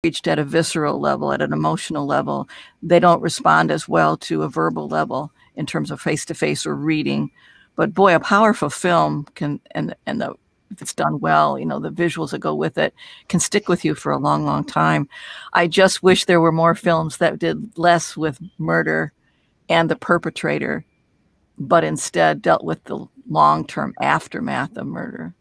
reached at a visceral level, at an emotional level. They don't respond as well to a verbal level in terms of face-to-face or reading. But boy, a powerful film can, if it's done well, the visuals that go with it can stick with you for a long, long time. I just wish there were more films that did less with murder and the perpetrator, but instead dealt with the long-term aftermath of murder.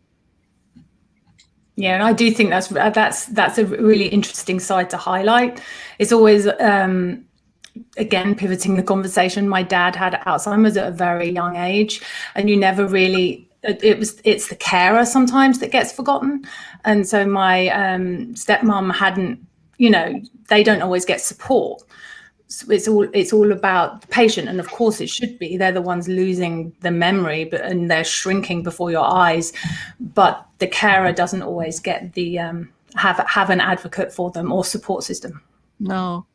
Yeah, and I do think that's a really interesting side to highlight. It's always again pivoting the conversation. My dad had Alzheimer's at a very young age, and you never really. It's the carer sometimes that gets forgotten, and so my stepmom hadn't. They don't always get support. So it's all about the patient, and of course it should be. They're the ones losing the memory, and they're shrinking before your eyes. But the carer doesn't always get the have an advocate for them or support system. No,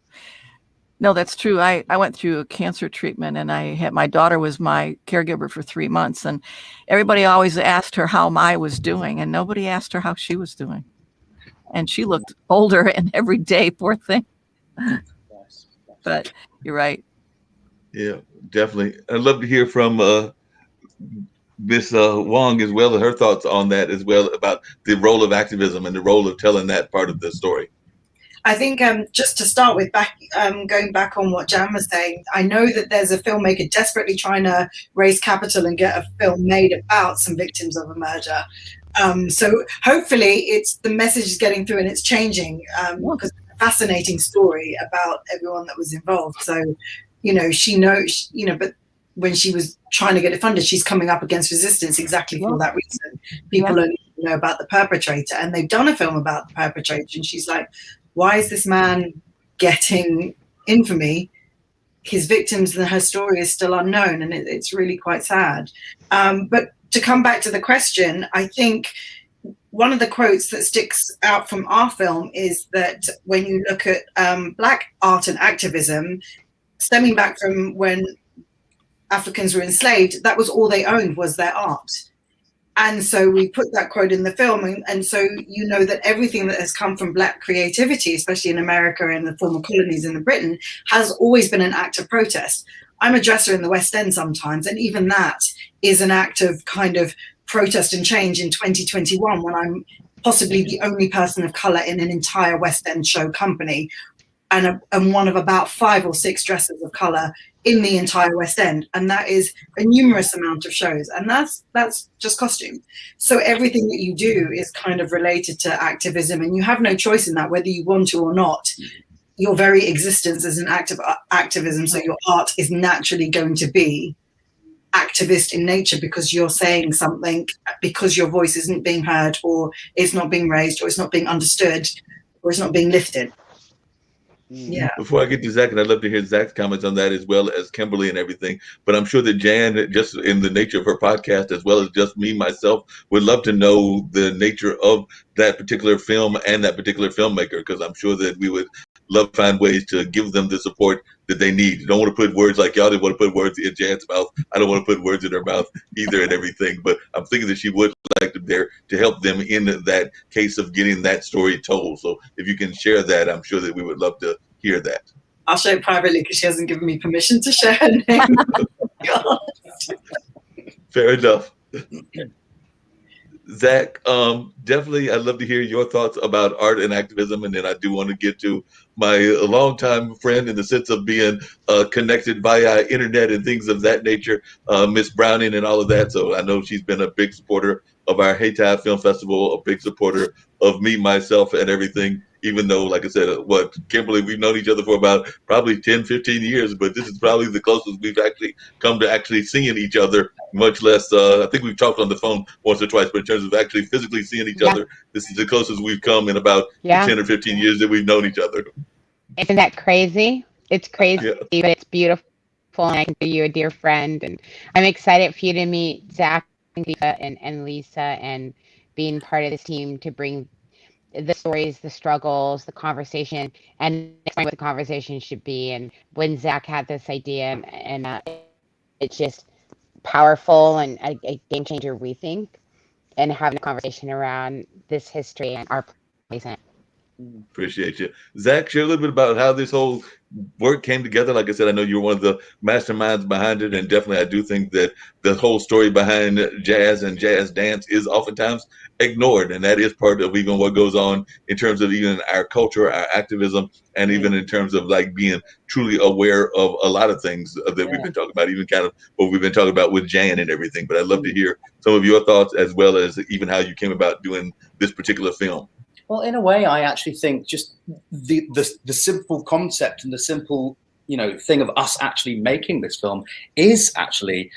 that's true. I went through a cancer treatment, and my daughter was my caregiver for 3 months, and everybody always asked her how I was doing, and nobody asked her how she was doing. And she looked older and every day, poor thing. But you're right. Yeah, definitely. I'd love to hear from Miss Wong as well, her thoughts on that as well, about the role of activism and the role of telling that part of the story. I think just to start with, going back on what Jan was saying, I know that there's a filmmaker desperately trying to raise capital and get a film made about some victims of a murder. So hopefully the message is getting through and it's changing, because it's a fascinating story about everyone that was involved. So, she knows, but when she was trying to get it funded, she's coming up against resistance exactly for that reason. People don't know about the perpetrator, and they've done a film about the perpetrator, and she's like, why is this man getting infamy? His victims and her story is still unknown, and it's really quite sad. But to come back to the question, I think one of the quotes that sticks out from our film is that when you look at Black art and activism, stemming back from when Africans were enslaved, that was all they owned, was their art. And so we put that quote in the film, and so that everything that has come from Black creativity, especially in America and the former colonies in Britain, has always been an act of protest. I'm a dresser in the West End sometimes, and even that is an act of kind of protest and change in 2021, when I'm possibly the only person of colour in an entire West End show company, and one of about 5 or 6 dressers of colour in the entire West End, and that is a numerous amount of shows, and that's just costume. So everything that you do is kind of related to activism, and you have no choice in that, whether you want to or not. Your very existence is an act of activism, so your art is naturally going to be activist in nature, because you're saying something, because your voice isn't being heard, or it's not being raised, or it's not being understood, or it's not being lifted. Yeah. Before I get to Zach, and I'd love to hear Zach's comments on that, as well as Kimberly and everything, but I'm sure that Jan, just in the nature of her podcast, as well as just me, myself, would love to know the nature of that particular film and that particular filmmaker, because I'm sure that we would love to find ways to give them the support that they need. You don't want to put words like y'all didn't want to put words in Jan's mouth. I don't want to put words in her mouth either and everything, but I'm thinking that she would like to there to help them in that case of getting that story told. So if you can share that, I'm sure that we would love to hear that. I'll share it privately because she hasn't given me permission to share her name. Fair enough. Zach, definitely I'd love to hear your thoughts about art and activism, and then I do want to get to my longtime friend in the sense of being connected via internet and things of that nature, Miss Browning and all of that. So I know she's been a big supporter of our Hayti Film Festival, a big supporter of me, myself, and everything, even though, like I said, Kimberly, we've known each other for about probably 10, 15 years, but this is probably the closest we've actually come to actually seeing each other, much less, I think we've talked on the phone once or twice, but in terms of actually physically seeing each other, this is the closest we've come in about 10 or 15 years that we've known each other. Isn't that crazy? It's crazy, but it's beautiful, and I consider you a dear friend, and I'm excited for you to meet Zach and Lisa, and being part of this team to bring the stories, the struggles, the conversation, and what the conversation should be. And when Zach had this idea, and it's just powerful and a game changer, we think, and having a conversation around this history and our place in it. Appreciate you. Zach, share a little bit about how this whole work came together. Like I said, I know you're one of the masterminds behind it, and definitely I do think that the whole story behind jazz and jazz dance is oftentimes ignored, and that is part of even what goes on in terms of even our culture, our activism, and even in terms of like being truly aware of a lot of things that we've been talking about, even kind of what we've been talking about with Jan and everything. But I'd love to hear some of your thoughts as well as even how you came about doing this particular film. Well, in a way, I actually think just the simple concept and the simple, thing of us actually making this film is actually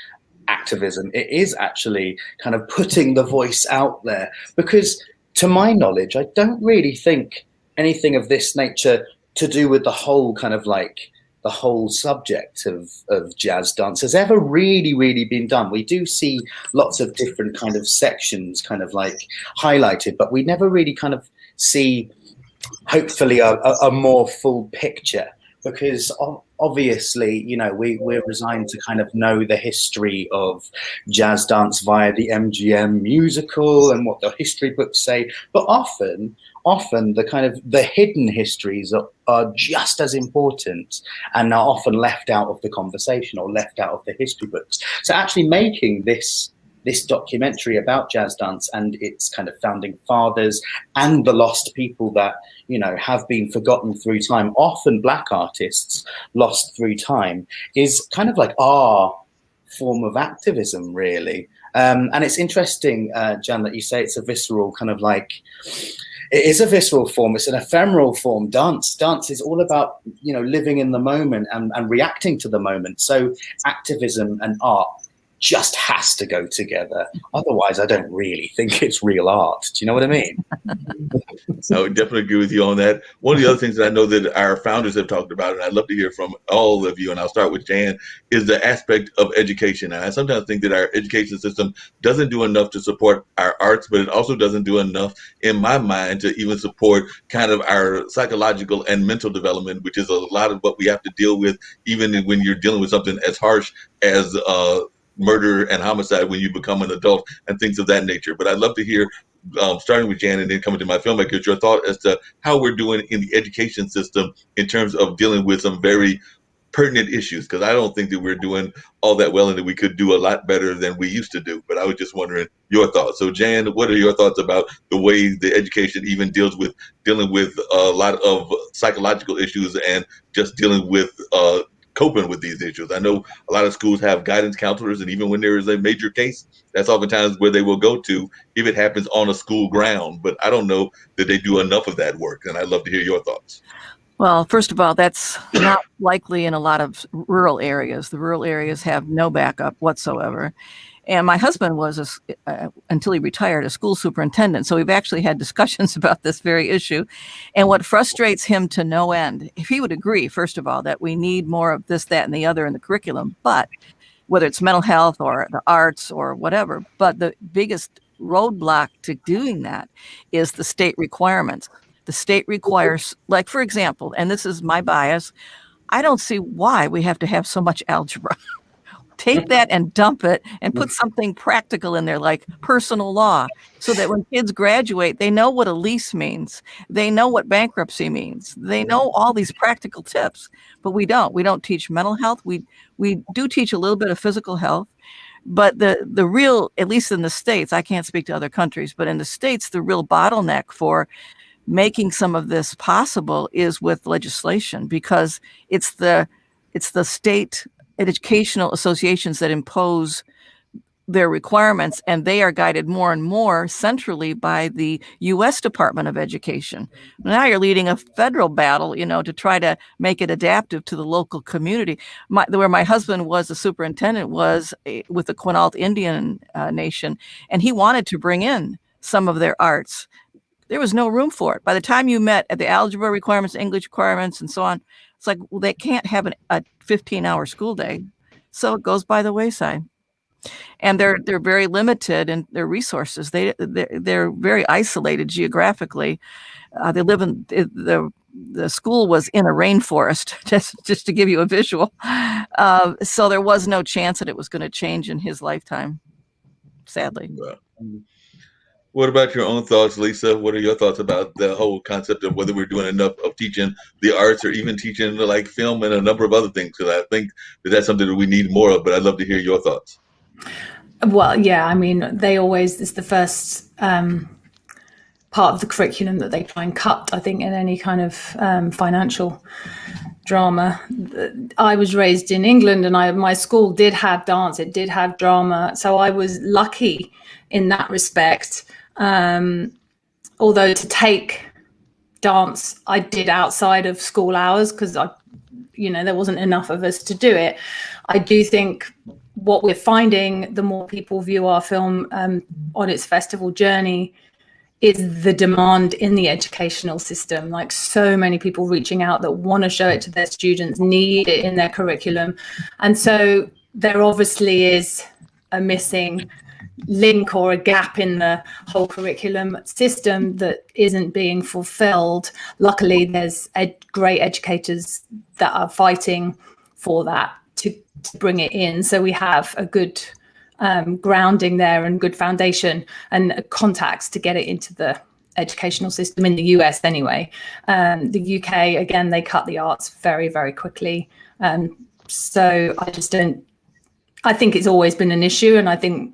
activism. It is actually kind of putting the voice out there, because to my knowledge, I don't really think anything of this nature to do with the whole kind of like the whole subject of jazz dance has ever really been done. We do see lots of different kind of sections kind of like highlighted, but we never really kind of see, hopefully, a more full picture, because obviously, we're resigned to kind of know the history of jazz dance via the MGM musical and what the history books say, but often the kind of the hidden histories are just as important and are often left out of the conversation or left out of the history books. So actually making this documentary about jazz dance and its kind of founding fathers and the lost people that, have been forgotten through time, often Black artists lost through time, is kind of like our form of activism, really. And it's interesting, Jan, that you say it's a visceral kind of like, it is a visceral form. It's an ephemeral form. Dance is all about, living in the moment and reacting to the moment. So activism and art just has to go together. Otherwise, I don't really think it's real art. Do you know what I mean? I would definitely agree with you on that. One of the other things that I know that our founders have talked about, and I'd love to hear from all of you, and I'll start with Jan, is the aspect of education. And I sometimes think that our education system doesn't do enough to support our arts, but it also doesn't do enough, in my mind, to even support kind of our psychological and mental development, which is a lot of what we have to deal with, even when you're dealing with something as harsh as murder and homicide when you become an adult and things of that nature. But I'd love to hear, starting with Jan and then coming to my filmmakers, your thought as to how we're doing in the education system in terms of dealing with some very pertinent issues, because I don't think that we're doing all that well and that we could do a lot better than we used to do. But I was just wondering your thoughts. So Jan, what are your thoughts about the way the education even dealing with a lot of psychological issues and just dealing with coping with these issues? I know a lot of schools have guidance counselors, and even when there is a major case, that's oftentimes where they will go to if it happens on a school ground. But I don't know that they do enough of that work, and I'd love to hear your thoughts. Well, first of all, that's not likely in a lot of rural areas. The rural areas have no backup whatsoever. And my husband was, until he retired, a school superintendent. So we've actually had discussions about this very issue. And what frustrates him to no end, if he would agree, first of all, that we need more of this, that, and the other in the curriculum, but whether it's mental health or the arts or whatever, but the biggest roadblock to doing that is the state requirements. The state requires, like, for example, and this is my bias, I don't see why we have to have so much algebra. Take that and dump it and put something practical in there, like personal law, so that when kids graduate, they know what a lease means. They know what bankruptcy means. They know all these practical tips, but we don't. We don't teach mental health. We do teach a little bit of physical health, but the real, at least in the States, I can't speak to other countries, but in the States, the real bottleneck for making some of this possible is with legislation, because it's the state educational associations that impose their requirements, and they are guided more and more centrally by the U.S. Department of Education. Now you're leading a federal battle, to try to make it adaptive to the local community. Where my husband was a superintendent was with the Quinault Indian Nation, and he wanted to bring in some of their arts. There was no room for it. By the time you met at the algebra requirements, English requirements, and so on, it's like, well, they can't have a 15-hour school day. So it goes by the wayside. And they're very limited in their resources. They're very isolated geographically. They live in the school was in a rainforest, just to give you a visual. So there was no chance that it was going to change in his lifetime, sadly. What about your own thoughts, Lisa? What are your thoughts about the whole concept of whether we're doing enough of teaching the arts or even teaching like film and a number of other things? Because I think that that's something that we need more of, but I'd love to hear your thoughts. Well, yeah, I mean, it's the first part of the curriculum that they try and cut, I think, in any kind of financial drama. I was raised in England, and my school did have dance, it did have drama, so I was lucky in that respect. Although to take dance, I did outside of school hours because there wasn't enough of us to do it. I do think what we're finding, the more people view our film on its festival journey, is the demand in the educational system. Like, so many people reaching out that want to show it to their students, need it in their curriculum. And so there obviously is a missing link or a gap in the whole curriculum system that isn't being fulfilled. Luckily, there's great educators that are fighting for that to bring it in. So we have a good grounding there and good foundation and contacts to get it into the educational system in the US anyway. The UK, again, they cut the arts very, very quickly. So I think it's always been an issue, and I think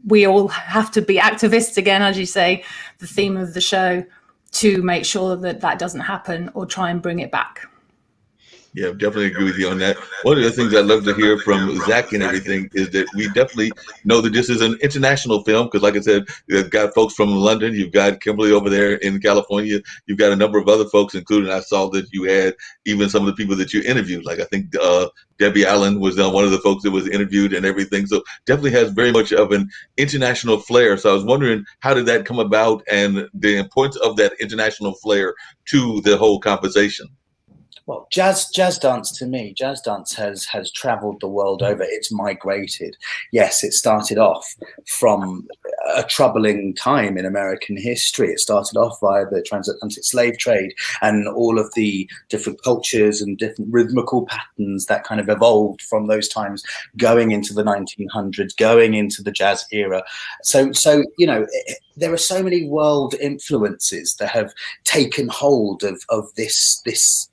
we all have to be activists again, as you say, the theme of the show, to make sure that that doesn't happen or try and bring it back. Yeah, definitely agree with you on that. One of the things I'd love to hear from Zach and everything is that we definitely know that this is an international film because, like I said, you've got folks from London, you've got Kimberly over there in California, you've got a number of other folks, including I saw that you had even some of the people that you interviewed. Like I think Debbie Allen was one of the folks that was interviewed and everything. So definitely has very much of an international flair. So I was wondering, how did that come about and the importance of that international flair to the whole conversation? Well, jazz dance, to me, jazz dance has traveled the world over. It's migrated. Yes, it started off from a troubling time in American history. It started off via the transatlantic slave trade and all of the different cultures and different rhythmical patterns that kind of evolved from those times, going into the 1900s, going into the jazz era. So there are so many world influences that have taken hold of this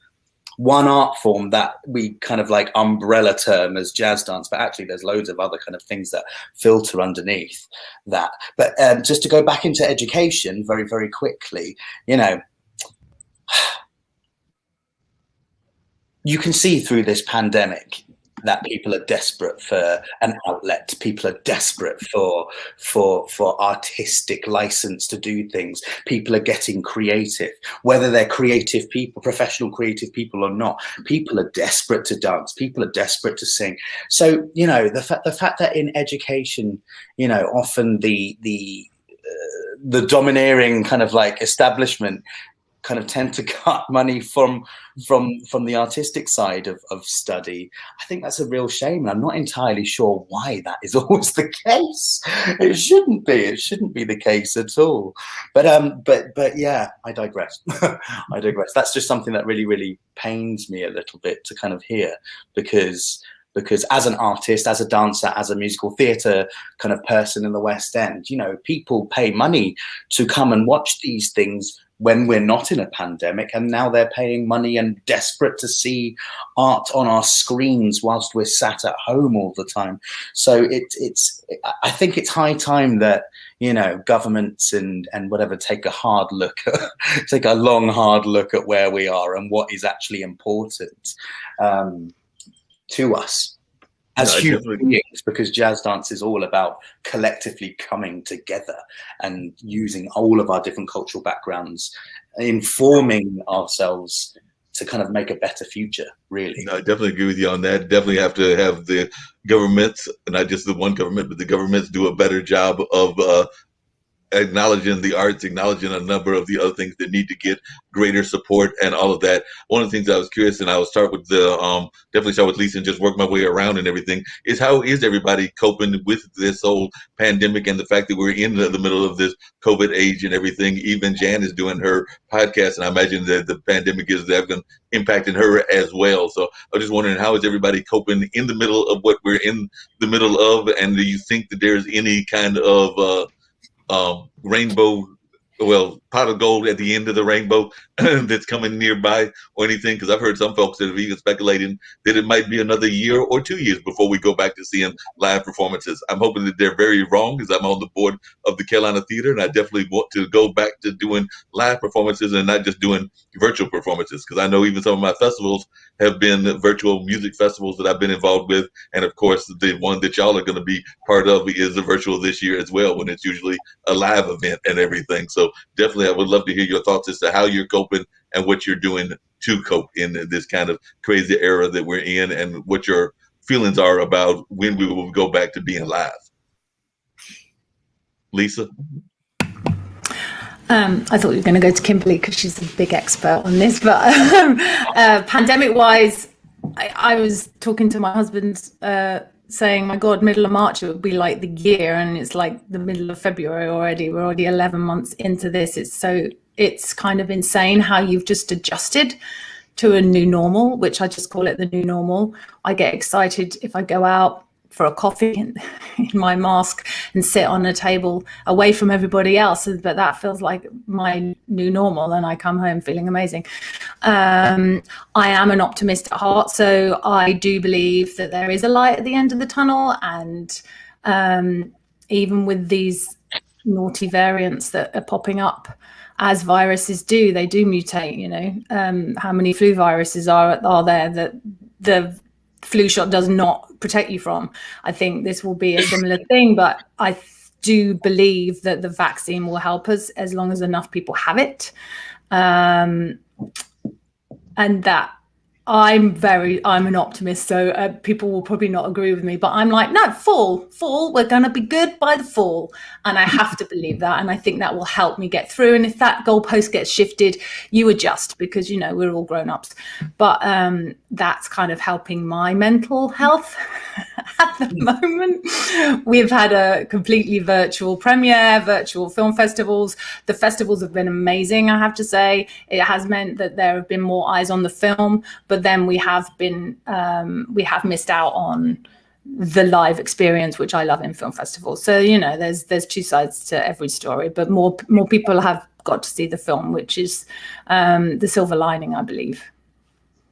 one art form that we kind of like umbrella term as jazz dance, but actually there's loads of other kind of things that filter underneath that. But just to go back into education very, very quickly, you can see through this pandemic that people are desperate for an outlet. People are desperate for artistic license to do things. People are getting creative, whether they're creative people, professional creative people or not. People are desperate to dance. People are desperate to sing. So, the fact that in education, often the domineering kind of like establishment kind of tend to cut money from the artistic side of study. I think that's a real shame. I'm not entirely sure why that is always the case. It shouldn't be. It shouldn't be the case at all. But yeah, I digress. I digress. That's just something that really, really pains me a little bit to kind of hear, because as an artist, as a dancer, as a musical theatre kind of person in the West End, people pay money to come and watch these things when we're not in a pandemic, and now they're paying money and desperate to see art on our screens whilst we're sat at home all the time. So I think it's high time that governments and whatever take a long hard look at where we are and what is actually important to us as human beings, because jazz dance is all about collectively coming together and using all of our different cultural backgrounds, informing ourselves to kind of make a better future, really. No, I definitely agree with you on that. Definitely have to have the governments, not just the one government, but the governments do a better job of acknowledging the arts, acknowledging a number of the other things that need to get greater support and all of that. One of the things I was curious, and I will start with definitely start with Lisa and just work my way around and everything, is how is everybody coping with this whole pandemic and the fact that we're in the middle of this COVID age and everything. Even Jan is doing her podcast, and I imagine that the pandemic is impacting her as well. So I was just wondering, how is everybody coping in the middle of what we're in the middle of, and do you think that there's any kind of rainbow, well, pot of gold at the end of the rainbow that's coming nearby or anything? Because I've heard some folks that have even speculating that it might be another year or 2 years before we go back to seeing live performances. I'm hoping that they're very wrong, because I'm on the board of the Carolina Theater, and I definitely want to go back to doing live performances and not just doing virtual performances, because I know even some of my festivals have been virtual music festivals that I've been involved with. And of course, the one that y'all are going to be part of is a virtual this year as well, when it's usually a live event and everything. So definitely, I would love to hear your thoughts as to how you're coping and what you're doing to cope in this kind of crazy era that we're in, and what your feelings are about when we will go back to being live. Lisa? I thought you were going to go to Kimberly because she's a big expert on this, but pandemic-wise, I was talking to my husband saying, my God, middle of March, it would be like the year, and it's like the middle of February already. We're already 11 months into this. It's kind of insane how you've just adjusted to a new normal, which I just call it the new normal. I get excited if I go out for a coffee in my mask and sit on a table away from everybody else, but that feels like my new normal, and I come home feeling amazing. I am an optimist at heart, so I do believe that there is a light at the end of the tunnel, and even with these naughty variants that are popping up, as viruses do, they do mutate. You know, how many flu viruses are there that the flu shot does not protect you from? I think this will be a similar thing, but I do believe that the vaccine will help us as long as enough people have it. And that I'm an optimist, so people will probably not agree with me, but I'm like, no, fall, we're going to be good by the fall. And I have to believe that. And I think that will help me get through. And if that goalpost gets shifted, you adjust, because, you know, we're all grown-ups. But that's kind of helping my mental health at the moment. We've had a completely virtual premiere, virtual film festivals. The festivals have been amazing, I have to say. It has meant that there have been more eyes on the film, but then we have missed out on the live experience, which I love in film festivals. So, you know, there's two sides to every story, but more people have got to see the film, which is the silver lining, I believe.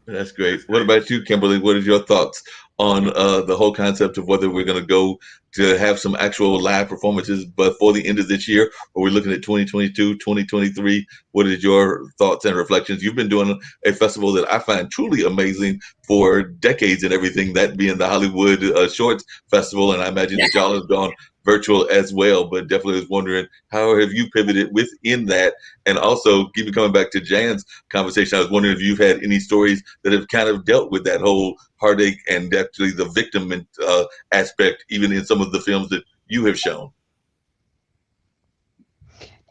That's great. What about you, Kimberly? What are your thoughts on the whole concept of whether we're going to go to have some actual live performances before the end of this year, or we're looking at 2022, 2023? What is your thoughts and reflections? You've been doing a festival that I find truly amazing for decades and everything, that being the Hollywood Shorts Festival, and I imagine that y'all have gone virtual as well, but definitely was wondering, how have you pivoted within that? And also, even coming back to Jan's conversation, I was wondering if you've had any stories that have kind of dealt with that whole heartache and actually the victim aspect, even in some of the films that you have shown.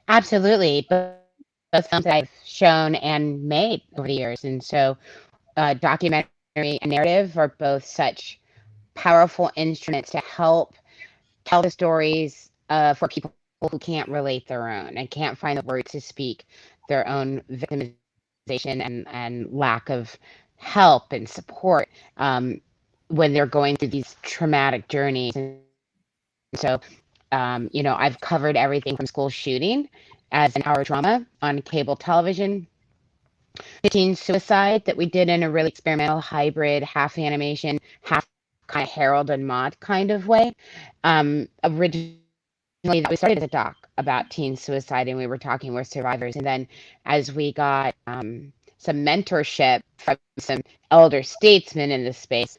Absolutely. Both films that I've shown and made over the years. And so documentary and narrative are both such powerful instruments to help tell the stories for people who can't relate their own and can't find the words to speak their own victimization and lack of help and support when they're going through these traumatic journeys. And so, you know, I've covered everything from school shooting as an hour drama on cable television, to teen suicide that we did in a really experimental hybrid, half animation, half kind of Harold and Maude kind of way. Originally, we started as a doc about teen suicide, and we were talking with survivors. And then as we got some mentorship from some elder statesmen in this space,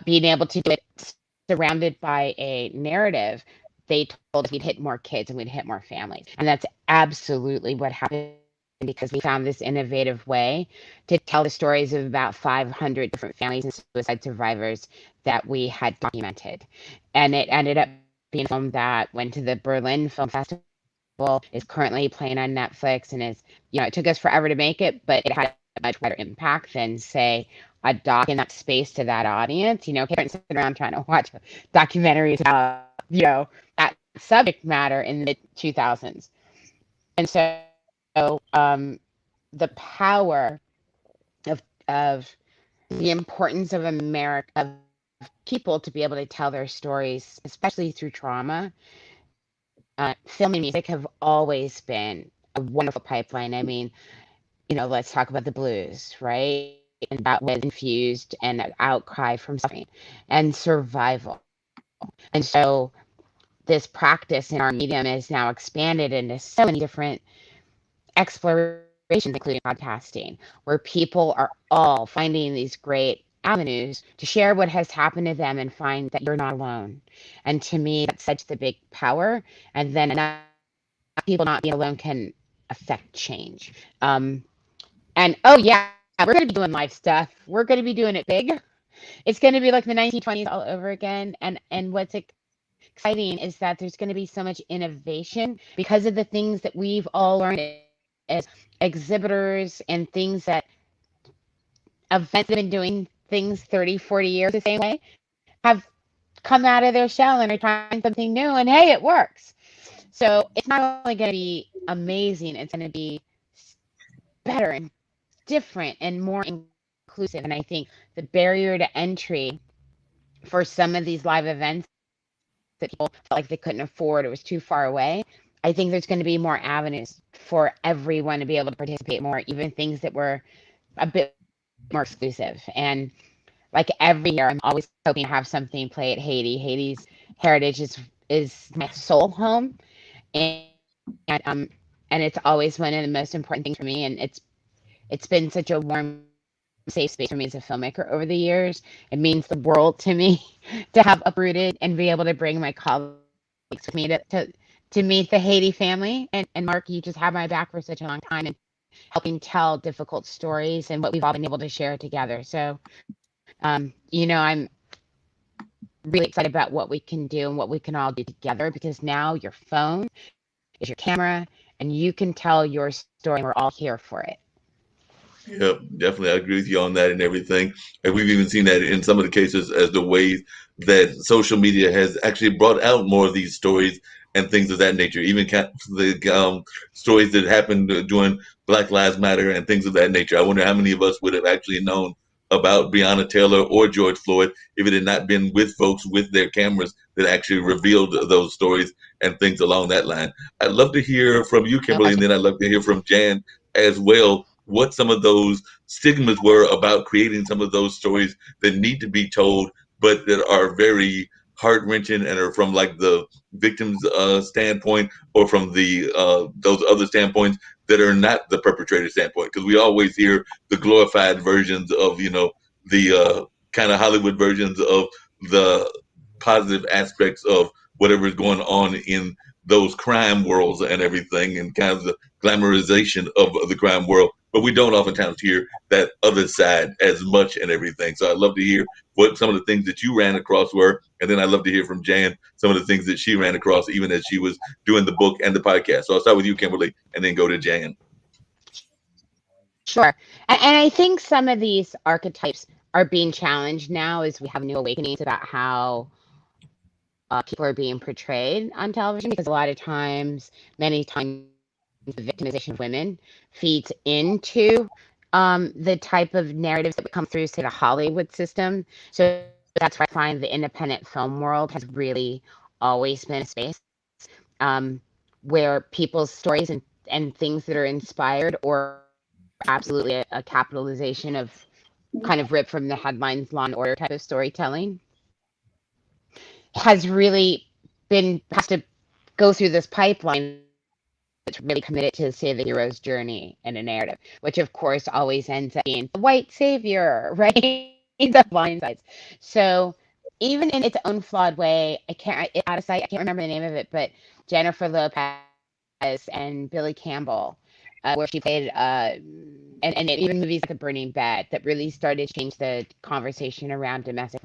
being able to do it surrounded by a narrative, they told us we'd hit more kids and we'd hit more families. And that's absolutely what happened, because we found this innovative way to tell the stories of about 500 different families and suicide survivors that we had documented. And it ended up being a film that went to the Berlin Film Festival, is currently playing on Netflix, and is, you know, it took us forever to make it, but it had a much better impact than, say, a doc in that space to that audience. You know, parents sitting around trying to watch documentaries about, you know, that subject matter in the 2000s. And so the power of the importance of of people to be able to tell their stories, especially through trauma, Film and music have always been a wonderful pipeline. I mean, let's talk about the blues, right? And that was infused and an outcry from suffering and survival. And so this practice in our medium is now expanded into so many different explorations, including podcasting, where people are all finding these great avenues to share what has happened to them and find that you're not alone. And to me, that's such the big power. And then enough people not being alone can affect change. And oh yeah, we're going to be doing live stuff. We're going to be doing it big. It's going to be like the 1920s all over again. And what's exciting is that there's going to be so much innovation because of the things that we've all learned as exhibitors and things that events that have been doing things 30, 40 years the same way have come out of their shell and are trying something new. And hey, it works. So it's not only going to be amazing, it's going to be better and different and more inclusive. And I think the barrier to entry for some of these live events that people felt like they couldn't afford, it was too far away. I think there's going to be more avenues for everyone to be able to participate more, even things that were a bit more exclusive. And like every year, I'm always hoping to have something play at Haiti. Haiti's heritage is my soul home, and it's always one of the most important things for me. And it's been such a warm, safe space for me as a filmmaker over the years. It means the world to me to have uprooted and be able to bring my colleagues with me to meet the Haiti family. And Mark, you just had my back for such a long time and helping tell difficult stories and what we've all been able to share together. So, I'm really excited about what we can do and what we can all do together, because now your phone is your camera and you can tell your story and we're all here for it. Yep, definitely. I agree with you on that and everything. And we've even seen that in some of the cases as the ways that social media has actually brought out more of these stories and things of that nature. Even the stories that happened during Black Lives Matter and things of that nature. I wonder how many of us would have actually known about Breonna Taylor or George Floyd if it had not been with folks with their cameras that actually revealed those stories and things along that line. I'd love to hear from you, Kimberly, and then I'd love to hear from Jan as well, what some of those stigmas were about creating some of those stories that need to be told, but that are very heart-wrenching and are from like the victim's standpoint, or from the those other standpoints that are not the perpetrator standpoint. Because we always hear the glorified versions of, the kind of Hollywood versions of the positive aspects of whatever is going on in those crime worlds and everything, and kind of the glamorization of the crime world. But we don't oftentimes hear that other side as much and everything. So I'd love to hear what some of the things that you ran across were. And then I'd love to hear from Jan some of the things that she ran across, even as she was doing the book and the podcast. So I'll start with you, Kimberly, and then go to Jan. Sure. And I think some of these archetypes are being challenged now as we have new awakenings about how people are being portrayed on television, because a lot of times, many times, the victimization of women feeds into the type of narratives that would come through, say, the Hollywood system. So that's why I find the independent film world has really always been a space where people's stories and things that are inspired or absolutely a capitalization of kind of ripped from the headlines, Law and Order type of storytelling has to go through this pipeline that's really committed to, say, the hero's journey and a narrative, which of course always ends up being the white savior, right? The blind sides. So even in its own flawed way, out of sight, I can't remember the name of it, but Jennifer Lopez and Billy Campbell, where she played, and even movies like The Burning Bed that really started to change the conversation around domestic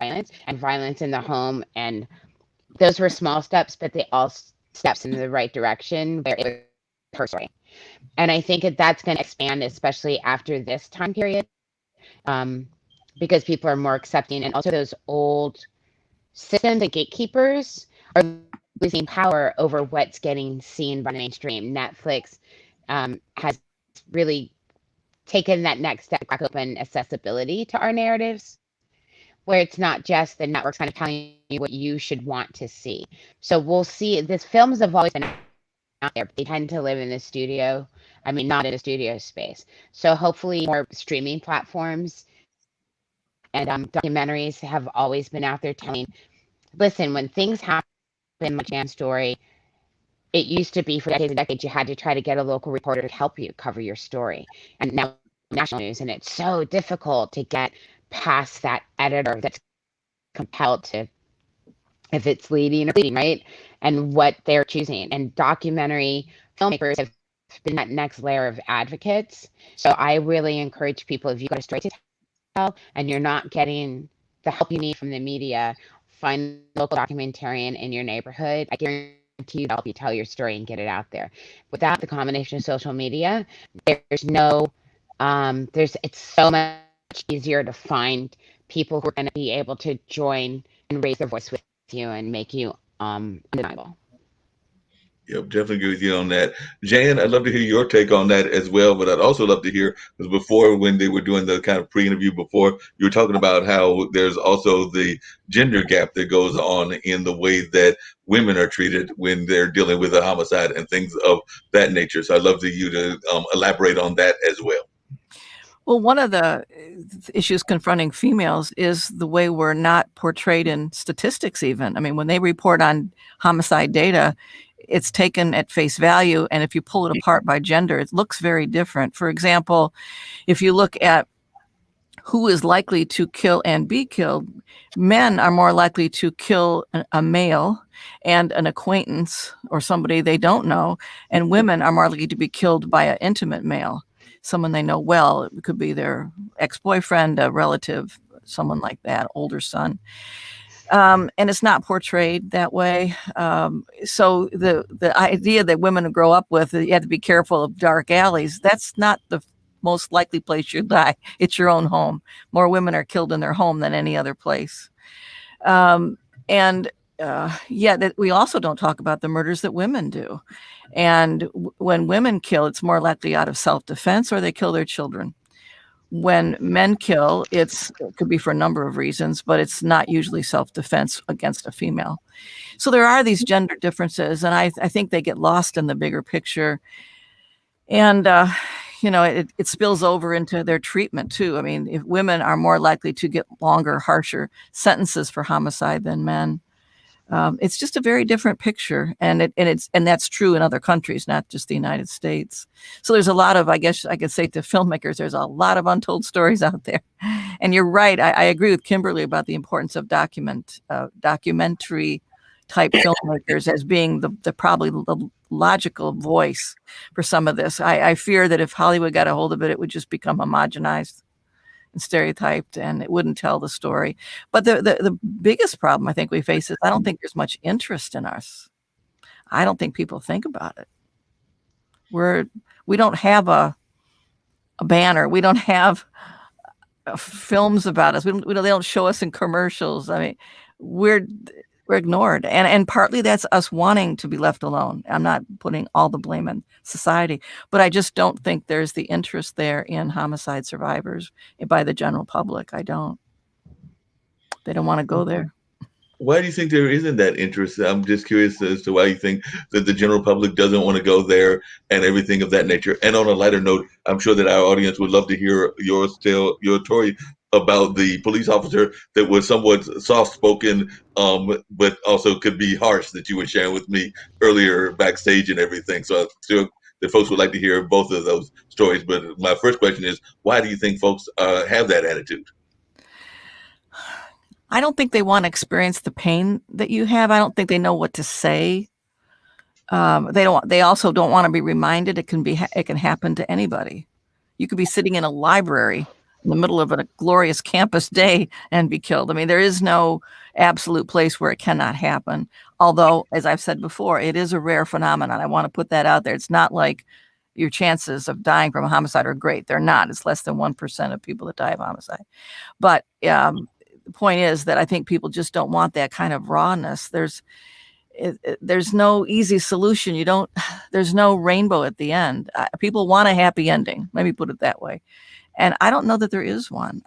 violence and violence in the home. And those were small steps, but they all steps in the right direction where it was her story. And I think that's going to expand, especially after this time period, because people are more accepting, and also those old systems and gatekeepers are losing power over what's getting seen by the mainstream. Netflix has really taken that next step back, open accessibility to our narratives. where it's not just the networks kind of telling you what you should want to see. So we'll see. This films have always been out there. They tend to live in the studio. I mean, not in a studio space. So hopefully more streaming platforms and documentaries have always been out there telling, listen, when things happen, like Jan's story, it used to be for decades and decades, you had to try to get a local reporter to help you cover your story. And now national news, and it's so difficult to get past that editor that's compelled to, if it's leading or leading, right? And what they're choosing. And documentary filmmakers have been that next layer of advocates. So I really encourage people, if you've got a story to tell and you're not getting the help you need from the media, find a local documentarian in your neighborhood. I guarantee you to help you tell your story and get it out there. Without the combination of social media, there's no, it's so much easier to find people who are going to be able to join and raise their voice with you and make you undeniable. Yep, definitely agree with you on that. Jan, I'd love to hear your take on that as well, but I'd also love to hear, because before, when they were doing the kind of pre-interview before, you were talking about how there's also the gender gap that goes on in the way that women are treated when they're dealing with a homicide and things of that nature. So I'd love for you to elaborate on that as well. Well, one of the issues confronting females is the way we're not portrayed in statistics even. I mean, when they report on homicide data, it's taken at face value. And if you pull it apart by gender, it looks very different. For example, if you look at who is likely to kill and be killed, men are more likely to kill a male and an acquaintance or somebody they don't know. And women are more likely to be killed by an intimate male, someone they know well. It could be their ex-boyfriend, a relative, someone like that, older son. And it's not portrayed that way. So the idea that women grow up with, you have to be careful of dark alleys, that's not the most likely place you die. It's your own home. More women are killed in their home than any other place. That we also don't talk about the murders that women do. And when women kill, it's more likely out of self-defense or they kill their children. When men kill, it could be for a number of reasons, but it's not usually self-defense against a female. So there are these gender differences, and I think they get lost in the bigger picture. And, it spills over into their treatment too. I mean, if women are more likely to get longer, harsher sentences for homicide than men, it's just a very different picture, and that's true in other countries, not just the United States. So there's a lot of, I guess I could say to filmmakers, there's a lot of untold stories out there. And you're right. I agree with Kimberly about the importance of documentary type filmmakers as being the probably the logical voice for some of this. I fear that if Hollywood got a hold of it, it would just become homogenized and stereotyped, and it wouldn't tell the story. But the biggest problem I think we face is I don't think there's much interest in us. I don't think people think about it. We don't have a banner. We don't have films about us. They don't show us in commercials. I mean, we're ignored. And partly that's us wanting to be left alone. I'm not putting all the blame on society, but I just don't think there's the interest there in homicide survivors by the general public. I don't. They don't want to go there. Why do you think there isn't that interest? I'm just curious as to why you think that the general public doesn't want to go there and everything of that nature. And on a lighter note, I'm sure that our audience would love to hear your story about the police officer that was somewhat soft-spoken, but also could be harsh, that you were sharing with me earlier backstage and everything. So I'm sure that folks would like to hear both of those stories. But my first question is, why do you think folks have that attitude? I don't think they want to experience the pain that you have. I don't think they know what to say. They also don't want to be reminded it can happen to anybody. You could be sitting in a library in the middle of a glorious campus day and be killed. I mean, there is no absolute place where it cannot happen. Although, as I've said before, it is a rare phenomenon. I want to put that out there. It's not like your chances of dying from a homicide are great. They're not. It's less than 1% of people that die of homicide. But the point is that I think people just don't want that kind of rawness. There's no easy solution. There's no rainbow at the end. People want a happy ending. Let me put it that way. And I don't know that there is one.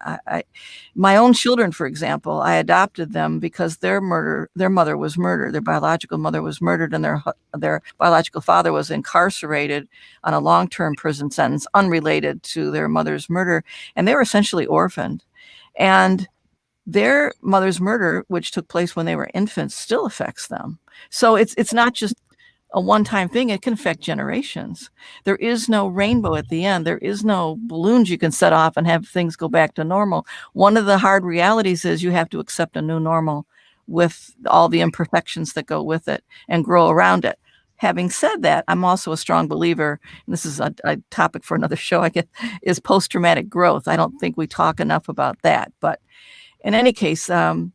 My own children, for example, I adopted them because their mother was murdered. Their biological mother was murdered, and their biological father was incarcerated on a long-term prison sentence unrelated to their mother's murder. And they were essentially orphaned. And their mother's murder, which took place when they were infants, still affects them. So it's not just a one-time thing. It can affect generations. There is no rainbow at the end. There is no balloons you can set off and have things go back to normal. One of the hard realities is you have to accept a new normal with all the imperfections that go with it and grow around it. Having said that, I'm also a strong believer, and this is a topic for another show, I guess, is post-traumatic growth. I don't think we talk enough about that. But in any case, to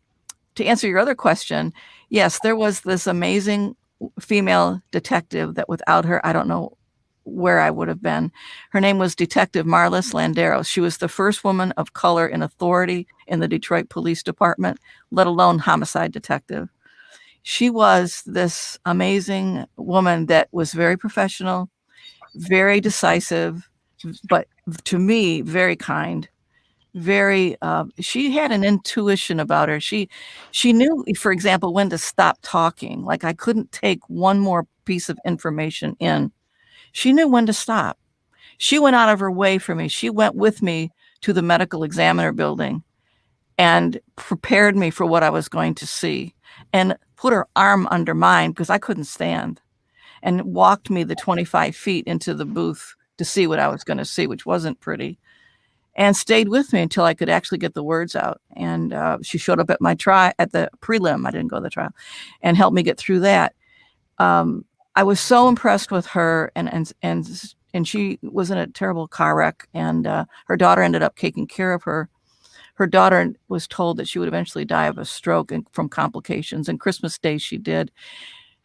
answer your other question, yes, there was this amazing female detective that without her, I don't know where I would have been. Her name was Detective Marlis Landeros. She was the first woman of color in authority in the Detroit Police Department, let alone homicide detective. She was this amazing woman that was very professional, very decisive, but to me, very kind. Very she had an intuition about her. She knew, for example, when to stop talking. Like I couldn't take one more piece of information in. She knew when to stop. She went out of her way for me. She went with me to the medical examiner building and prepared me for what I was going to see, and put her arm under mine because I couldn't stand, and walked me the 25 feet into the booth to see what I was going to see, which wasn't pretty, and stayed with me until I could actually get the words out. And she showed up at my at the prelim. I didn't go to the trial, and helped me get through that. I was so impressed with her, and she was in a terrible car wreck, and her daughter ended up taking care of her. Her daughter was told that she would eventually die of a stroke and from complications, and Christmas Day she did.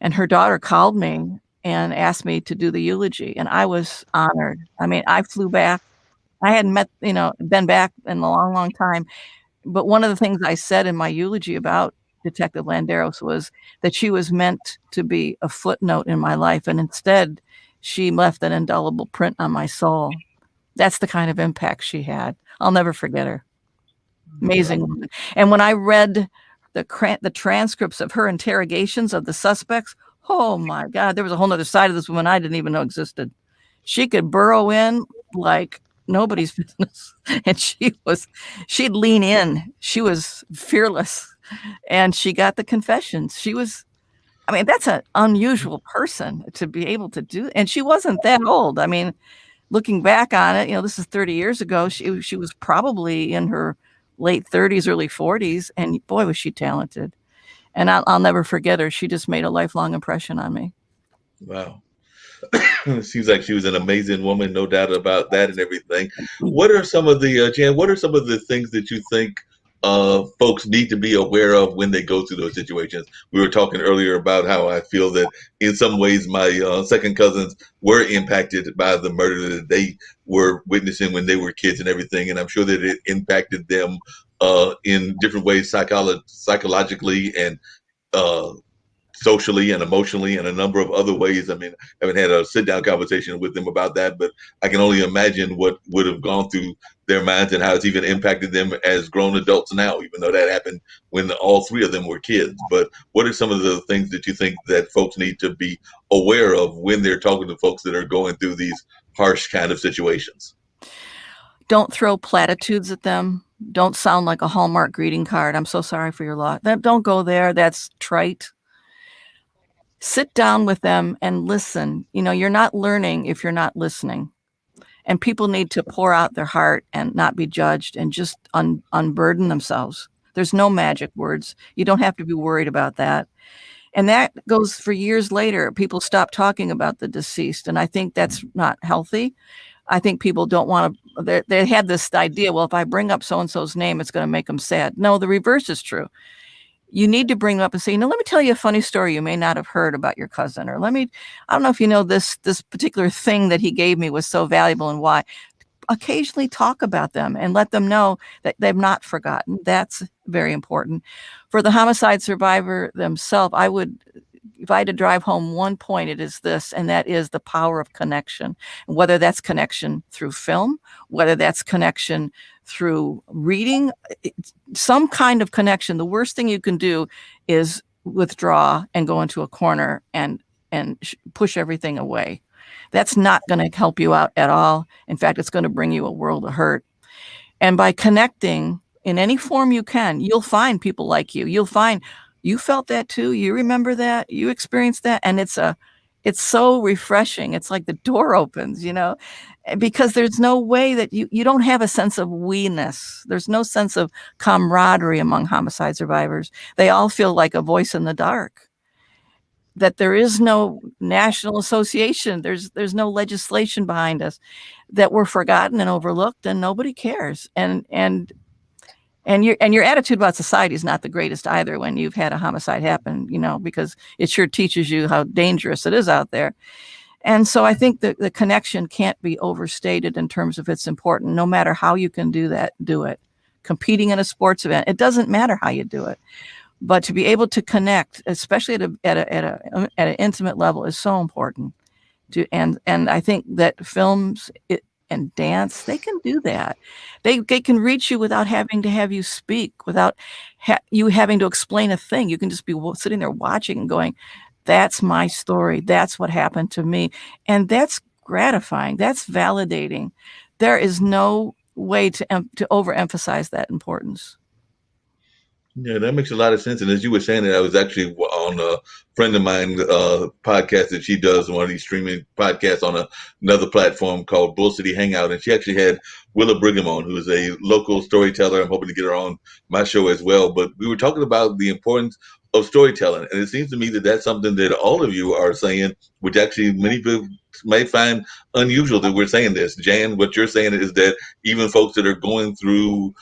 And her daughter called me and asked me to do the eulogy, and I was honored. I mean, I flew back. I hadn't been back in a long, long time. But one of the things I said in my eulogy about Detective Landeros was that she was meant to be a footnote in my life. And instead, she left an indelible print on my soul. That's the kind of impact she had. I'll never forget her. Amazing woman. And when I read the transcripts of her interrogations of the suspects, oh my God, there was a whole other side of this woman I didn't even know existed. She could burrow in like nobody's business. And she'd lean in. She was fearless, and she got the confessions. That's an unusual person to be able to do. And she wasn't that old. I mean, looking back on it, this is 30 years ago. She was probably in her late 30s, early 40s. And boy, was she talented. And I'll never forget her. She just made a lifelong impression on me. Wow. Seems like she was an amazing woman, no doubt about that and everything. What are some of the, Jan, what are some of the things that you think folks need to be aware of when they go through those situations? We were talking earlier about how I feel that in some ways my second cousins were impacted by the murder that they were witnessing when they were kids and everything. And I'm sure that it impacted them in different ways, psychologically and socially and emotionally and a number of other ways. I mean, I haven't had a sit-down conversation with them about that, but I can only imagine what would have gone through their minds and how it's even impacted them as grown adults now, even though that happened when all three of them were kids. But what are some of the things that you think that folks need to be aware of when they're talking to folks that are going through these harsh kind of situations? Don't throw platitudes at them. Don't sound like a Hallmark greeting card. I'm so sorry for your loss. Don't go there. That's trite. Sit down with them and listen. You're not learning if you're not listening. And people need to pour out their heart and not be judged and just unburden themselves. There's no magic words. You don't have to be worried about that. And that goes for years later. People stop talking about the deceased. And I think that's not healthy. I think people don't want to, they have this idea, well, if I bring up so-and-so's name, it's going to make them sad. No, the reverse is true. You need to bring up and say, let me tell you a funny story you may not have heard about your cousin. Or I don't know if you know this particular thing that he gave me was so valuable and why. Occasionally talk about them and let them know that they've not forgotten. That's very important. For the homicide survivor themselves, I would if I had to drive home one point, it is this, and that is the power of connection. Whether that's connection through film, whether that's connection through reading, some kind of connection. The worst thing you can do is withdraw and go into a corner and push everything away. That's not going to help you out at all. In fact, it's going to bring you a world of hurt. And by connecting in any form you can, you'll find people like you. You'll find you felt that too. You remember that. You experienced that. And it's so refreshing. It's like the door opens, because there's no way that you don't have a sense of we-ness. There's no sense of camaraderie among homicide survivors. They all feel like a voice in the dark. That there is no national association. There's no legislation behind us, that we're forgotten and overlooked, and nobody cares. And your attitude about society is not the greatest either when you've had a homicide happen, because it sure teaches you how dangerous it is out there. And so I think that the connection can't be overstated in terms of its importance. No matter how you can do that, do it. Competing in a sports event, it doesn't matter how you do it. But to be able to connect, especially at an intimate level, is so important. And I think that films and dance, they can do that. They can reach you without having to have you speak, without you having to explain a thing. You can just be sitting there watching and going, "That's my story. That's what happened to me," and that's gratifying. That's validating. There is no way to overemphasize that importance. Yeah, that makes a lot of sense. And as you were saying it, I was actually on a friend of mine podcast that she does, one of these streaming podcasts on another platform called Bull City Hangout. And she actually had Willa Brigham on, who is a local storyteller. I'm hoping to get her on my show as well. But we were talking about the importance of storytelling. And it seems to me that that's something that all of you are saying, which actually many people may find unusual that we're saying this. Jan, what you're saying is that even folks that are going through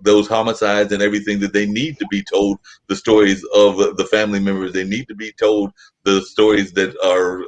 those homicides and everything, that they need to be told the stories of the family members. They need to be told the stories that are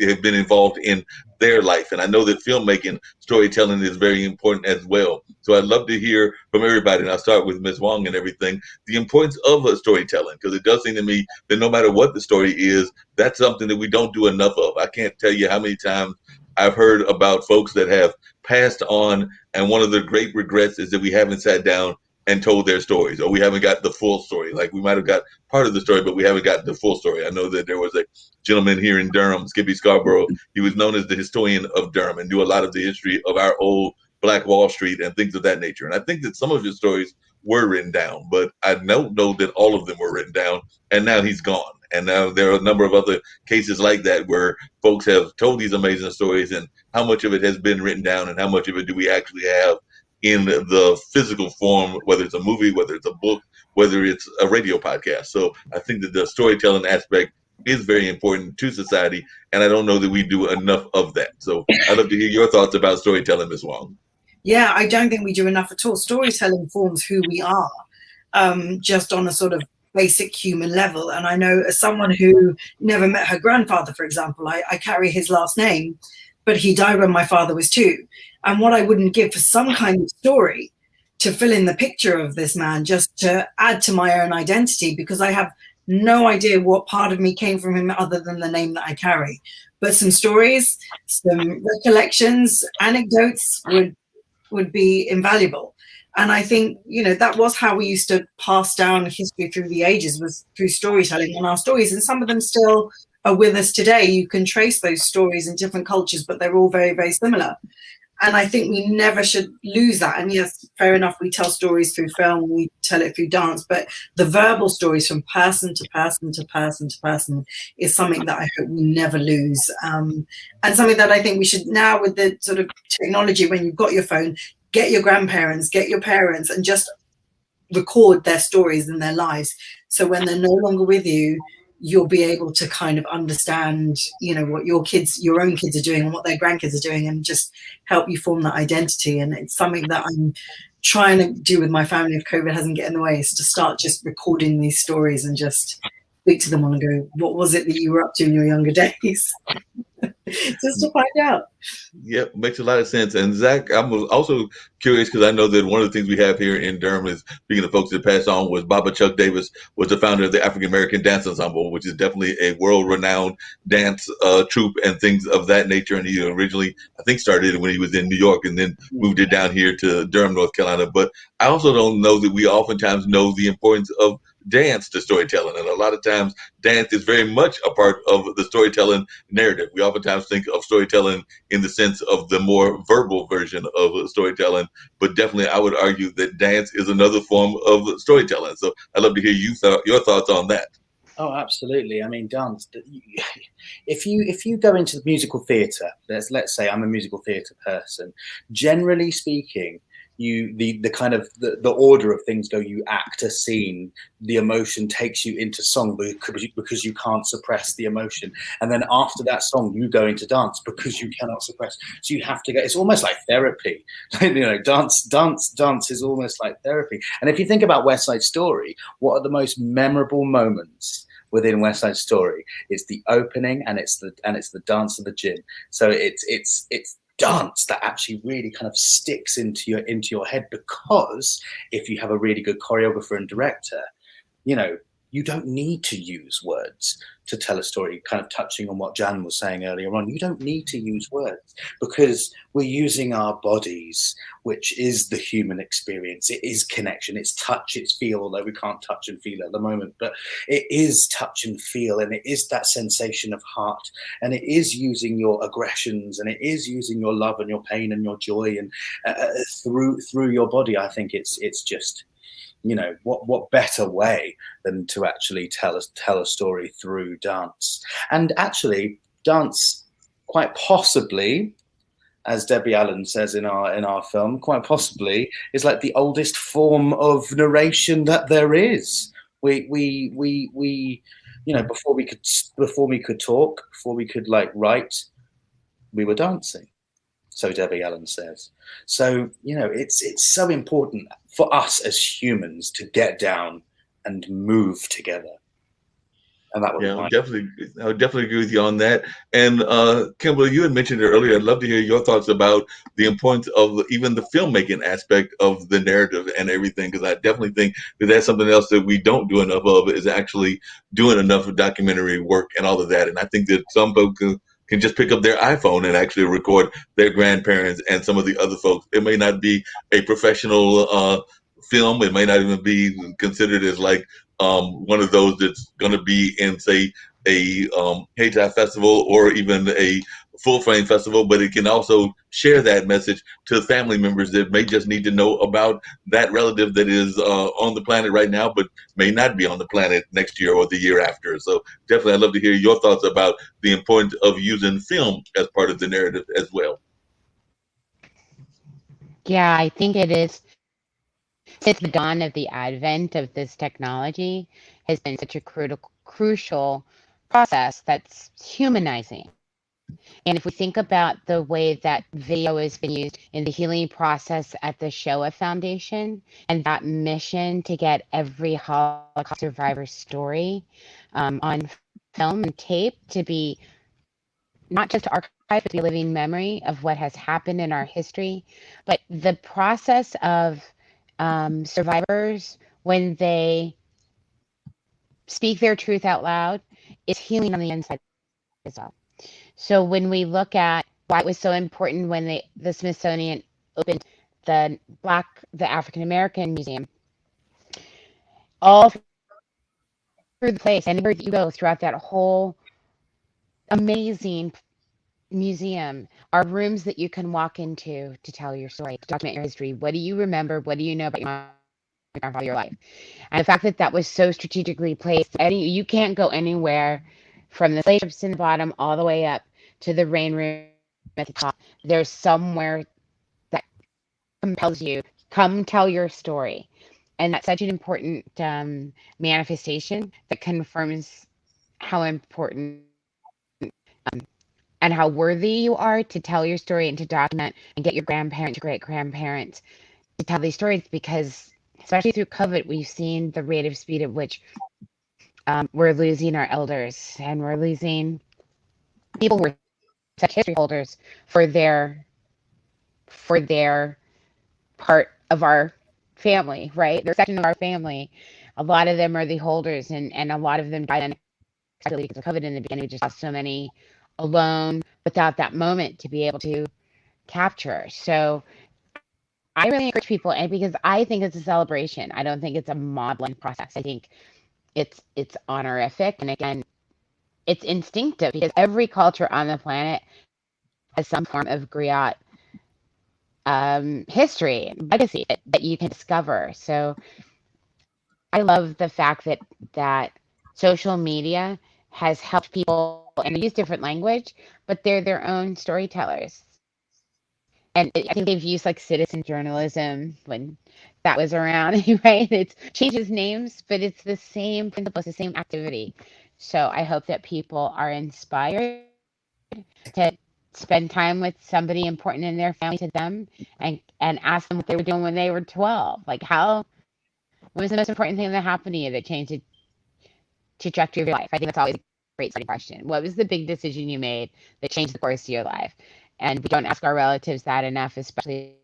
have been involved in their life. And I know that filmmaking, storytelling is very important as well. So I'd love to hear from everybody, and I'll start with Ms. Wong and everything, the importance of storytelling, because it does seem to me that no matter what the story is, that's something that we don't do enough of. I can't tell you how many times I've heard about folks that have passed on, and one of the great regrets is that we haven't sat down and told their stories, or we haven't got the full story. Like, we might have got part of the story, but we haven't got the full story. I know that there was a gentleman here in Durham, Skippy Scarborough. He was known as the historian of Durham and knew a lot of the history of our old Black Wall Street and things of that nature. And I think that some of his stories were written down, but I don't know that all of them were written down, and now he's gone. And now there are a number of other cases like that where folks have told these amazing stories, and how much of it has been written down and how much of it do we actually have in the physical form, whether it's a movie, whether it's a book, whether it's a radio podcast. So I think that the storytelling aspect is very important to society, and I don't know that we do enough of that. So I'd love to hear your thoughts about storytelling, Ms. Wong. Yeah, I don't think we do enough at all. Storytelling forms who we are, just on a sort of basic human level. And I know, as someone who never met her grandfather, for example, I carry his last name, but he died when my father was 2. And what I wouldn't give for some kind of story to fill in the picture of this man, just to add to my own identity, because I have no idea what part of me came from him other than the name that I carry. But some stories, some recollections, anecdotes would be invaluable. And I think, that was how we used to pass down history through the ages, was through storytelling and our stories. And some of them still are with us today. You can trace those stories in different cultures, but they're all very, very similar. And I think we never should lose that. And yes, fair enough, we tell stories through film, we tell it through dance, but the verbal stories from person to person to person to person is something that I hope we never lose. And something that I think we should now, with the sort of technology, when you've got your phone, get your grandparents, get your parents, and just record their stories and their lives. So when they're no longer with you, you'll be able to kind of understand, what your own kids are doing and what their grandkids are doing, and just help you form that identity. And it's something that I'm trying to do with my family, if COVID hasn't get in the way, is to start just recording these stories and just speak to them and go, what was it that you were up to in your younger days? just to find out. Yep, makes a lot of sense. And Zach, I'm also curious because I know that one of the things we have here in Durham is, speaking of folks that passed on, was Baba Chuck Davis was the founder of the African American Dance Ensemble, which is definitely a world-renowned dance troupe and things of that nature. And he originally, I think, started it when he was in New York and then moved it down here to Durham, North Carolina. But I also don't know that we oftentimes know the importance of dance to storytelling. And a lot of times dance is very much a part of the storytelling narrative. We oftentimes think of storytelling in the sense of the more verbal version of storytelling, but definitely I would argue that dance is another form of storytelling. So I'd love to hear your thoughts on that. Oh, absolutely. I mean, dance. If you go into the musical theatre, let's say I'm a musical theatre person. Generally speaking, the kind of the order of things go: you act a scene, the emotion takes you into song because you can't suppress the emotion, and then after that song you go into dance because you cannot suppress. So you have to go. It's almost like therapy. Dance is almost like therapy. And if you think about West Side Story, what are the most memorable moments within West Side Story? It's the opening and it's the dance of the gin. So it's dance that actually really kind of sticks into your head, because if you have a really good choreographer and director, you don't need to use words to tell a story. Kind of touching on what Jan was saying earlier on, you don't need to use words because we're using our bodies, which is the human experience. It is connection, it's touch, it's feel, although we can't touch and feel at the moment, but it is touch and feel, and it is that sensation of heart, and it is using your aggressions, and it is using your love and your pain and your joy, and through your body. I think it's just, what better way than to actually tell a story through dance. And actually dance, quite possibly, as Debbie Allen says in our film, quite possibly is like the oldest form of narration that there is. We before we could talk, before we could write, we were dancing. So Debbie Allen says. So, it's so important for us as humans to get down and move together. And that would I would definitely agree with you on that. And Kimberly, you had mentioned it earlier. I'd love to hear your thoughts about the importance of even the filmmaking aspect of the narrative and everything, because I definitely think that that's something else that we don't do enough of, is actually doing enough of documentary work and all of that. And I think that some folks can just pick up their iPhone and actually record their grandparents and some of the other folks. It may not be a professional film. It may not even be considered as one of those that's going to be in, say, a Hayti festival or even a full frame festival, but it can also share that message to family members that may just need to know about that relative that is on the planet right now, but may not be on the planet next year or the year after. So definitely I'd love to hear your thoughts about the importance of using film as part of the narrative as well. Yeah, I think it is. Since the dawn of the advent of this technology has been such a crucial process that's humanizing. And if we think about the way that video has been used in the healing process at the Shoah Foundation, and that mission to get every Holocaust survivor story on film and tape to be not just archived, but to be a living memory of what has happened in our history, but the process of survivors, when they speak their truth out loud, is healing on the inside as well. So when we look at why it was so important when the Smithsonian opened the African American Museum, all through the place, anywhere that you go throughout that whole amazing museum are rooms that you can walk into to tell your story, to document your history. What do you remember? What do you know about your mom, your grandfather, your life? And the fact that that was so strategically placed, you can't go anywhere from the slave ships in the bottom all the way up to the rain room at the top. There's somewhere that compels you, come tell your story. And that's such an important manifestation that confirms how important and how worthy you are to tell your story and to document and get your grandparents, your great-grandparents to tell these stories, because especially through COVID, we've seen the rate of speed at which we're losing our elders, and we're losing people who are such history holders for their part of our family, right? They're a section of our family. A lot of them are the holders, and a lot of them died unexpectedly because of COVID in the beginning. We just lost so many alone without that moment to be able to capture. So I really encourage people, and because I think it's a celebration. I don't think it's a modeling process. I think it's honorific, and again, it's instinctive because every culture on the planet has some form of griot history, legacy that you can discover. So I love the fact that social media has helped people, and they use different language, but they're their own storytellers. And I think they've used like citizen journalism when that was around, right? It changes names, but it's the same principle, it's the same activity. So I hope that people are inspired to spend time with somebody important in their family to them, and ask them what they were doing when they were 12. Like, what was the most important thing that happened to you that changed the trajectory of your life? I think that's always a great starting question. What was the big decision you made that changed the course of your life? And we don't ask our relatives that enough, especially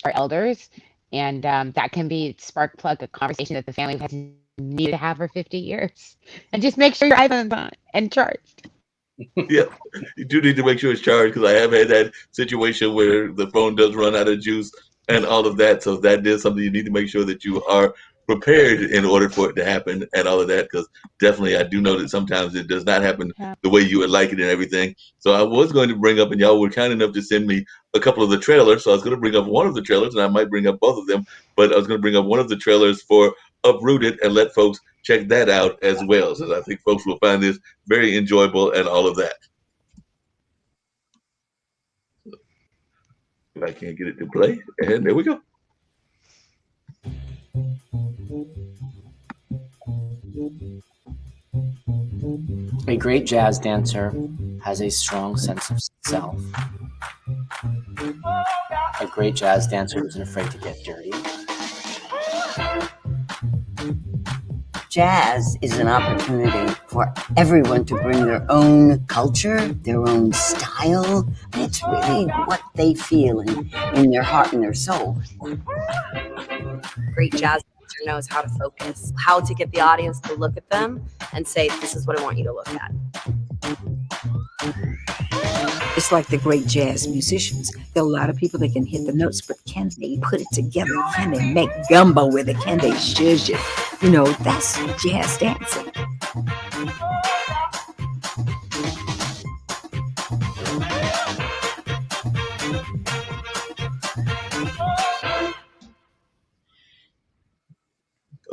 our elders. And that can be spark plug a conversation that the family has needed to have for 50 years. And just make sure your iPhone's on and charged. Yeah, you do need to make sure it's charged, because I have had that situation where the phone does run out of juice and all of that. So that is something you need to make sure that you are prepared in order for it to happen and all of that, because definitely I do know that sometimes it does not happen the way you would like it and everything. So I was going to bring up, and y'all were kind enough to send me a couple of the trailers, so I was going to bring up one of the trailers, and I might bring up both of them, but I was going to bring up one of the trailers for Uprooted and let folks check that out as well, so I think folks will find this very enjoyable and all of that. If I can't get it to play, and there we go. A great jazz dancer has a strong sense of self. A great jazz dancer isn't afraid to get dirty. Jazz is an opportunity for everyone to bring their own culture, their own style. And it's really what they feel in their heart and their soul. Great jazz dancer knows how to focus, how to get the audience to look at them and say, this is what I want you to look at. It's like the great jazz musicians. There are a lot of people that can hit the notes, but can they put it together? Can they make gumbo with it? Can they zhuzh it? You know, that's jazz dancing.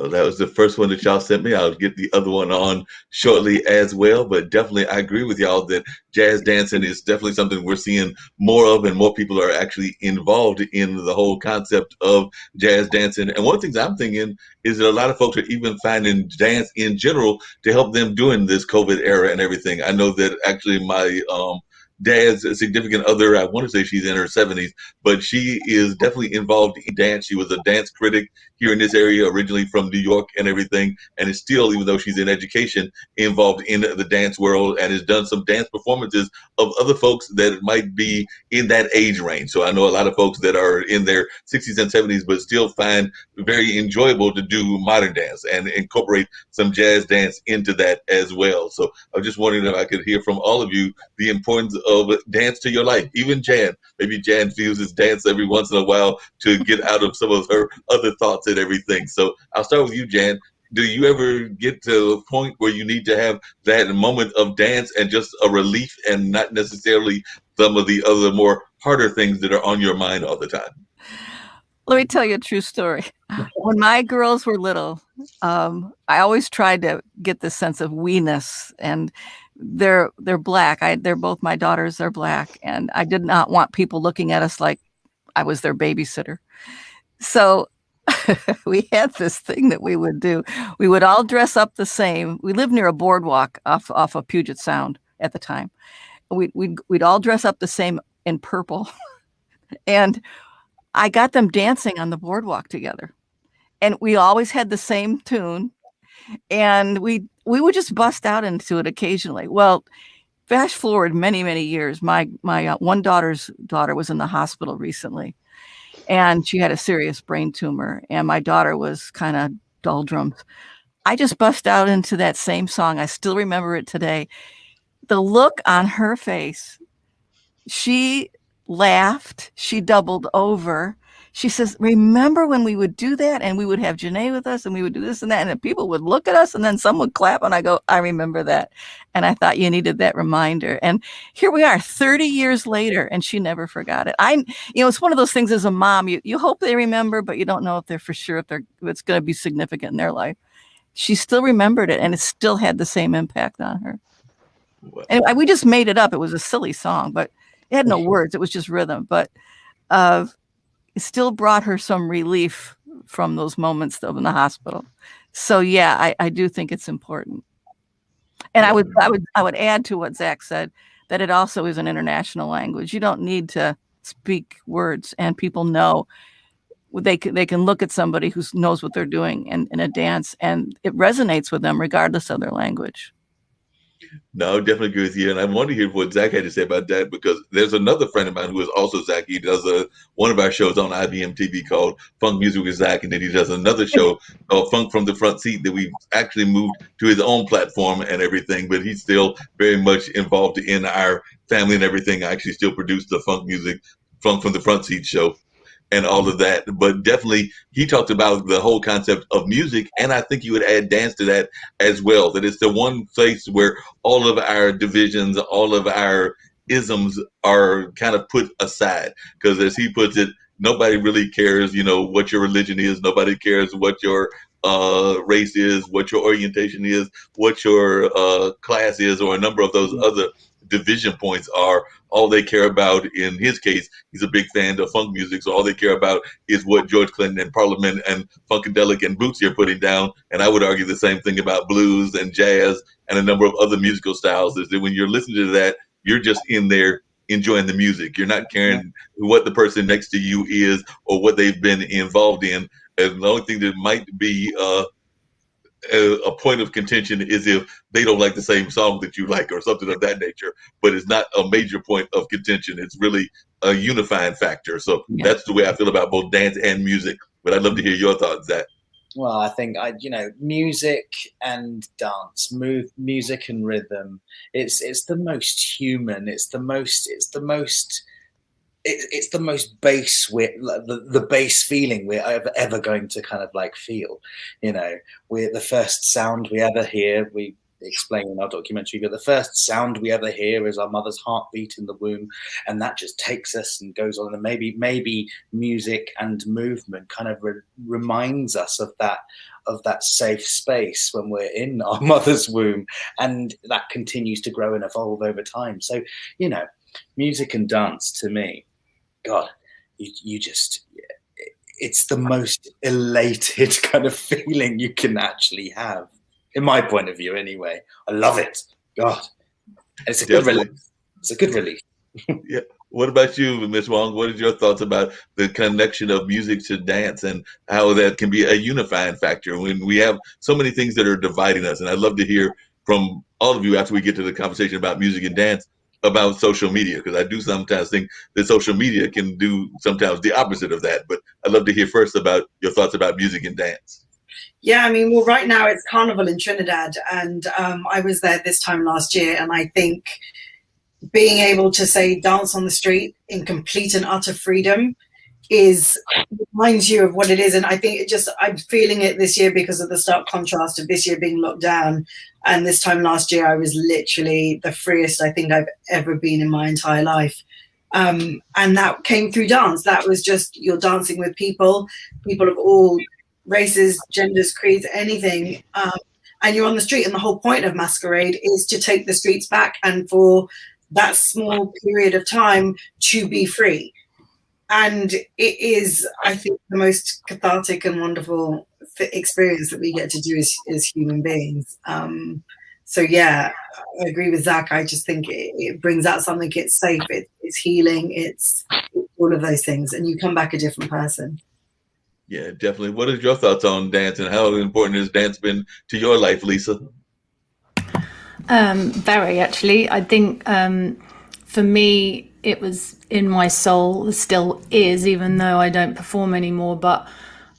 That was the first one that y'all sent me. I'll get the other one on shortly as well. But definitely, I agree with y'all that jazz dancing is definitely something we're seeing more of, and more people are actually involved in the whole concept of jazz dancing. And one of the things I'm thinking is that a lot of folks are even finding dance in general to help them during this COVID era and everything. I know that actually my dad's significant other, I want to say she's in her 70s, but she is definitely involved in dance. She was a dance critic here in this area, originally from New York and everything, and is still, even though she's in education, involved in the dance world, and has done some dance performances of other folks that might be in that age range. So I know a lot of folks that are in their 60s and 70s, but still find very enjoyable to do modern dance and incorporate some jazz dance into that as well. So I was just wondering if I could hear from all of you the importance of dance to your life. Even Jan, maybe Jan uses dance every once in a while to get out of some of her other thoughts and everything. So I'll start with you, Jan. Do you ever get to a point where you need to have that moment of dance and just a relief, and not necessarily some of the other more harder things that are on your mind all the time? Let me tell you a true story. When my girls were little, I always tried to get this sense of we-ness, and they're black. They're both my daughters. They're black, and I did not want people looking at us like I was their babysitter. So we had this thing that we would do. We would all dress up the same. We lived near a boardwalk off of Puget Sound at the time. We'd all dress up the same in purple, and I got them dancing on the boardwalk together, and we always had the same tune, and we would just bust out into it occasionally. Well, Fast forward many, many years. My one daughter's daughter was in the hospital recently, and she had a serious brain tumor, and my daughter was kind of doldrums. I just bust out into that same song. I still remember it today. The look on her face, she laughed, she doubled over. She says, remember when we would do that and we would have Janae with us and we would do this and that, and then people would look at us and then some would clap, and I go, I remember that. And I thought you needed that reminder. And here we are 30 years later, and she never forgot it. It's one of those things as a mom, you hope they remember, but you don't know if they're for sure, if it's going to be significant in their life. She still remembered it, and it still had the same impact on her. And we just made it up. It was a silly song, but it had no words. It was just rhythm. But it still brought her some relief from those moments in the hospital. So yeah, I do think it's important. And I would add to what Zach said, that it also is an international language. You don't need to speak words, and people know. They can look at somebody who knows what they're doing in a dance, and it resonates with them regardless of their language. No, I definitely agree with you. And I want to hear what Zach had to say about that, because there's another friend of mine who is also Zach. He does one of our shows on IBM TV called Funk Music with Zach. And then he does another show called Funk from the Front Seat that we've actually moved to his own platform and everything. But he's still very much involved in our family and everything. I actually still produce the Funk from the Front Seat show and all of that. But definitely he talked about the whole concept of music, and I think you would add dance to that as well, that it's the one place where all of our divisions, all of our isms are kind of put aside, because as he puts it, nobody really cares, what your religion is, nobody cares what your race is, what your orientation is, what your class is, or a number of those other division points are. All they care about, in his case, he's a big fan of funk music, so all they care about is what George Clinton and Parliament and Funkadelic and Bootsy are putting down. And I would argue the same thing about blues and jazz and a number of other musical styles, is that when you're listening to that, you're just in there enjoying the music. You're not caring what the person next to you is or what they've been involved in. And the only thing that might be a point of contention is if they don't like the same song that you like or something of that nature, but it's not a major point of contention. It's really a unifying factor. So that's the way I feel about both dance and music. But I'd love to hear your thoughts, Zach. Well, I think music and dance, music and rhythm. It's the most human. It's the most base, the base feeling we're ever going to kind of like feel. We're the first sound we ever hear. We explain in our documentary, but the first sound we ever hear is our mother's heartbeat in the womb, and that just takes us and goes on. And maybe music and movement kind of reminds us of that safe space when we're in our mother's womb, and that continues to grow and evolve over time. So, music and dance to me, God, it's the most elated kind of feeling you can actually have, in my point of view anyway. I love it. God, it's a good release. It's a good release. Yeah. What about you, Ms. Wong? What is your thoughts about the connection of music to dance and how that can be a unifying factor when we have so many things that are dividing us? And I'd love to hear from all of you after we get to the conversation about music and dance, about social media, because I do sometimes think that social media can do sometimes the opposite of that. But I'd love to hear first about your thoughts about music and dance. Yeah, well, right now it's Carnival in Trinidad, and I was there this time last year, and I think being able to say dance on the street in complete and utter freedom reminds you of what it is. And I think I'm feeling it this year because of the stark contrast of this year being locked down. And this time last year, I was literally the freest I think I've ever been in my entire life. And that came through dance. That was just, you're dancing with people of all races, genders, creeds, anything. And you're on the street. And the whole point of Masquerade is to take the streets back and for that small period of time to be free. And it is, I think, the most cathartic and wonderful experience that we get to do as human beings. So yeah, I agree with Zach. I just think it brings out something. It's safe, it's healing, it's all of those things, and you come back a different person. Yeah, definitely. What is your thoughts on dance, and how important has dance been to your life, Lisa? Very, actually. I think for me, it was in my soul, it still is, even though I don't perform anymore. But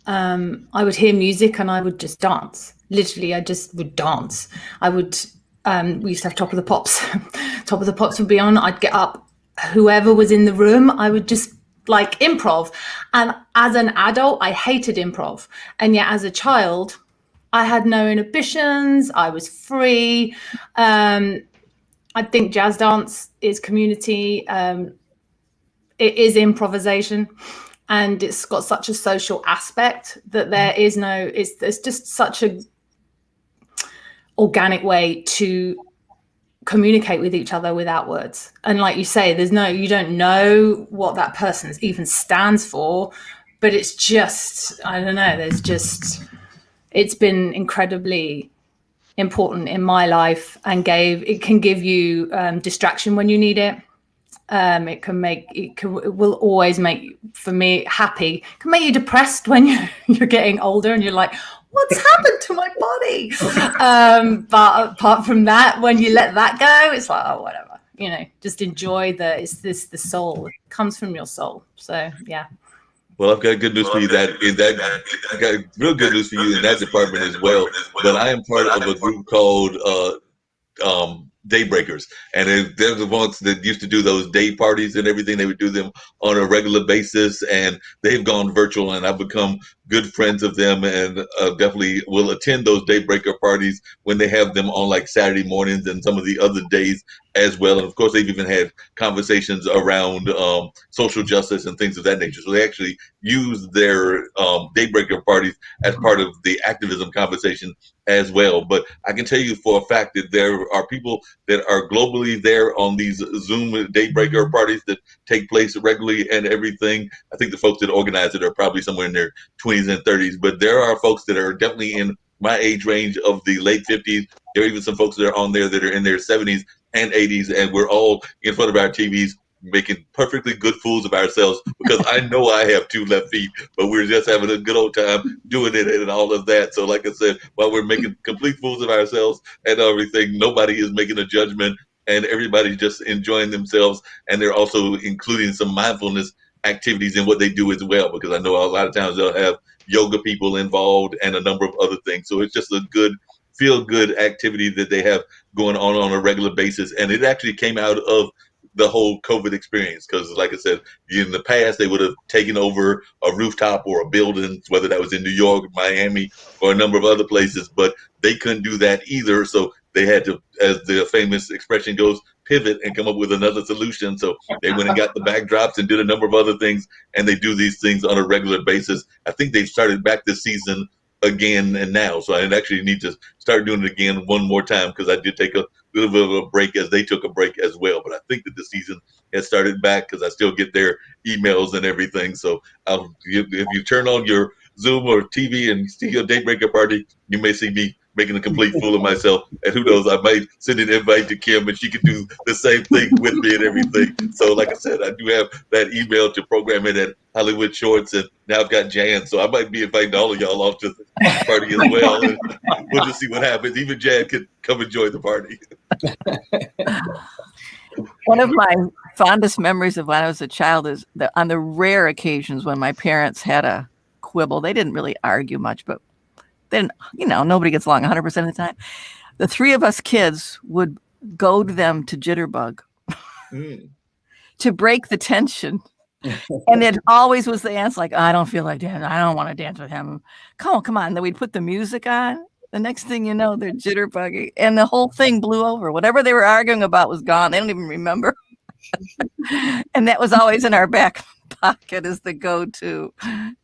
I would hear music and I would just dance. Literally, I just would dance. I would, we used to have Top of the Pops. Top of the Pops would be on. I'd get up. Whoever was in the room, I would just like improv. And as an adult, I hated improv. And yet as a child, I had no inhibitions. I was free. I think jazz dance is community. It is improvisation, and it's got such a social aspect that there is no. It's just such a organic way to communicate with each other without words. And like you say, you don't know what that person even stands for, but it's just, I don't know. It's been incredibly important in my life, and it can give you distraction when you need it. It will always make, for me, happy. It can make you depressed when you're getting older and you're like, what's happened to my body? But apart from that, when you let that go, it's like, oh, whatever, just enjoy the soul. It comes from your soul. So yeah. Well, I've got good news for you I got real good news for you in that department as well. But I am part of a group called Daybreakers, and they're the ones that used to do those day parties and everything. They would do them on a regular basis, and they've gone virtual, and I've become good friends of them, and definitely will attend those Daybreaker parties when they have them on like Saturday mornings and some of the other days as well. And of course, they've even had conversations around social justice and things of that nature. So they actually use their Daybreaker parties as part of the activism conversation as well. But I can tell you for a fact that there are people that are globally there on these Zoom Daybreaker parties that take place regularly and everything. I think the folks that organize it are probably somewhere in their 20s and 30s, but there are folks that are definitely in my age range of the late 50s. There are even some folks that are on there that are in their 70s and 80s, and we're all in front of our TVs making perfectly good fools of ourselves, because I know I have two left feet, but we're just having a good old time doing it and all of that. So like I said, while we're making complete fools of ourselves and everything, nobody is making a judgment, and everybody's just enjoying themselves. And they're also including some mindfulness activities in what they do as well, because I know a lot of times they'll have yoga people involved and a number of other things. So it's just a good feel-good activity that they have going on a regular basis. And it actually came out of the whole COVID experience, because like I said, in the past, they would have taken over a rooftop or a building, whether that was in New York, Miami, or a number of other places, but they couldn't do that either. So they had to, as the famous expression goes, pivot and come up with another solution. So they went and got the backdrops and did a number of other things, and they do these things on a regular basis. I think they've started back this season again and now, so I actually need to start doing it again one more time, because I did take a little bit of a break as they took a break as well. But I think that the season has started back, because I still get their emails and everything. So if you turn on your Zoom or TV and see your Daybreaker party, you may see me making a complete fool of myself. And who knows, I might send an invite to Kim and she could do the same thing with me and everything. So like I said, I do have that email to program it at Hollywood Shorts, and now I've got Jan. So I might be inviting all of y'all off to the party as well. And we'll just see what happens. Even Jan could come and join the party. One of my fondest memories of when I was a child is that on the rare occasions when my parents had a quibble, they didn't really argue much, but then, nobody gets along 100% of the time. The three of us kids would goad them to jitterbug to break the tension. And it always was the answer, like, I don't feel like dancing. I don't want to dance with him. Come on. Then we'd put the music on. The next thing you know, they're jitterbugging. And the whole thing blew over. Whatever they were arguing about was gone. They don't even remember. And that was always in our back pocket as the go-to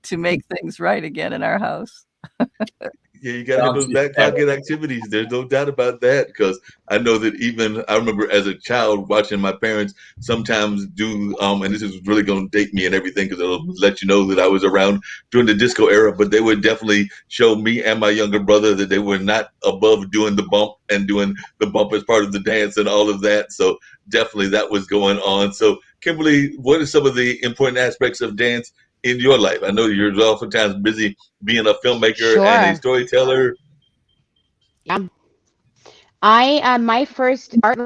to make things right again in our house. Yeah, you got to have those back pocket activities. There's no doubt about that, because I know that even I remember as a child watching my parents sometimes do, and this is really going to date me and everything, because it'll let you know that I was around during the disco era, but they would definitely show me and my younger brother that they were not above doing the bump and doing the bump as part of the dance and all of that. So definitely that was going on. So Kimberly, what are some of the important aspects of dance in your life? I know you're oftentimes busy being a filmmaker and a storyteller. Yeah. My first art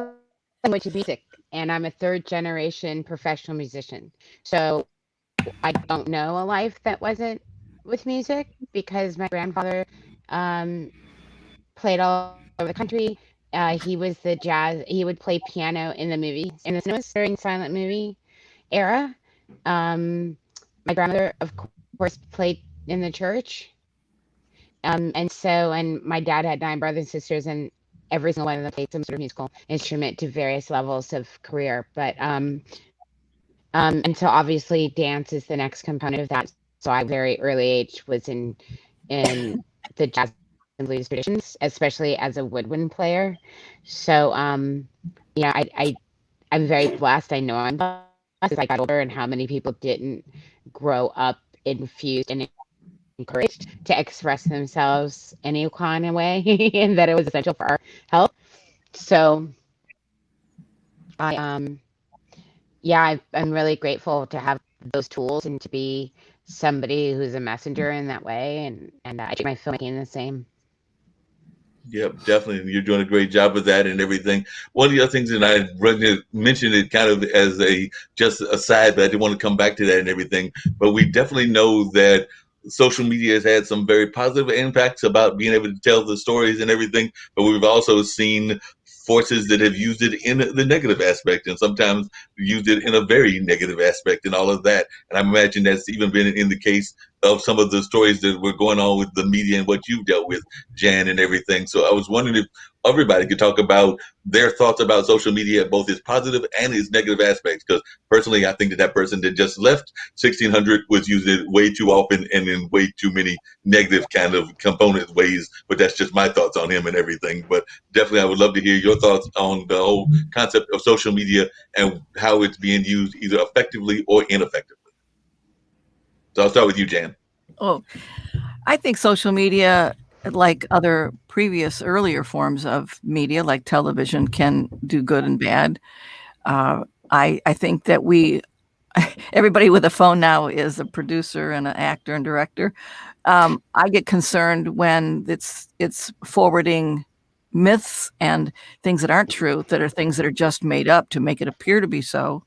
language is music, and I'm a third generation professional musician. So I don't know a life that wasn't with music because my grandfather um, played all over the country. He was the jazz. He would play piano in the movies, in the cinemas during silent movie era. My grandmother, of course, played in the church. And my dad had 9 brothers and sisters, and every single one of them played some sort of musical instrument to various levels of career. And so obviously dance is the next component of that. So I very early age was in the jazz and blues traditions, especially as a woodwind player. So I'm very blessed. I know I'm blessed as I got older, and how many people didn't grow up infused and encouraged to express themselves any kind of way, and that it was essential for our health. So I'm really grateful to have those tools and to be somebody who's a messenger in that way. And I treat my filmmaking the same. Yep, definitely. You're doing a great job with that and everything. One of the other things, and I mentioned it kind of as just a side, but I didn't want to come back to that and everything. But we definitely know that social media has had some very positive impacts about being able to tell the stories and everything. But we've also seen forces that have used it in the negative aspect, and sometimes used it in a very negative aspect and all of that. And I imagine that's even been in the case of some of the stories that were going on with the media and what you've dealt with, Jan, and everything. So I was wondering if everybody could talk about their thoughts about social media, both its positive and its negative aspects. Because personally, I think that person that just left 1600 was using it way too often and in way too many negative kind of component ways. But that's just my thoughts on him and everything. But definitely, I would love to hear your thoughts on the whole concept of social media and how it's being used either effectively or ineffectively. So I'll start with you, Jan. Oh, I think social media, like other previous earlier forms of media, like television, can do good and bad. I think that everybody with a phone now is a producer and an actor and director. I get concerned when it's forwarding myths and things that aren't true, that are things that are just made up to make it appear to be so,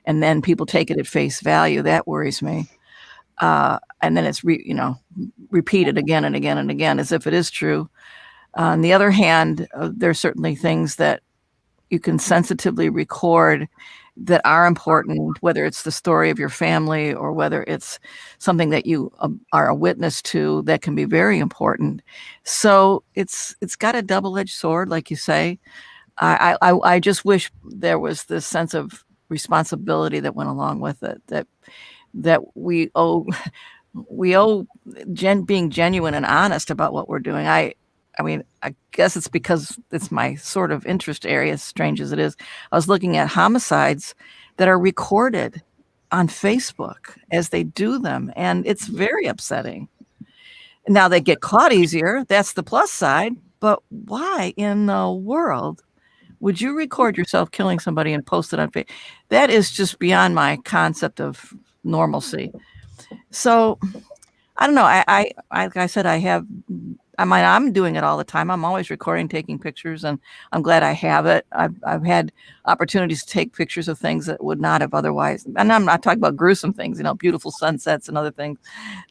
and then people take it at face value. That worries me. And then it's repeated again and again and again as if it is true. On the other hand, there are certainly things that you can sensitively record that are important, whether it's the story of your family or whether it's something that you are a witness to that can be very important. So it's got a double-edged sword, like you say. I just wish there was this sense of responsibility that went along with it, that we owe being genuine and honest about what we're doing. I mean, I guess it's because it's my sort of interest area, as strange as it is. I was looking at homicides that are recorded on Facebook as they do them, and it's very upsetting. Now they get caught easier. That's the plus side. But why in the world would you record yourself killing somebody and post it on Facebook? That is just beyond my concept of normalcy. So I don't know. I like I said, I'm doing it all the time. I'm always recording, taking pictures, and I'm glad I have it. I've had opportunities to take pictures of things that would not have otherwise. And I'm not talking about gruesome things, beautiful sunsets and other things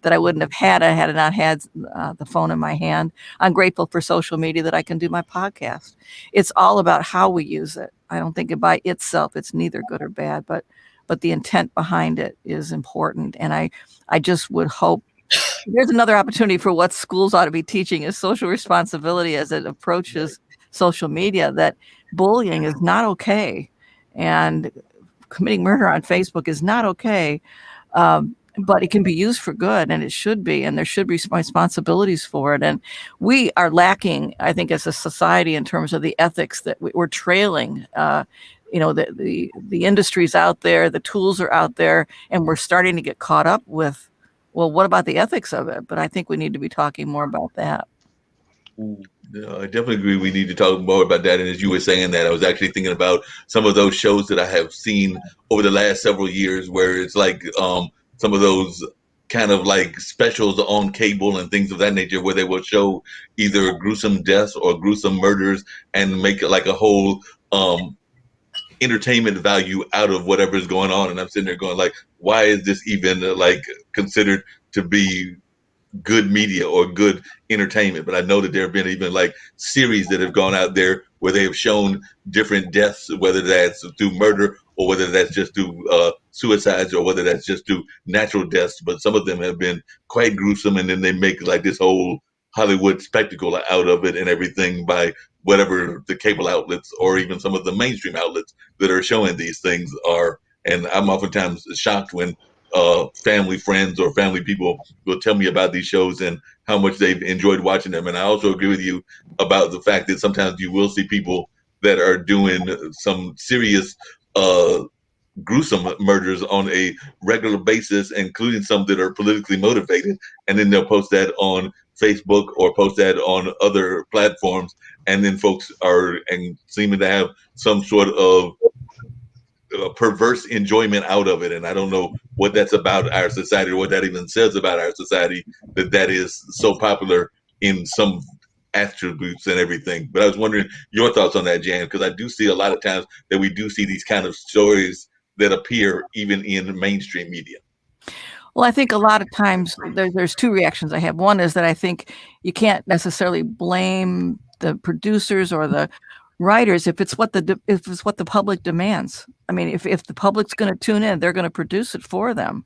that I wouldn't have had. I had not had the phone in my hand. I'm grateful for social media that I can do my podcast. It's all about how we use it. I don't think it by itself, it's neither good or bad, but the intent behind it is important. And I just would hope there's another opportunity for what schools ought to be teaching is social responsibility as it approaches social media, that bullying is not okay and committing murder on Facebook is not okay. But it can be used for good, and it should be, and there should be responsibilities for it. And we are lacking, I think, as a society in terms of the ethics that we're trailing. The industry's out there, the tools are out there, and we're starting to get caught up with, well, what about the ethics of it? But I think we need to be talking more about that. No, I definitely agree. We need to talk more about that. And as you were saying that, I was actually thinking about some of those shows that I have seen over the last several years, where it's like some of those kind of like specials on cable and things of that nature where they will show either gruesome deaths or gruesome murders and make it like a whole entertainment value out of whatever is going on. And I'm sitting there going like, why is this even like considered to be good media or good entertainment? But I know that there have been even like series that have gone out there where they have shown different deaths, whether that's through murder or whether that's just through suicides or whether that's just through natural deaths. But some of them have been quite gruesome, and then they make like this whole Hollywood spectacle out of it and everything by whatever the cable outlets or even some of the mainstream outlets that are showing these things are. And I'm oftentimes shocked when family friends or family people will tell me about these shows and how much they've enjoyed watching them. And I also agree with you about the fact that sometimes you will see people that are doing some serious gruesome murders on a regular basis, including some that are politically motivated, and then they'll post that on Facebook or post that on other platforms, and then folks are seeming to have some sort of perverse enjoyment out of it. And I don't know what that's about our society or what that even says about our society, that is so popular in some attributes and everything. But I was wondering your thoughts on that, Jan, because I do see a lot of times that we do see these kind of stories that appear even in mainstream media. Well, I think a lot of times there's two reactions I have. One is that I think you can't necessarily blame the producers or the writers if it's what the public demands. I mean, if the public's going to tune in, they're going to produce it for them,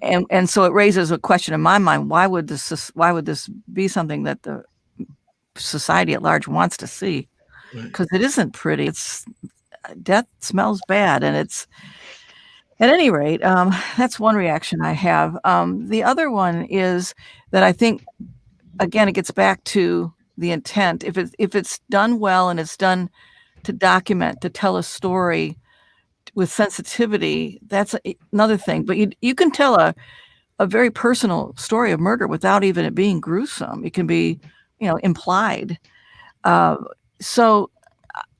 and so it raises a question in my mind: why would this be something that the society at large wants to see? Because it isn't pretty. It's death smells bad, and it's. At any rate, that's one reaction I have. The other one is that I think, again, it gets back to the intent. If it's done well and it's done to document, to tell a story with sensitivity, that's another thing. But you can tell a very personal story of murder without even it being gruesome. It can be, implied. So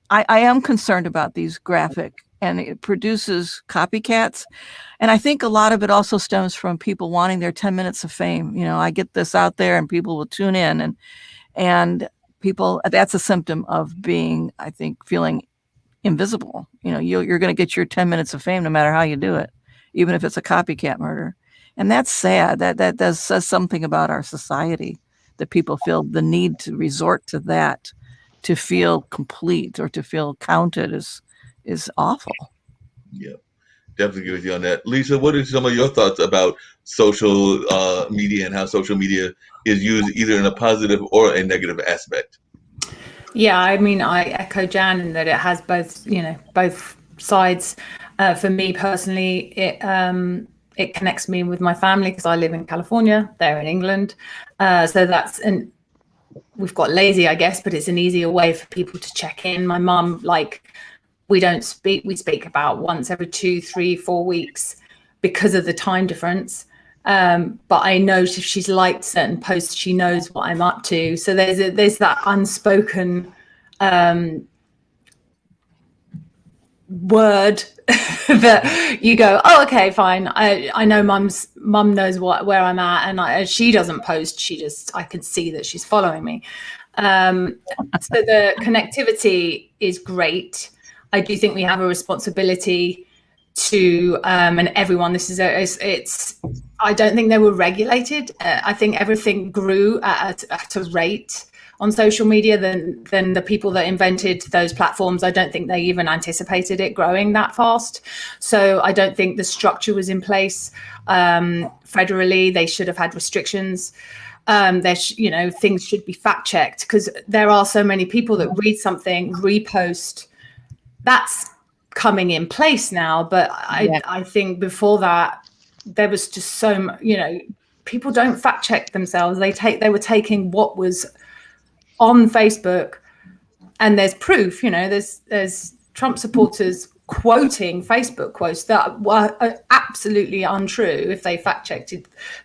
I am concerned about these graphic, and it produces copycats. And I think a lot of it also stems from people wanting their 10 minutes of fame. I get this out there and people will tune in, and people, that's a symptom of being, I think, feeling invisible. You're going to get your 10 minutes of fame no matter how you do it, even if it's a copycat murder. And that's sad. That says something about our society, that people feel the need to resort to that to feel complete or to feel counted is awful. Yeah, definitely agree with you on that. Lisa, what are some of your thoughts about social media and how social media is used either in a positive or a negative aspect? Yeah, I mean, I echo Jan in that it has both sides. For me personally, it connects me with my family because I live in California, they're in England. So we've got lazy, I guess, but it's an easier way for people to check in. My mum, we speak about once every 2, 3, 4 weeks because of the time difference. But I know if she's liked certain posts, she knows what I'm up to. So there's that unspoken word that you go, oh, okay, fine. I know mum knows where I'm at, and she doesn't post. I can see that she's following me. So the connectivity is great. I do think we have a responsibility to, and everyone, I don't think they were regulated. I think everything grew at a rate on social media than the people that invented those platforms. I don't think they even anticipated it growing that fast. So I don't think the structure was in place. Federally, they should have had restrictions. Things should be fact checked, because there are so many people that read something, repost. That's coming in place now, but I think before that there was just so much, people don't fact check themselves. They were taking what was on Facebook, and there's proof. There's Trump supporters quoting Facebook quotes that were absolutely untrue if they fact checked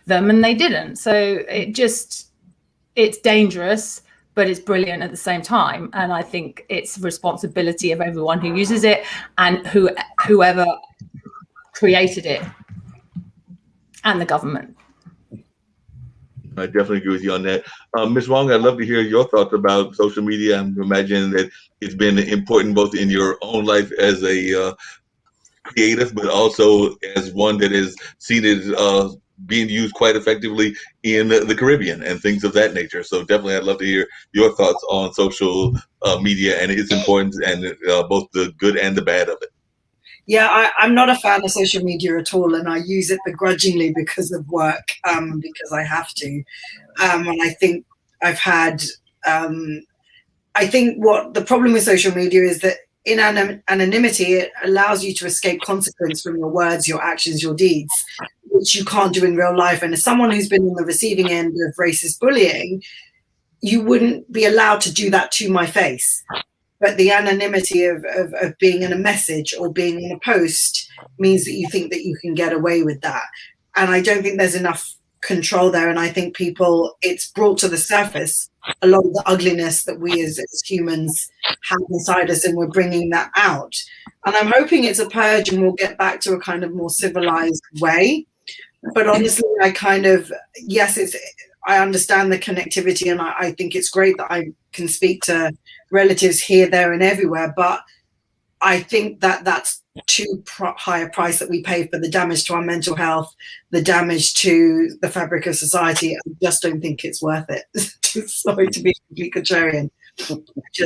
them, and they didn't. So it's dangerous, but it's brilliant at the same time. And I think it's responsibility of everyone who uses it and whoever created it, and the government. I definitely agree with you on that. Ms. Wong, I'd love to hear your thoughts about social media. I'm imagining that it's been important both in your own life as a creative, but also as one that is seen as being used quite effectively in the Caribbean and things of that nature. So definitely, I'd love to hear your thoughts on social media and its importance and both the good and the bad of it. Yeah, I'm not a fan of social media at all, and I use it begrudgingly because of work, because I have to. And I think I've had, I think what the problem with social media is that in anonymity, it allows you to escape consequence from your words, your actions, your deeds, which you can't do in real life. And as someone who's been on the receiving end of racist bullying, you wouldn't be allowed to do that to my face. But the anonymity of being in a message or being in a post means that you think that you can get away with that. And I don't think there's enough control there. And I think it's brought to the surface a lot of the ugliness that we as humans have inside us, and we're bringing that out. And I'm hoping it's a purge and we'll get back to a kind of more civilized way. But honestly, I understand the connectivity, and I think it's great that I can speak to relatives here, there, and everywhere. But I think that that's too high a price that we pay for the damage to our mental health, the damage to the fabric of society. I just don't think it's worth it. Sorry to be completely contrarian.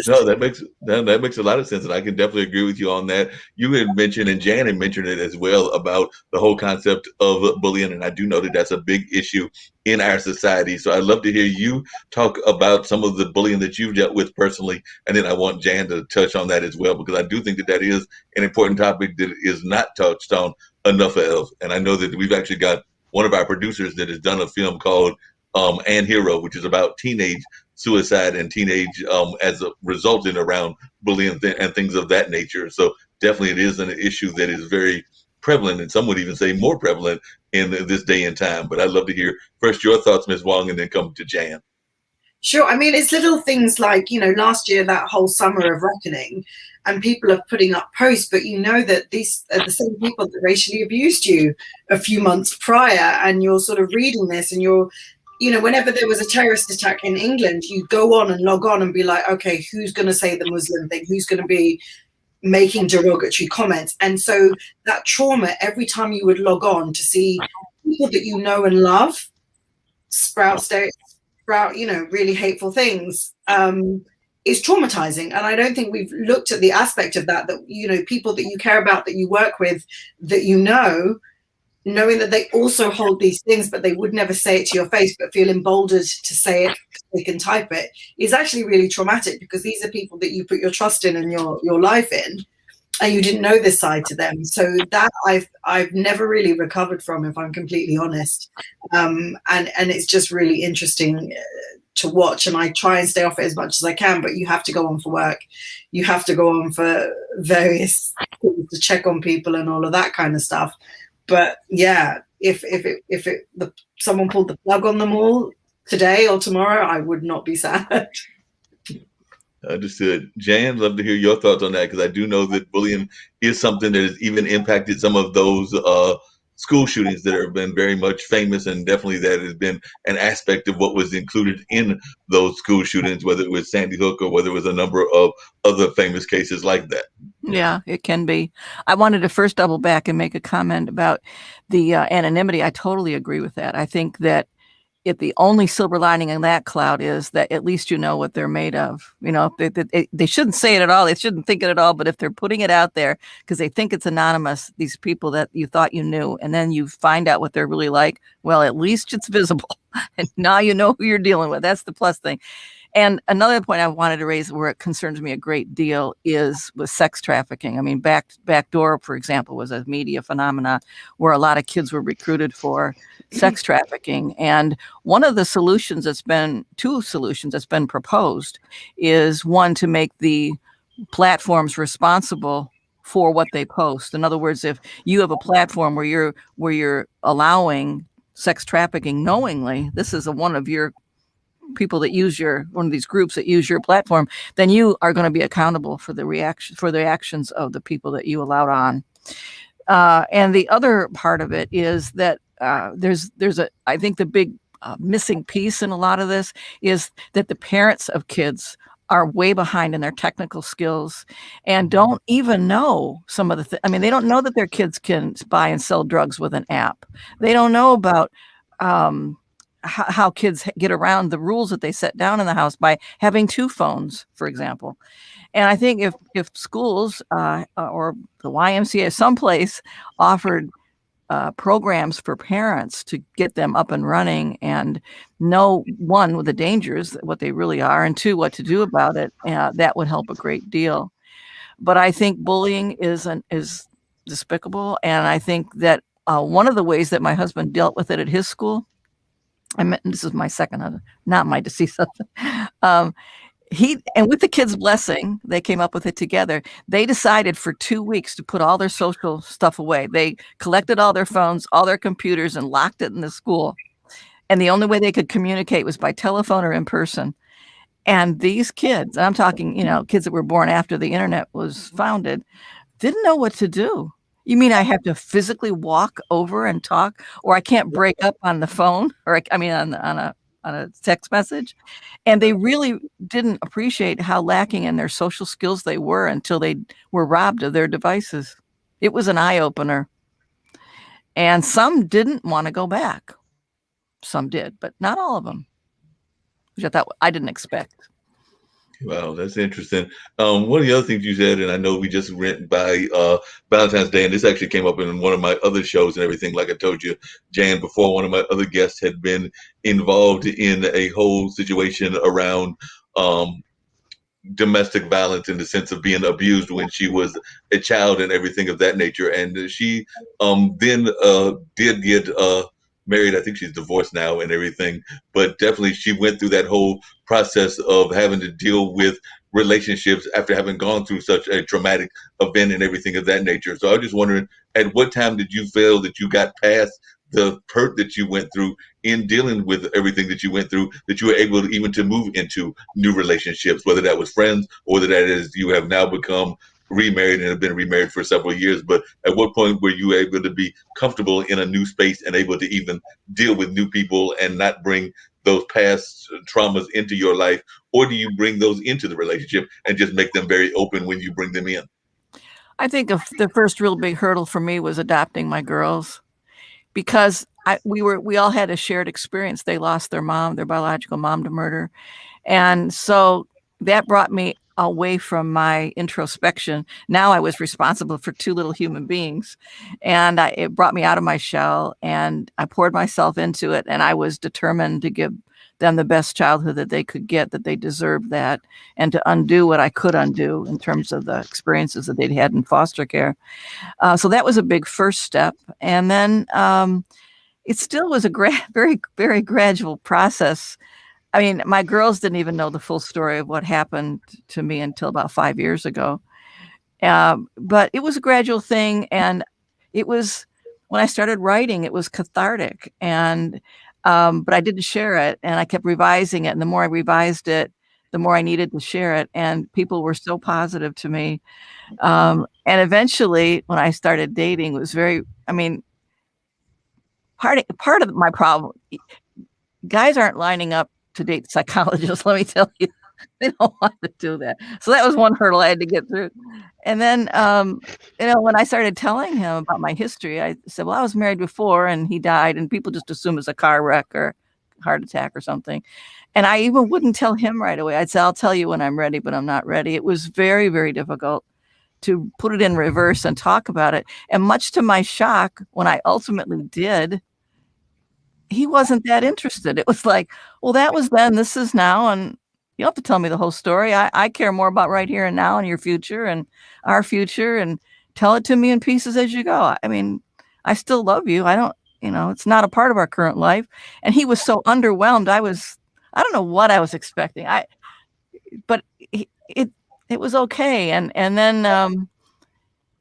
No, that makes a lot of sense, and I can definitely agree with you on that. You had mentioned, and Jan had mentioned it as well, about the whole concept of bullying, and I do know that that's a big issue in our society. So I'd love to hear you talk about some of the bullying that you've dealt with personally, and then I want Jan to touch on that as well, because I do think that is an important topic that is not touched on enough of. And I know that we've actually got one of our producers that has done a film called And Hero, which is about teenage suicide and teenage as a resultant around bullying and things of that nature. So definitely it is an issue that is very prevalent, and some would even say more prevalent in this day and time. But I'd love to hear first your thoughts, Ms. Wong, and then come to Jan. Sure. I mean, it's little things like, last year, that whole summer of reckoning, and people are putting up posts, but that these are the same people that racially abused you a few months prior, and you're sort of reading this, and you're, whenever there was a terrorist attack in England, you go on and log on and be like, okay, who's going to say the Muslim thing? Who's going to be making derogatory comments? And so that trauma, every time you would log on to see people that you know and love sprout really hateful things, is traumatizing. And I don't think we've looked at the aspect of that, people that you care about, that you work with, that knowing that they also hold these things, but they would never say it to your face, but feel emboldened to say it because they can type it, is actually really traumatic, because these are people that you put your trust in and your life in, and you didn't know this side to them. So that I've never really recovered from, if I'm completely honest. And it's just really interesting to watch, and I try and stay off it as much as I can, but you have to go on for work. You have to go on for various things to check on people and all of that kind of stuff. But yeah, if someone pulled the plug on them all today or tomorrow, I would not be sad. Understood. Jan, love to hear your thoughts on that, because I do know that bullying is something that has even impacted some of those school shootings that have been very much famous, and definitely that has been an aspect of what was included in those school shootings, whether it was Sandy Hook or whether it was a number of other famous cases like that. Yeah, it can be. I wanted to first double back and make a comment about the anonymity. I totally agree with that. I think that the only silver lining in that cloud is that at least you know what they're made of. They shouldn't say it at all. They shouldn't think it at all. But if they're putting it out there because they think it's anonymous, these people that you thought you knew, and then you find out what they're really like, well, at least it's visible. And now you know who you're dealing with. That's the plus thing. And another point I wanted to raise, where it concerns me a great deal, is with sex trafficking. I mean, Backdoor, for example, was a media phenomena where a lot of kids were recruited for sex trafficking. And one of the solutions two solutions that's been proposed is, one, to make the platforms responsible for what they post. In other words, if you have a platform where you're allowing sex trafficking knowingly, this is one of your people that use one of these groups that use your platform, then you are going to be accountable for the actions of the people that you allowed on. And the other part of it is that I think the big missing piece in a lot of this is that the parents of kids are way behind in their technical skills and don't even know some of the I mean, they don't know that their kids can buy and sell drugs with an app. They don't know about how kids get around the rules that they set down in the house by having 2 phones, for example. And I think if schools or the YMCA someplace offered programs for parents to get them up and running and know, 1, with the dangers, what they really are, and 2, what to do about it, that would help a great deal. But I think bullying is despicable. And I think that one of the ways that my husband dealt with it at his school, this is my second husband, not my deceased husband. And with the kids' blessing, they came up with it together. They decided for 2 weeks to put all their social stuff away. They collected all their phones, all their computers, and locked it in the school. And the only way they could communicate was by telephone or in person. And these kids, I'm talking, kids that were born after the internet was founded, didn't know what to do. You mean I have to physically walk over and talk, or I can't break up on the phone, or on a text message? And they really didn't appreciate how lacking in their social skills they were until they were robbed of their devices. It was an eye-opener. And some didn't want to go back. Some did, but not all of them, which I thought I didn't expect. Wow, that's interesting. One of the other things you said, and I know we just went by Valentine's Day, and this actually came up in one of my other shows and everything. Like I told you, Jan, before, one of my other guests had been involved in a whole situation around domestic violence in the sense of being abused when she was a child and everything of that nature. And she then did get married. I think she's divorced now and everything, but definitely she went through that whole process of having to deal with relationships after having gone through such a traumatic event and everything of that nature. So I was just wondering, at what time did you feel that you got past the hurt that you went through in dealing with everything that you went through, that you were able to even to move into new relationships, whether that was friends or whether that is you have now become remarried and have been remarried for several years? But at what point were you able to be comfortable in a new space and able to even deal with new people and not bring those past traumas into your life? Or do you bring those into the relationship and just make them very open when you bring them in? I think the first real big hurdle for me was adopting my girls, because we all had a shared experience. They lost their biological mom to murder. And so that brought me away from my introspection. Now I was responsible for 2 little human beings, and it brought me out of my shell, and I poured myself into it, and I was determined to give them the best childhood that they could get, that they deserved that, and to undo what I could undo in terms of the experiences that they'd had in foster care. So that was a big first step. And then it still was a very, very gradual process. I mean, my girls didn't even know the full story of what happened to me until about 5 years ago. But it was a gradual thing. And it was, when I started writing, it was cathartic. And but I didn't share it, and I kept revising it. And the more I revised it, the more I needed to share it. And people were so positive to me. And eventually, when I started dating, it was part of my problem. Guys aren't lining up to date psychologists, let me tell you. They don't want to do that. So that was one hurdle I had to get through. And then, when I started telling him about my history, I said, well, I was married before and he died, and people just assume it's a car wreck or heart attack or something. And I even wouldn't tell him right away. I'd say, I'll tell you when I'm ready, but I'm not ready. It was very, very difficult to put it in reverse and talk about it. And much to my shock, when I ultimately did, he wasn't that interested. It was like, well, that was then, this is now, and you don't have to tell me the whole story. I care more about right here and now and your future and our future, and tell it to me in pieces as you go. I mean, I still love you. I don't, it's not a part of our current life. And he was so underwhelmed. I don't know what I was expecting. But it was okay. And then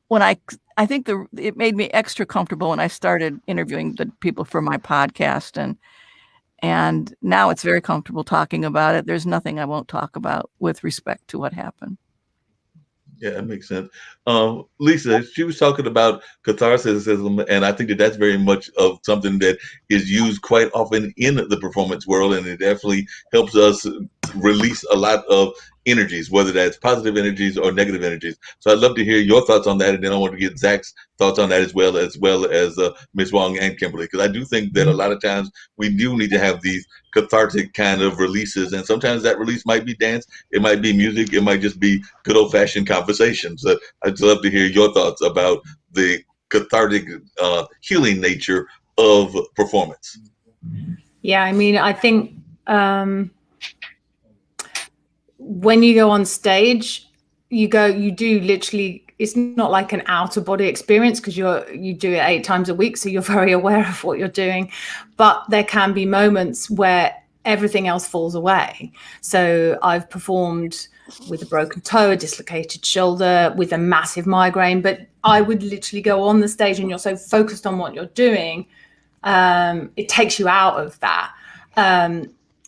when I think it made me extra comfortable when I started interviewing the people for my podcast, and now it's very comfortable talking about it. There's nothing I won't talk about with respect to what happened. Yeah, that makes sense. Lisa, she was talking about catharticism, and I think that that's very much of something that is used quite often in the performance world, and it definitely helps us release a lot of energies, whether that's positive energies or negative energies. So I'd love to hear your thoughts on that, and then I want to get Zach's thoughts on that as well as Ms. Wong and Kimberly, because I do think that a lot of times we do need to have these cathartic kind of releases, and sometimes that release might be dance, it might be music, it might just be good old-fashioned conversations. I'd love to hear your thoughts about the cathartic healing nature of performance. Yeah, I mean, I think when you go on stage, you do literally, it's not like an outer body experience because you do it 8 times a week, so you're very aware of what you're doing. But there can be moments where everything else falls away. So I've performed with a broken toe, a dislocated shoulder, with a massive migraine, but I would literally go on the stage and you're so focused on what you're doing, it takes you out of that.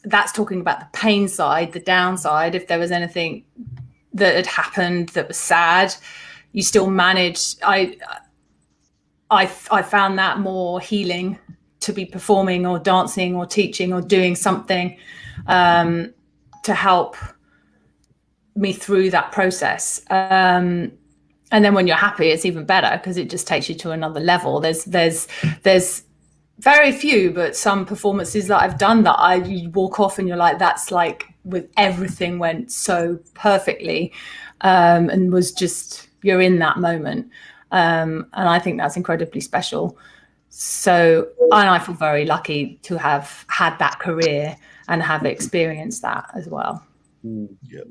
That's talking about the pain side. The downside, if there was anything that had happened that was sad, you still managed. I found that more healing, to be performing or dancing or teaching or doing something to help me through that process. And then when you're happy, it's even better because it just takes you to another level. There's very few, but some performances that I've done that you walk off and you're like, that's like, with everything went so perfectly, and was just, you're in that moment. And I think that's incredibly special. So, and I feel very lucky to have had that career and have experienced that as well. Yeah.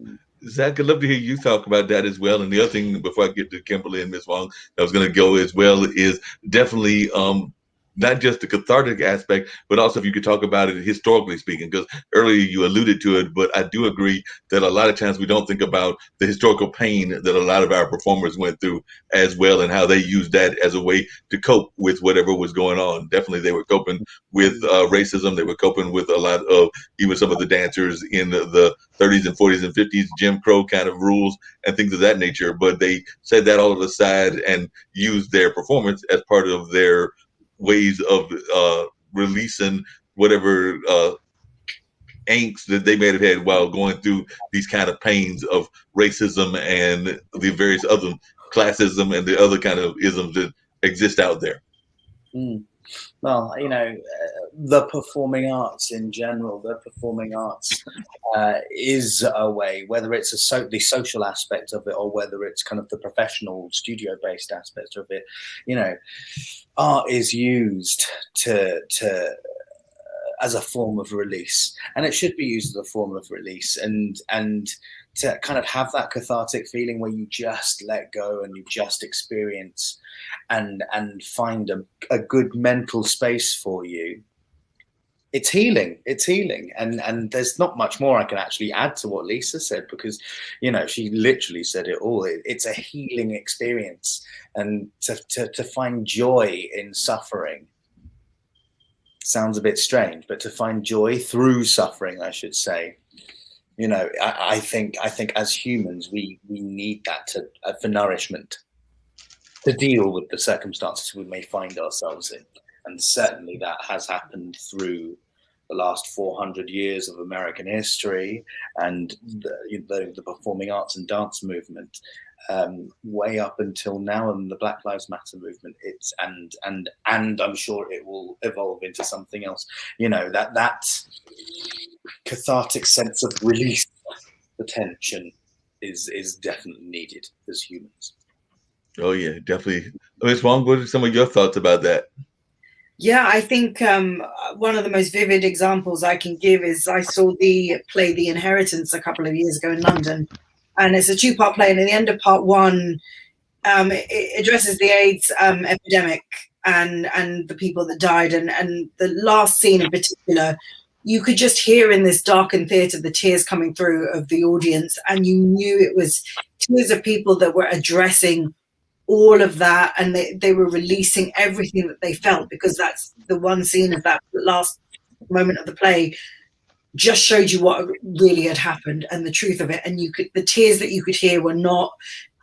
Zach, I'd love to hear you talk about that as well. And the other thing, before I get to Kimberly and Ms. Wong, I was going to go as well, is definitely not just the cathartic aspect, but also if you could talk about it historically speaking, because earlier you alluded to it, but I do agree that a lot of times we don't think about the historical pain that a lot of our performers went through as well, and how they used that as a way to cope with whatever was going on. Definitely they were coping with racism. They were coping with a lot of, even some of the dancers in the 30s and 40s and 50s, Jim Crow kind of rules and things of that nature. But they set that all aside and used their performance as part of their ways of releasing whatever angst that they may have had while going through these kind of pains of racism and the various other classism and the other kind of isms that exist out there. Well, you know, the performing arts in general, the performing arts is a way, whether it's the social aspect of it or whether it's kind of the professional studio-based aspect of it, you know, art is used as a form of release, and it should be used as a form of release, and to kind of have that cathartic feeling where you just let go and you just experience and find a good mental space for you. It's healing. And there's not much more I can actually add to what Lisa said, because, you know, she literally said it all. It's a healing experience, and to find joy in suffering sounds a bit strange, but to find joy through suffering, I should say, you know, I think as humans, we need that for nourishment, to deal with the circumstances we may find ourselves in. And certainly that has happened through the last 400 years of American history and the performing arts and dance movement, way up until now, and the Black Lives Matter movement. And I'm sure it will evolve into something else. You know, that cathartic sense of release, the tension is definitely needed as humans. Oh yeah, definitely. Ms. Wong, what are some of your thoughts about that? Yeah, I think one of the most vivid examples I can give is I saw the play The Inheritance a couple of years ago in London, and it's a 2-part play, and at the end of part 1, it addresses the AIDS epidemic and the people that died, and the last scene in particular, you could just hear in this darkened theatre the tears coming through of the audience, and you knew it was tears of people that were addressing all of that, and they were releasing everything that they felt, because that's the one scene of that last moment of the play just showed you what really had happened and the truth of it. And the tears that you could hear were not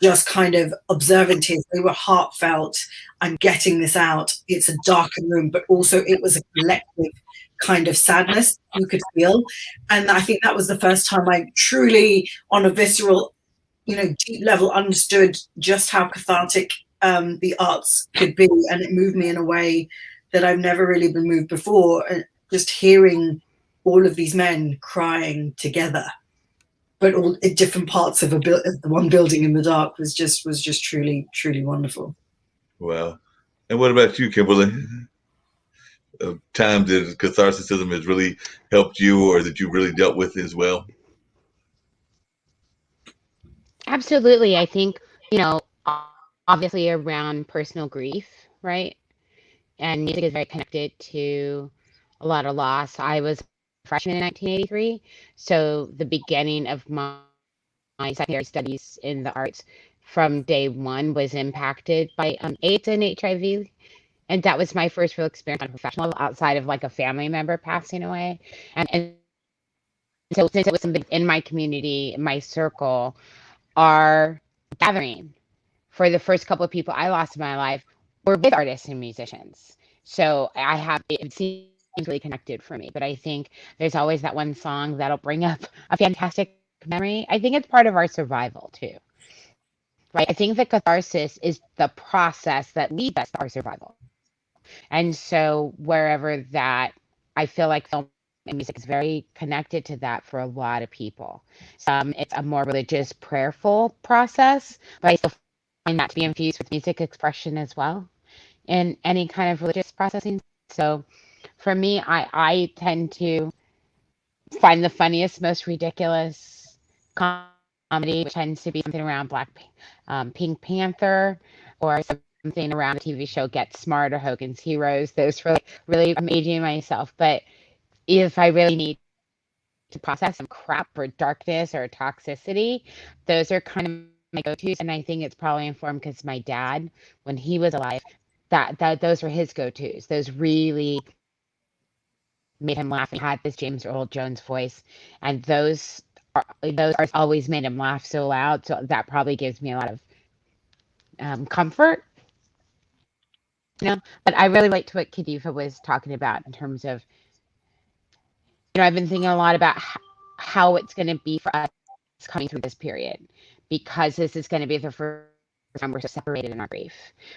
just kind of observant tears. They were heartfelt. I'm getting this out. It's a darker room, but also it was a collective kind of sadness you could feel. And I think that was the first time I truly, on a visceral, deep level, understood just how cathartic the arts could be. And it moved me in a way that I've never really been moved before. And just hearing all of these men crying together, but all in different parts of the one building in the dark was just truly, truly wonderful. Wow. And what about you, Kimberly? Times that catharticism has really helped you, or that you really dealt with as well? Absolutely. I think, obviously around personal grief, right? And music is very connected to a lot of loss. I was a freshman in 1983, so the beginning of my secondary studies in the arts from day one was impacted by AIDS and HIV. And that was my first real experience on a professional level outside of like a family member passing away. And so since it was something in my community, in my circle, our gathering for the first couple of people I lost in my life were with artists and musicians. So it seems really connected for me, but I think there's always that one song that'll bring up a fantastic memory. I think it's part of our survival too, right? I think the catharsis is the process that leads us to our survival. And so wherever that, I feel like film and music is very connected to that for a lot of people. It's a more religious, prayerful process, but I still find that to be infused with music expression as well in any kind of religious processing. So for me, I tend to find the funniest, most ridiculous comedy, which tends to be something around Pink Panther, or something around the TV show Get Smart or Hogan's Heroes. Those really I'm aging myself. But if I really need to process some crap or darkness or toxicity, those are kind of my go-tos. And I think it's probably informed because my dad, when he was alive, that those were his go-tos. Those really made him laugh. He had this James Earl Jones voice, and those always made him laugh so loud. So that probably gives me a lot of comfort. But I really liked what Khadifa was talking about in terms of, I've been thinking a lot about how it's going to be for us coming through this period, because this is going to be the first time we're so separated in our grief.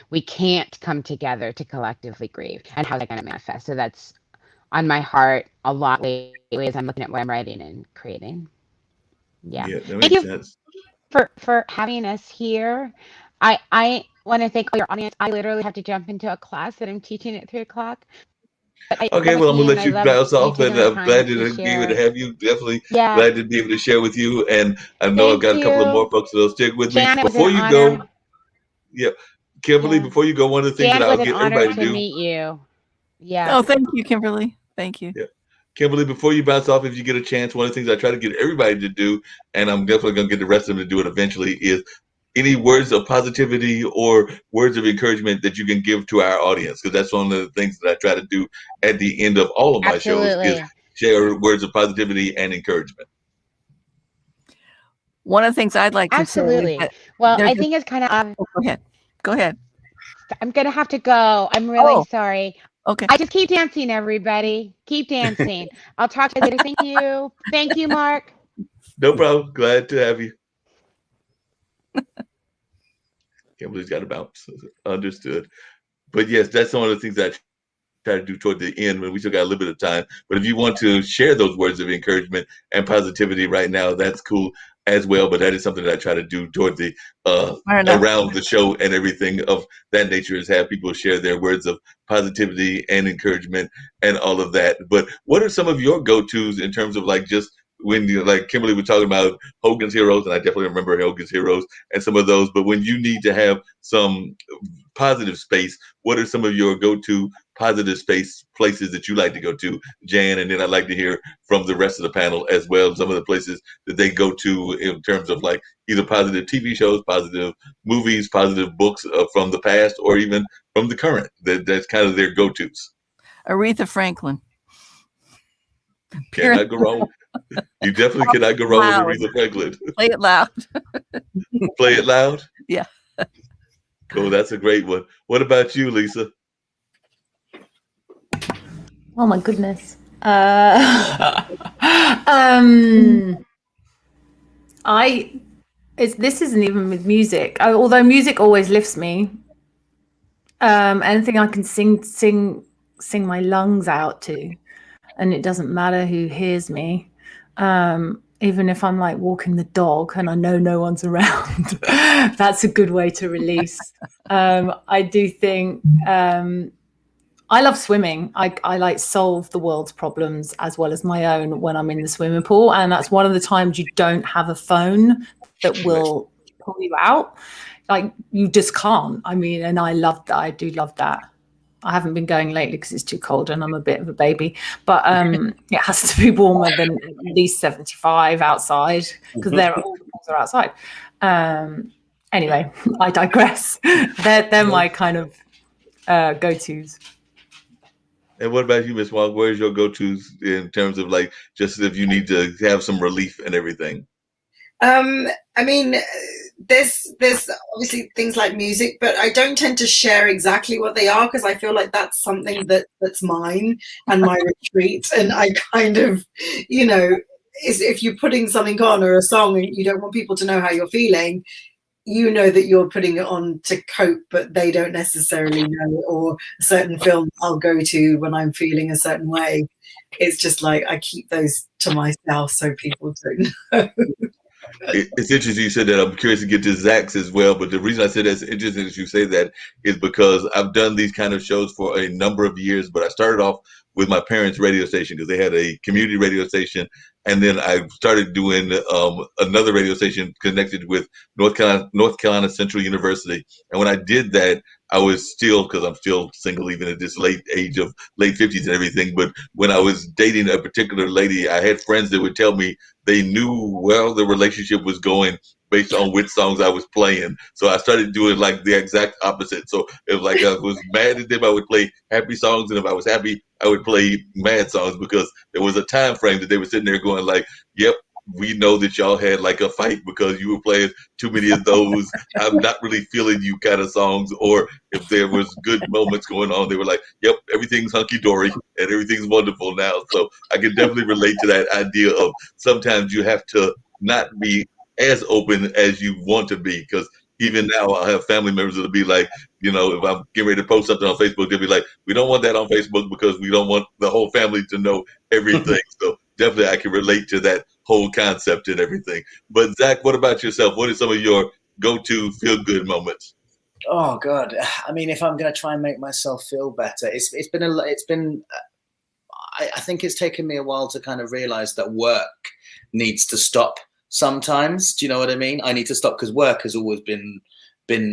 We can't come together to collectively grieve, and how's that going to manifest? So that's on my heart a lot lately as I'm looking at what I'm writing and creating. Yeah, that makes sense. For having us here. I want to thank all your audience. I literally have to jump into a class that I'm teaching at 3:00. Okay, well, I'm gonna let you bounce off, and I'm glad to be able to have you. Definitely glad to be able to share with you. And I know I've got a couple of more folks that'll stick with me. Before you go, Kimberly, before you go, one of the things that I'll get everybody to do. Meet you. Yeah. Oh, thank you, Kimberly. Thank you. Yeah. Kimberly, before you bounce off, if you get a chance, one of the things I try to get everybody to do, and I'm definitely going to get the rest of them to do it eventually, is any words of positivity or words of encouragement that you can give to our audience, because that's one of the things that I try to do at the end of all of my shows is share words of positivity and encouragement. One of the things I'd like to say. Well, I think it's kind of. Go ahead. I'm going to have to go. I'm really sorry. Okay. I just keep dancing, everybody. Keep dancing. I'll talk to you later. Thank you. Thank you, Mark. No problem. Glad to have you. Kimberly's got to bounce. Understood. But yes, that's one of the things I try to do toward the end when we still got a little bit of time. But if you want to share those words of encouragement and positivity right now, that's cool as well. But that is something that I try to do toward the around the show and everything of that nature, is have people share their words of positivity and encouragement and all of that. But what are some of your go-tos in terms of like just when you, like Kimberly was talking about Hogan's Heroes, and I definitely remember Hogan's Heroes and some of those, but when you need to have some positive space, what are some of your go-to positive space places that you like to go to, Jan? And then I'd like to hear from the rest of the panel as well, some of the places that they go to in terms of like either positive TV shows, positive movies, positive books from the past, or even from the current. That's kind of their go-tos. Aretha Franklin. Cannot go wrong. You definitely cannot go wrong Loud. with Aretha Franklin. Play it loud. Play it loud. Yeah. Cool. That's a great one. What about you, Lisa? Oh my goodness. This isn't even with music. Although music always lifts me. Anything I can sing my lungs out to, and it doesn't matter who hears me. Even if I'm like walking the dog and I know no one's around, that's a good way to release. I do think I love swimming. I like solve the world's problems as well as my own when I'm in the swimming pool. And that's one of the times you don't have a phone that will pull you out. Like you just can't. I mean, and I love that. I do love that. I haven't been going lately because it's too cold and I'm a bit of a baby, but it has to be warmer than at least 75 outside because all the pools are outside. Anyway, I digress. They're my kind of go-tos. And what about you, Miss Wong? Where's your go-tos in terms of like just if you need to have some relief and everything? I mean, there's obviously things like music, but I don't tend to share exactly what they are because I feel like that's something that's mine and my retreat. And I kind of, if you're putting something on or a song and you don't want people to know how you're feeling, you know that you're putting it on to cope, but they don't necessarily know. Or a certain film I'll go to when I'm feeling a certain way. It's just like I keep those to myself so people don't know. It's interesting you said that. I'm curious to get to Zach's as well, but the reason I said that's interesting that you say that is because I've done these kind of shows for a number of years, but I started off with my parents' radio station because they had a community radio station, and then I started doing another radio station connected with North Carolina Central University. And when I did that, I was still, because I'm still single even at this late age of late 50s and everything, but when I was dating a particular lady, I had friends that would tell me they knew well the relationship was going based on which songs I was playing. So I started doing like the exact opposite. So it was like I was mad at them, I would play happy songs, and if I was happy, I would play mad songs because there was a time frame that they were sitting there going like, yep, we know that y'all had like a fight because you were playing too many of those I'm not really feeling you kind of songs. Or if there was good moments going on, they were like, yep, everything's hunky-dory and everything's wonderful now. So I can definitely relate to that idea of sometimes you have to not be as open as you want to be, because even now I'll have family members that'll be like, if I'm getting ready to post something on Facebook, they'll be like, we don't want that on Facebook because we don't want the whole family to know everything. So definitely I can relate to that whole concept and everything. But Zach, what about yourself? What are some of your go-to feel-good moments? Oh God, I mean, if I'm going to try and make myself feel better, I think it's taken me a while to kind of realize that work needs to stop sometimes. Do you know what I mean? I need to stop because work has always been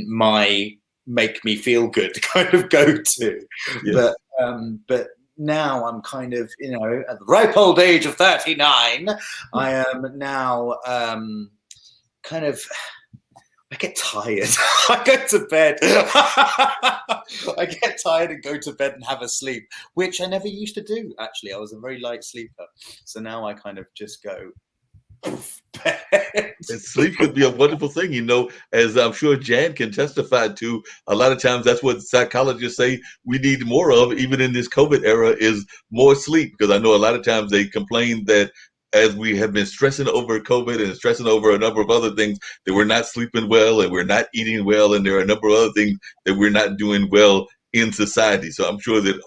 my make me feel good kind of go-to. Yes. But now I'm kind of, at the ripe old age of 39, I am now kind of, I get tired. I go to bed. I get tired and go to bed and have a sleep, which I never used to do, actually. I was a very light sleeper. So now I kind of just go, and sleep could be a wonderful thing, as I'm sure Jan can testify to. A lot of times that's what psychologists say we need more of, even in this COVID era, is more sleep. Because I know a lot of times they complain that as we have been stressing over COVID and stressing over a number of other things, that we're not sleeping well and we're not eating well, and there are a number of other things that we're not doing well in society. So I'm sure that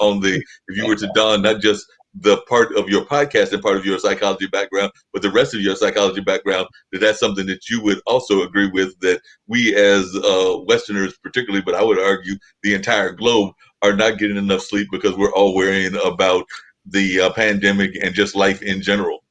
if you were to don not just the part of your podcast and part of your psychology background, but the rest of your psychology background, that's something that you would also agree with, that we as Westerners particularly, but I would argue the entire globe, are not getting enough sleep because we're all worrying about the pandemic and just life in general.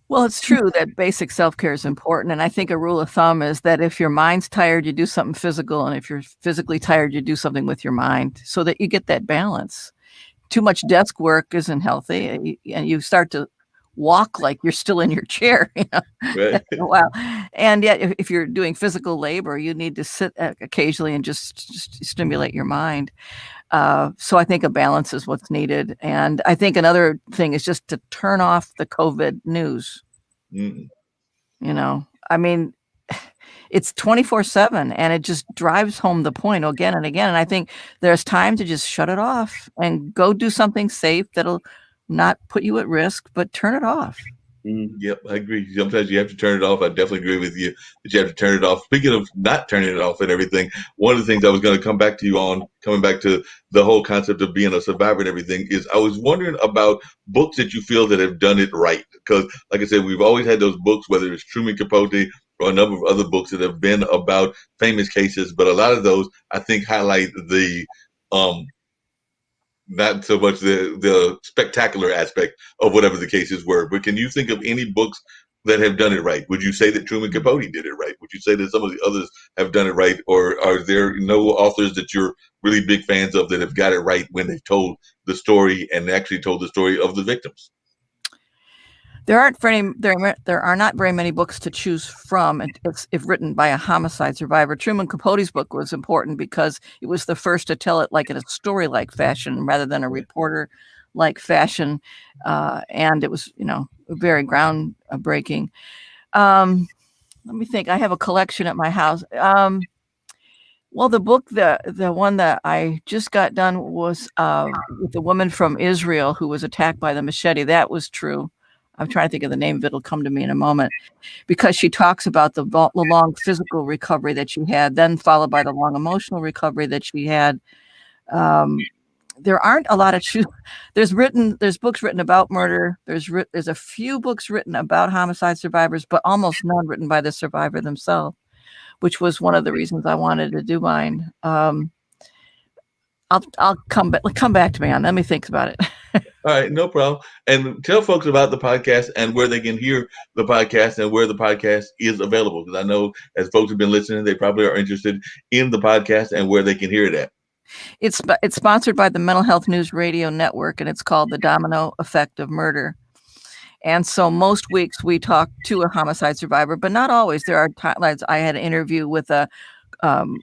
Well, it's true that basic self-care is important. And I think a rule of thumb is that if your mind's tired, you do something physical. And if you're physically tired, you do something with your mind so that you get that balance. Too much desk work isn't healthy, and you start to walk like you're still in your chair. Right. Wow. And yet, if you're doing physical labor, you need to sit occasionally and just stimulate your mind. So I think a balance is what's needed. And I think another thing is just to turn off the COVID news. Mm. You know, I mean, it's 24/7 and it just drives home the point again and again. And I think there's time to just shut it off and go do something safe that'll not put you at risk, but turn it off. Yep, I agree. Sometimes you have to turn it off. I definitely agree with you that you have to turn it off. Speaking of not turning it off and everything, one of the things I was going to come back to you on, coming back to the whole concept of being a survivor and everything, is I was wondering about books that you feel that have done it right. Because, like I said, we've always had those books, whether it's Truman Capote or a number of other books that have been about famous cases, but a lot of those I think highlight the not so much the spectacular aspect of whatever the cases were. But can you think of any books that have done it right? Would you say that Truman Capote did it right? Would you say that some of the others have done it right? Or are there no authors that you're really big fans of that have got it right when they've told the story and actually told the story of the victims? There are not very many books to choose from if written by a homicide survivor. Truman Capote's book was important because it was the first to tell it like in a story-like fashion rather than a reporter-like fashion, and it was, very groundbreaking. Let me think. I have a collection at my house. Well, the book, the one that I just got done was with the woman from Israel who was attacked by the machete. That was true. I'm trying to think of the name of it. It'll come to me in a moment, because she talks about the long physical recovery that she had, then followed by the long emotional recovery that she had. There aren't a lot of there's books written about murder. There's a few books written about homicide survivors, but almost none written by the survivor themselves, which was one of the reasons I wanted to do mine. I'll come back to me on. Let me think about it. All right, no problem. And tell folks about the podcast and where they can hear the podcast and where the podcast is available. Because I know as folks have been listening, they probably are interested in the podcast and where they can hear it at. It's sponsored by the Mental Health News Radio Network, and it's called The Domino Effect of Murder. And so most weeks we talk to a homicide survivor, but not always. There are times I had an interview with a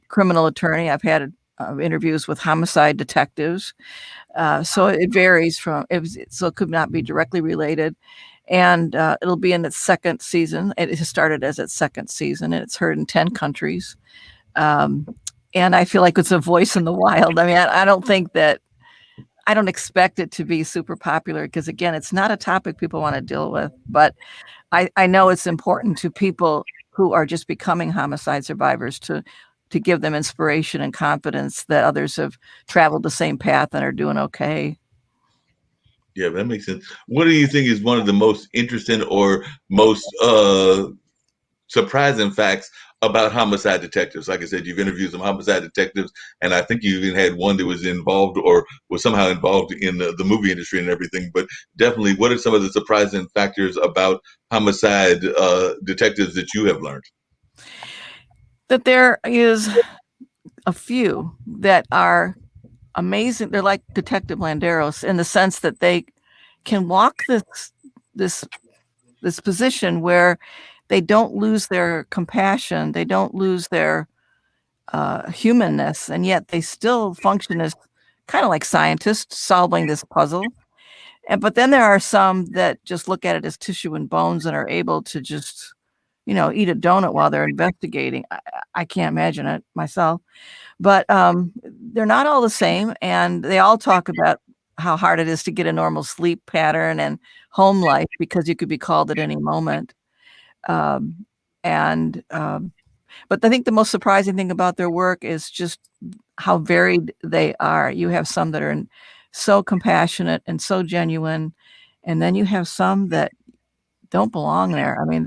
criminal attorney. I've had interviews with homicide detectives. So it varies so it could not be directly related. And it'll be in its second season. It has started as its second season, and it's heard in 10 countries. And I feel like it's a voice in the wild. I mean, I don't expect it to be super popular because, again, it's not a topic people want to deal with. But I know it's important to people who are just becoming homicide survivors to give them inspiration and confidence that others have traveled the same path and are doing okay. Yeah, that makes sense. What do you think is one of the most interesting or most surprising facts about homicide detectives? Like I said, you've interviewed some homicide detectives, and I think you even had one that was involved or was somehow involved in the movie industry and everything. But definitely, what are some of the surprising factors about homicide detectives that you have learned? That there is a few that are amazing. They're like Detective Landeros in the sense that they can walk this position where they don't lose their compassion, they don't lose their humanness, and yet they still function as kind of like scientists solving this puzzle. But then there are some that just look at it as tissue and bones and are able to just eat a donut while they're investigating. I can't imagine it myself, but they're not all the same. And they all talk about how hard it is to get a normal sleep pattern and home life because you could be called at any moment. But I think the most surprising thing about their work is just how varied they are. You have some that are so compassionate and so genuine, and then you have some that don't belong there. I mean,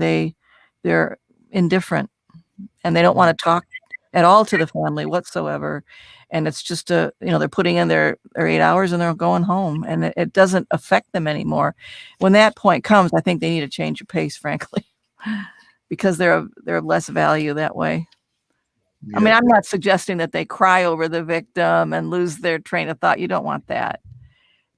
they're indifferent and they don't want to talk at all to the family whatsoever. And it's just they're putting in their 8 hours and they're going home, and it doesn't affect them anymore. When that point comes, I think they need to change the pace, frankly, because they're of less value that way. Yeah. I mean, I'm not suggesting that they cry over the victim and lose their train of thought. You don't want that.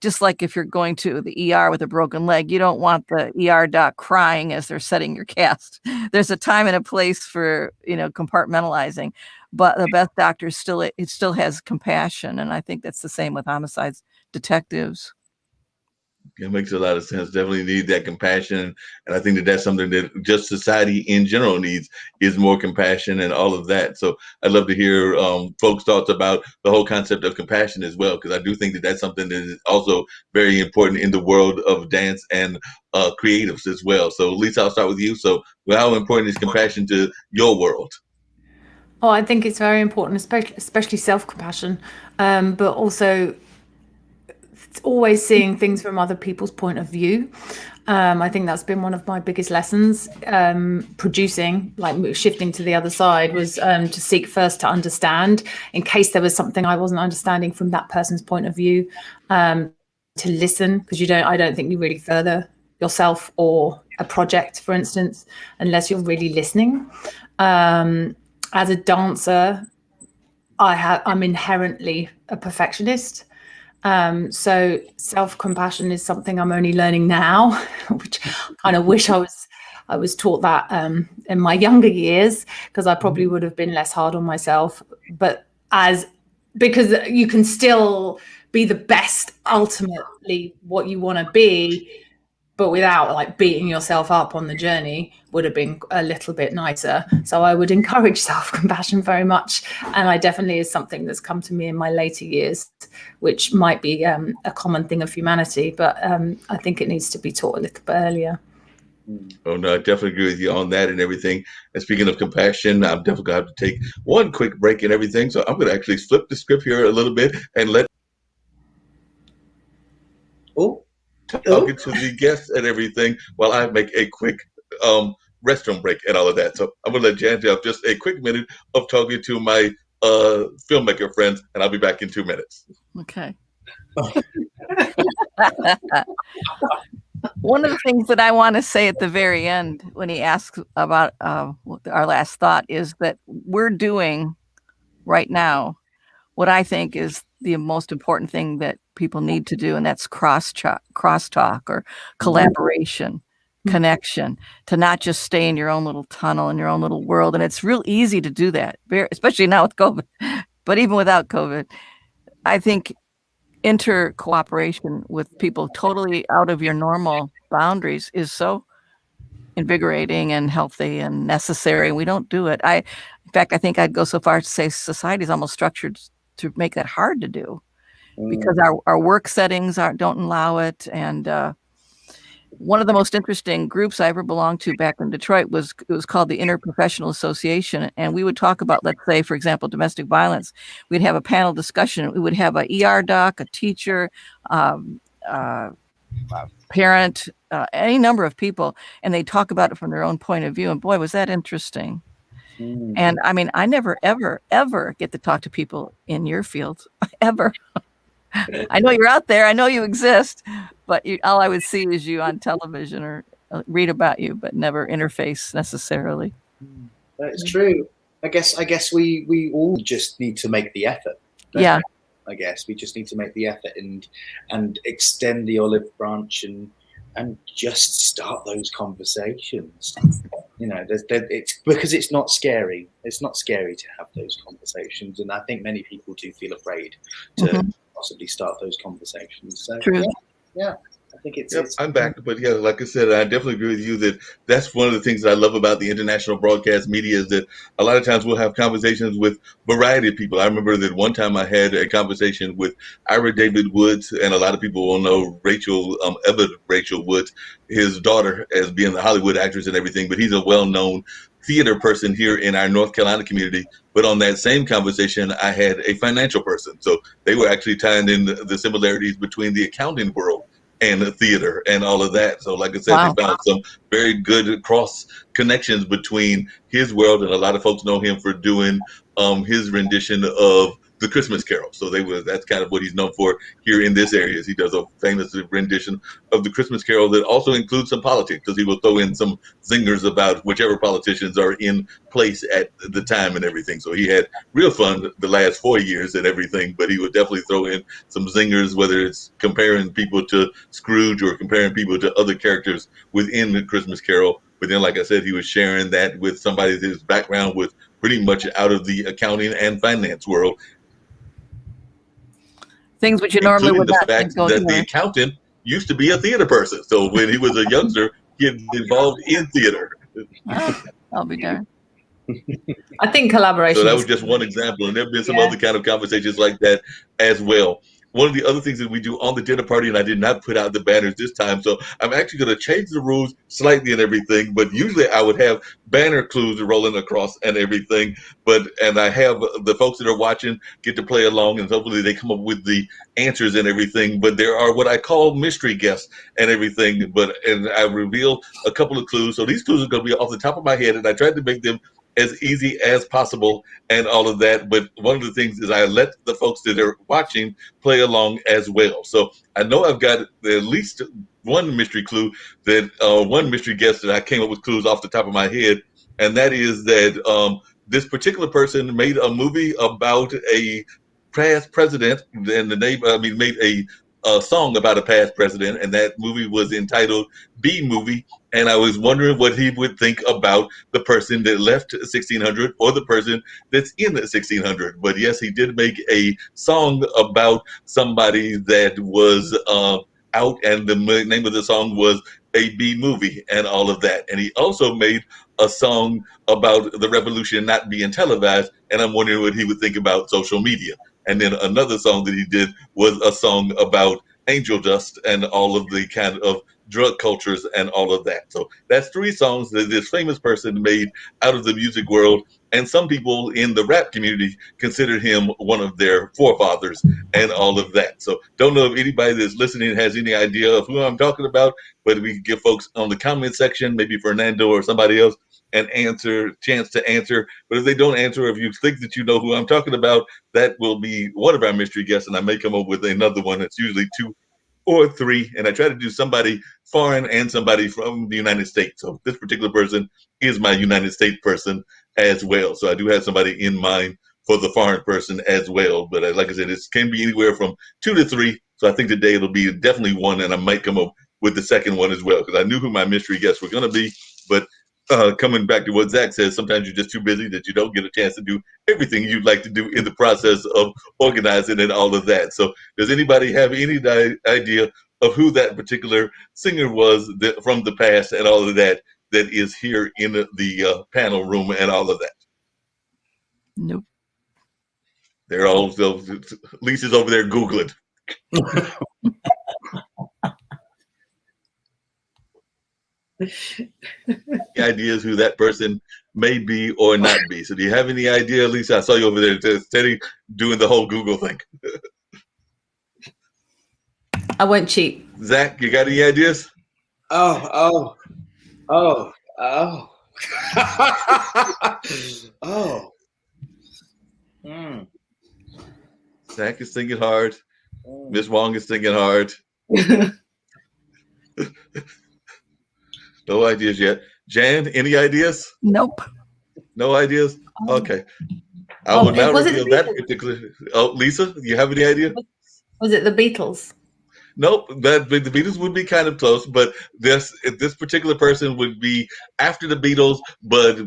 just like if you're going to the ER with a broken leg, you don't want the ER doc crying as they're setting your cast. There's a time and a place for, compartmentalizing, but the best doctor still has compassion. And I think that's the same with homicides detectives. It makes a lot of sense. Definitely need that compassion. And I think that that's something that just society in general needs, is more compassion and all of that. So I'd love to hear folks' thoughts about the whole concept of compassion as well, because I do think that that's something that is also very important in the world of dance and creatives as well. So Lisa, I'll start with you. So how important is compassion to your world? Oh, I think it's very important, especially self-compassion, but also always seeing things from other people's point of view. I think that's been one of my biggest lessons. Producing, like shifting to the other side, was to seek first to understand, in case there was something I wasn't understanding from that person's point of view. To listen, because I don't think you really further yourself or a project, for instance, unless you're really listening. As a dancer, I'm inherently a perfectionist. So self-compassion is something I'm only learning now, which I kind of wish I was taught that in my younger years, because I probably would have been less hard on myself. But because you can still be the best, ultimately what you want to be, but without like beating yourself up on the journey, would have been a little bit nicer. So I would encourage self-compassion very much. And I definitely is something that's come to me in my later years, which might be a common thing of humanity, but I think it needs to be taught a little bit earlier. Oh, no, I definitely agree with you on that and everything. And speaking of compassion, I'm definitely going to have to take one quick break and everything. So I'm going to actually flip the script here a little bit and let talking to the guests and everything while I make a quick restroom break and all of that. So I'm going to let Jan have just a quick minute of talking to my filmmaker friends, and I'll be back in 2 minutes. Okay. One of the things that I want to say at the very end, when he asks about our last thought, is that we're doing right now what I think is the most important thing that people need to do, and that's crosstalk or collaboration, connection, to not just stay in your own little tunnel, in your own little world. And it's real easy to do that, especially now with COVID, but even without COVID. I think cooperation with people totally out of your normal boundaries is so invigorating and healthy and necessary. We don't do it. In fact, I think I'd go so far as to say society is almost structured to make that hard to do, because our work settings don't allow it. And one of the most interesting groups I ever belonged to back in Detroit was called the Interprofessional Association. And we would talk about, let's say, for example, domestic violence. We'd have a panel discussion. We would have a ER doc, a teacher, a parent, any number of people, and they talk about it from their own point of view. And boy, was that interesting. And I mean, I never, ever, ever get to talk to people in your field, ever. I know you're out there. I know you exist, but all I would see is you on television or read about you, but never interface necessarily. That's true. I guess we all just need to make the effort. Yeah. I guess we just need to make the effort and extend the olive branch and just start those conversations. It's because it's not scary. It's not scary to have those conversations, and I think many people do feel afraid to possibly start those conversations. So, True. Yeah. I think it's. I'm back, but yeah, like I said, I definitely agree with you that that's one of the things that I love about the international broadcast media, is that a lot of times we'll have conversations with a variety of people. I remember that one time I had a conversation with Ira David Woods, and a lot of people will know Rachel Woods, his daughter, as being the Hollywood actress and everything, but he's a well-known theater person here in our North Carolina community. But on that same conversation, I had a financial person. So they were actually tying in the similarities between the accounting world and the theater and all of that. So like I said, They found some very good cross connections between his world, and a lot of folks know him for doing his rendition of the Christmas Carol. So that's kind of what he's known for here in this area. Is he does a famous rendition of the Christmas Carol that also includes some politics, because he will throw in some zingers about whichever politicians are in place at the time and everything. So he had real fun the last 4 years and everything, but he would definitely throw in some zingers, whether it's comparing people to Scrooge or comparing people to other characters within the Christmas Carol. But then, like I said, he was sharing that with somebody whose background was pretty much out of the accounting and finance world. Things which you normally would the not fact go that the there. accountant used to be a theater person. So when he was a youngster, he had been involved in theater. Oh, I'll be darned. I think collaboration. So that is was just one example, and there have been some Yeah. other kind of conversations like that as well. One of the other things that we do on the dinner party, and I did not put out the banners this time, so I'm actually going to change the rules slightly and everything. But usually I would have banner clues rolling across and everything. And I have the folks that are watching get to play along, and hopefully they come up with the answers and everything. But there are what I call mystery guests and everything. And I reveal a couple of clues. So these clues are going to be off the top of my head, and I tried to make them as easy as possible and all of that. But one of the things is I let the folks that are watching play along as well. So I know I've got at least one mystery clue that one mystery guest that I came up with clues off the top of my head. And that is that this particular person made a movie about a past president, and made a song about a past president, and that movie was entitled B Movie. And I was wondering what he would think about the person that left 1600 or the person that's in 1600. But yes, he did make a song about somebody that was out, and the name of the song was A B Movie and all of that. And he also made a song about the revolution not being televised, and I'm wondering what he would think about social media. And then another song that he did was a song about angel dust and all of the kind of drug cultures and all of that. So that's 3 songs that this famous person made out of the music world. And some people in the rap community consider him one of their forefathers and all of that. So don't know if anybody that's listening has any idea of who I'm talking about, but we can give folks on the comment section, maybe Fernando or somebody else, an chance to answer. But if they don't answer, if you think that you know who I'm talking about, that will be one of our mystery guests, and I may come up with another one. It's usually 2 or 3, and I try to do somebody foreign and somebody from the United States. So this particular person is my United States person as well. So I do have somebody in mind for the foreign person as well. But like I said, it can be anywhere from 2 to 3. So I think today it'll be definitely 1, and I might come up with the second one as well, because I knew who my mystery guests were going to be. But coming back to what Zach says, sometimes you're just too busy that you don't get a chance to do everything you'd like to do in the process of organizing and all of that. So does anybody have any idea of who that particular singer was from the past and all of that is here in the panel room and all of that? Nope. They're all, Lisa's over there Googling. Any ideas who that person may be or not be? So do you have any idea, Lisa? I saw you over there steady doing the whole Google thing. I won't cheat. Zach, you got any ideas? Oh. Zach is thinking hard. Miss Wong is thinking hard. No ideas yet. Jan, any ideas? Nope. No ideas? Okay. I will now was it reveal the that Beatles? particular. Oh, Lisa, do you have any idea? Was it the Beatles? Nope, the Beatles would be kind of close, but this particular person would be after the Beatles, but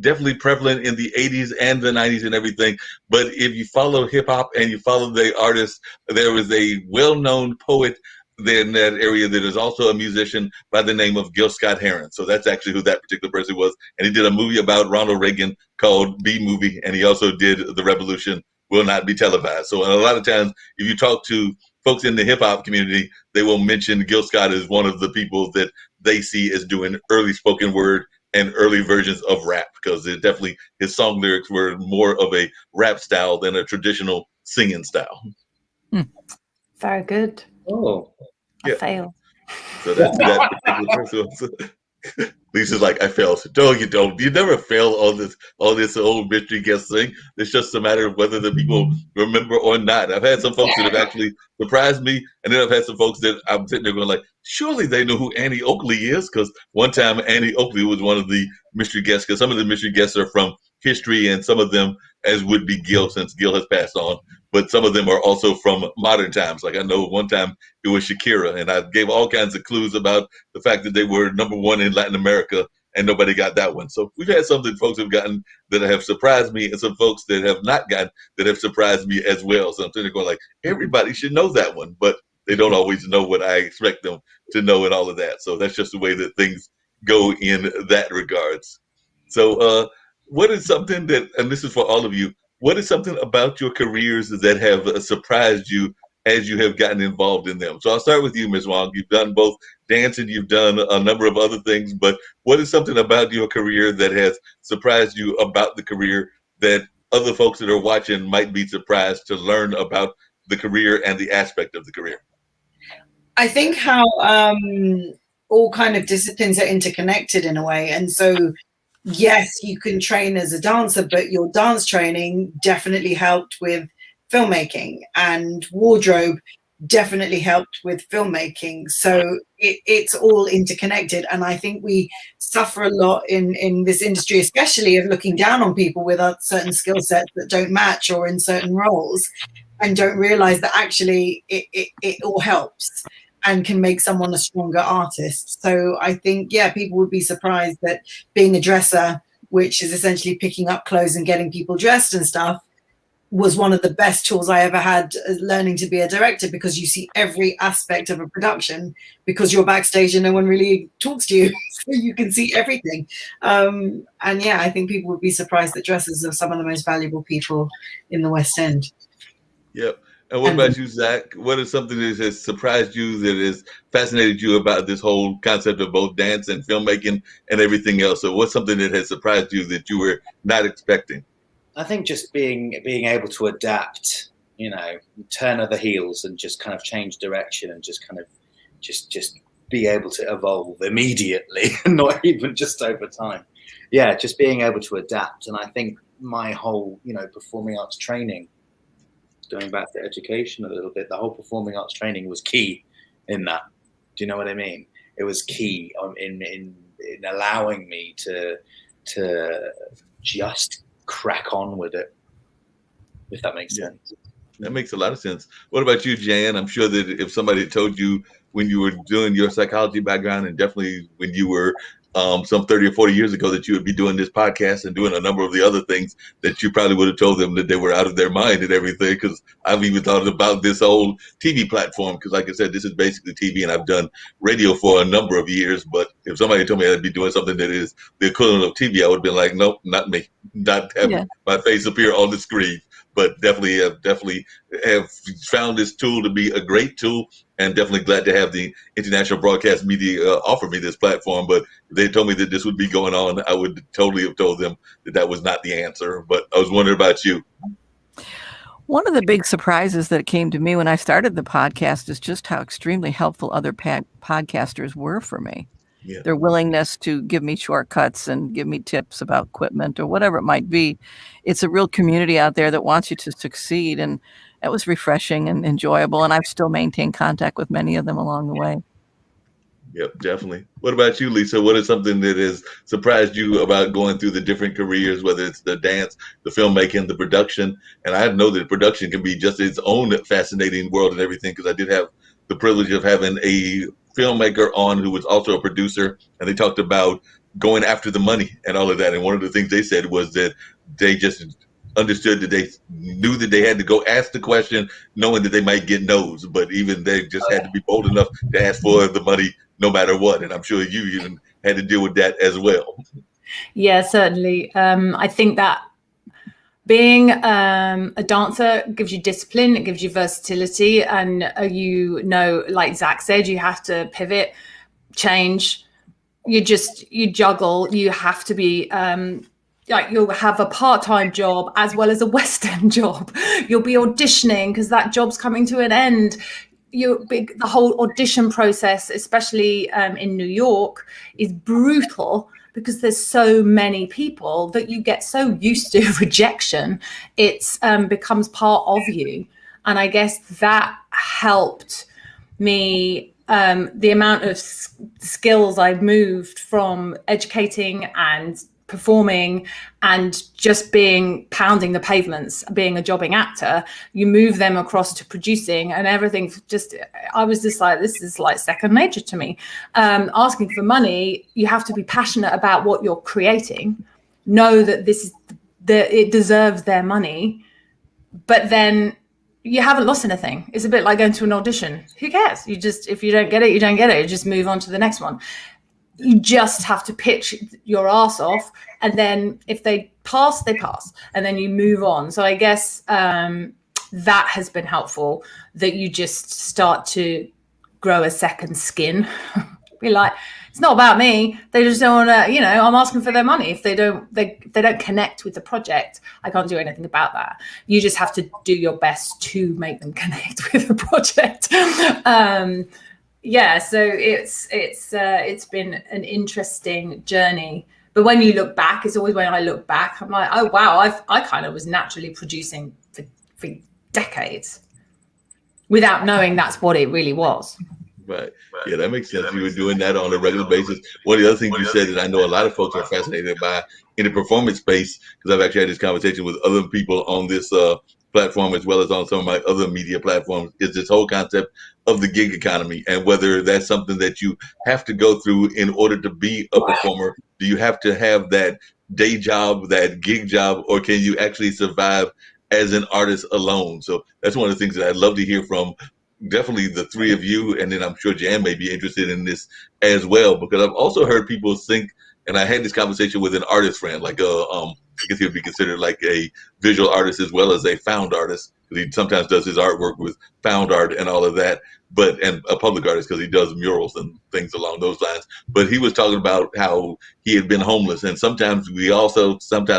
definitely prevalent in the 80s and the 90s and everything. But if you follow hip hop and you follow the artist, there was a well-known poet there in that area that is also a musician by the name of Gil Scott-Heron. So that's actually who that particular person was. And he did a movie about Ronald Reagan called B Movie, and he also did The Revolution Will Not Be Televised. So a lot of times, if you talk to folks in the hip hop community, they will mention Gil Scott as one of the people that they see as doing early spoken word and early versions of rap, because it definitely, his song lyrics were more of a rap style than a traditional singing style. Very good. Oh. I fail. So that's that particular person. Lisa's like, I failed. No, you don't. You never fail on this old mystery guest thing. It's just a matter of whether the people remember or not. I've had some folks that have actually surprised me, and then I've had some folks that I'm sitting there going like, surely they know who Annie Oakley is, because one time Annie Oakley was one of the mystery guests, because some of the mystery guests are from history, and some of them, as would be Gil, since Gil has passed on, but some of them are also from modern times. Like I know one time it was Shakira, and I gave all kinds of clues about the fact that they were #1 in Latin America, and nobody got that one. So we've had something folks have gotten that have surprised me, and some folks that have not gotten that have surprised me as well. So I'm sitting there going like, everybody should know that one, but they don't always know what I expect them to know and all of that. So that's just the way that things go in that regards. So what is something that, and this is for all of you, what is something about your careers that have surprised you as you have gotten involved in them? So I'll start with you, Ms. Wong. You've done both dance and you've done a number of other things, but what is something about your career that has surprised you about the career that other folks that are watching might be surprised to learn about the career and the aspect of the career? I think how all kind of disciplines are interconnected in a way. And so, yes, you can train as a dancer, but your dance training definitely helped with filmmaking, and wardrobe definitely helped with filmmaking. So it's all interconnected. And I think we suffer a lot in this industry, especially of looking down on people with certain skill sets that don't match or in certain roles, and don't realize that actually it all helps and can make someone a stronger artist. So I think, yeah, people would be surprised that being a dresser, which is essentially picking up clothes and getting people dressed and stuff, was one of the best tools I ever had learning to be a director, because you see every aspect of a production because you're backstage and no one really talks to you. So you can see everything. And yeah, I think people would be surprised that dressers are some of the most valuable people in the West End. Yep. And what about you, Zach? What is something that has surprised you, that has fascinated you about this whole concept of both dance and filmmaking and everything else? So what's something that has surprised you that you were not expecting? I think just being able to adapt, turn other heels and just kind of change direction and just kind of just be able to evolve immediately, not even just over time. Yeah, just being able to adapt. And I think my whole, performing arts training, going back to education a little bit, the whole performing arts training was key in that. Do you know what I mean? It was key in allowing me to just crack on with it, if that makes sense. That makes a lot of sense. What about you, Jan? I'm sure that if somebody had told you when you were doing your psychology background, and definitely when you were some 30 or 40 years ago, that you would be doing this podcast and doing a number of the other things, that you probably would have told them that they were out of their mind and everything. Because I've even thought about this old TV platform, because like I said, this is basically TV, and I've done radio for a number of years. But if somebody told me I'd be doing something that is the equivalent of TV, I would have been like, nope, not me. Not having my face appear on the screen. But definitely have found this tool to be a great tool, and definitely glad to have the International Broadcast Media offer me this platform. But if they told me that this would be going on, I would totally have told them that was not the answer. But I was wondering about you. One of the big surprises that came to me when I started the podcast is just how extremely helpful other podcasters were for me. Yeah. Their willingness to give me shortcuts and give me tips about equipment or whatever it might be. It's a real community out there that wants you to succeed. And that was refreshing and enjoyable. And I've still maintained contact with many of them along the way. Yep, definitely. What about you, Lisa? What is something that has surprised you about going through the different careers, whether it's the dance, the filmmaking, the production? And I know that production can be just its own fascinating world and everything, because I did have the privilege of having a filmmaker on who was also a producer, and they talked about going after the money and all of that. And one of the things they said was that they just understood that they knew that they had to go ask the question, knowing that they might get no's, but even they just had to be bold enough to ask for the money no matter what. And I'm sure you even had to deal with that as well. Yeah, certainly. I think that being a dancer gives you discipline, it gives you versatility, and like Zach said, you have to pivot, change. You juggle. You have to be you'll have a part-time job as well as a West End job. You'll be auditioning because that job's coming to an end. the whole audition process, especially in New York, is brutal because there's so many people that you get so used to rejection. It's becomes part of you. And I guess that helped me, the amount of skills I moved from educating and performing and just pounding the pavements, being a jobbing actor, you move them across to producing, and everything I was just like, this is like second nature to me. Asking for money, you have to be passionate about what you're creating, know that it deserves their money, but then you haven't lost anything. It's a bit like going to an audition. Who cares? If you don't get it, you don't get it. You just move on to the next one. You just have to pitch your ass off, and then if they pass, they pass, and then you move on. So I guess that has been helpful, that you just start to grow a second skin. Be like, it's not about me. They just don't want to, I'm asking for their money. If they don't connect with the project, I can't do anything about that. You just have to do your best to make them connect with the project. Yeah, so it's been an interesting journey. But when you look back, it's always when I look back, I'm like, oh wow, I kind of was naturally producing for decades without knowing that's what it really was. Right. Yeah, that makes sense. You were doing that on a regular basis. One of the other things you said that I know a lot of folks are fascinated by in the performance space, because I've actually had this conversation with other people on this platform as well as on some of my other media platforms, is this whole concept of the gig economy, and whether that's something that you have to go through in order to be a performer. Do you have to have that day job, that gig job, or can you actually survive as an artist alone? So that's one of the things that I'd love to hear from definitely the three of you, and then I'm sure Jan may be interested in this as well, because I've also heard people think, and I had this conversation with an artist friend, like I guess he would be considered like a visual artist as well as a found artist, because he sometimes does his artwork with found art and all of that, and a public artist because he does murals and things along those lines. But he was talking about how he had been homeless, and sometimes we also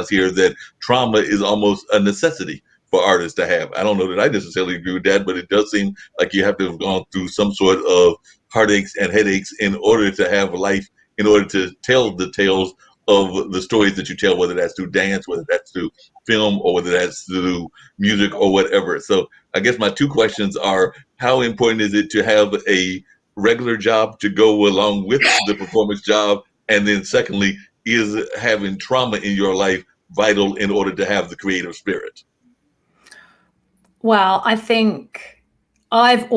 hear that trauma is almost a necessity for artists to have. I don't know that I necessarily agree with that, but it does seem like you have to have gone through some sort of heartaches and headaches in order to have life, in order to tell the tales of the stories that you tell, whether that's through dance, whether that's through film, or whether that's through music or whatever. So I guess my two questions are, how important is it to have a regular job to go along with the performance job? And then secondly, is having trauma in your life vital in order to have the creative spirit? Well, I think I've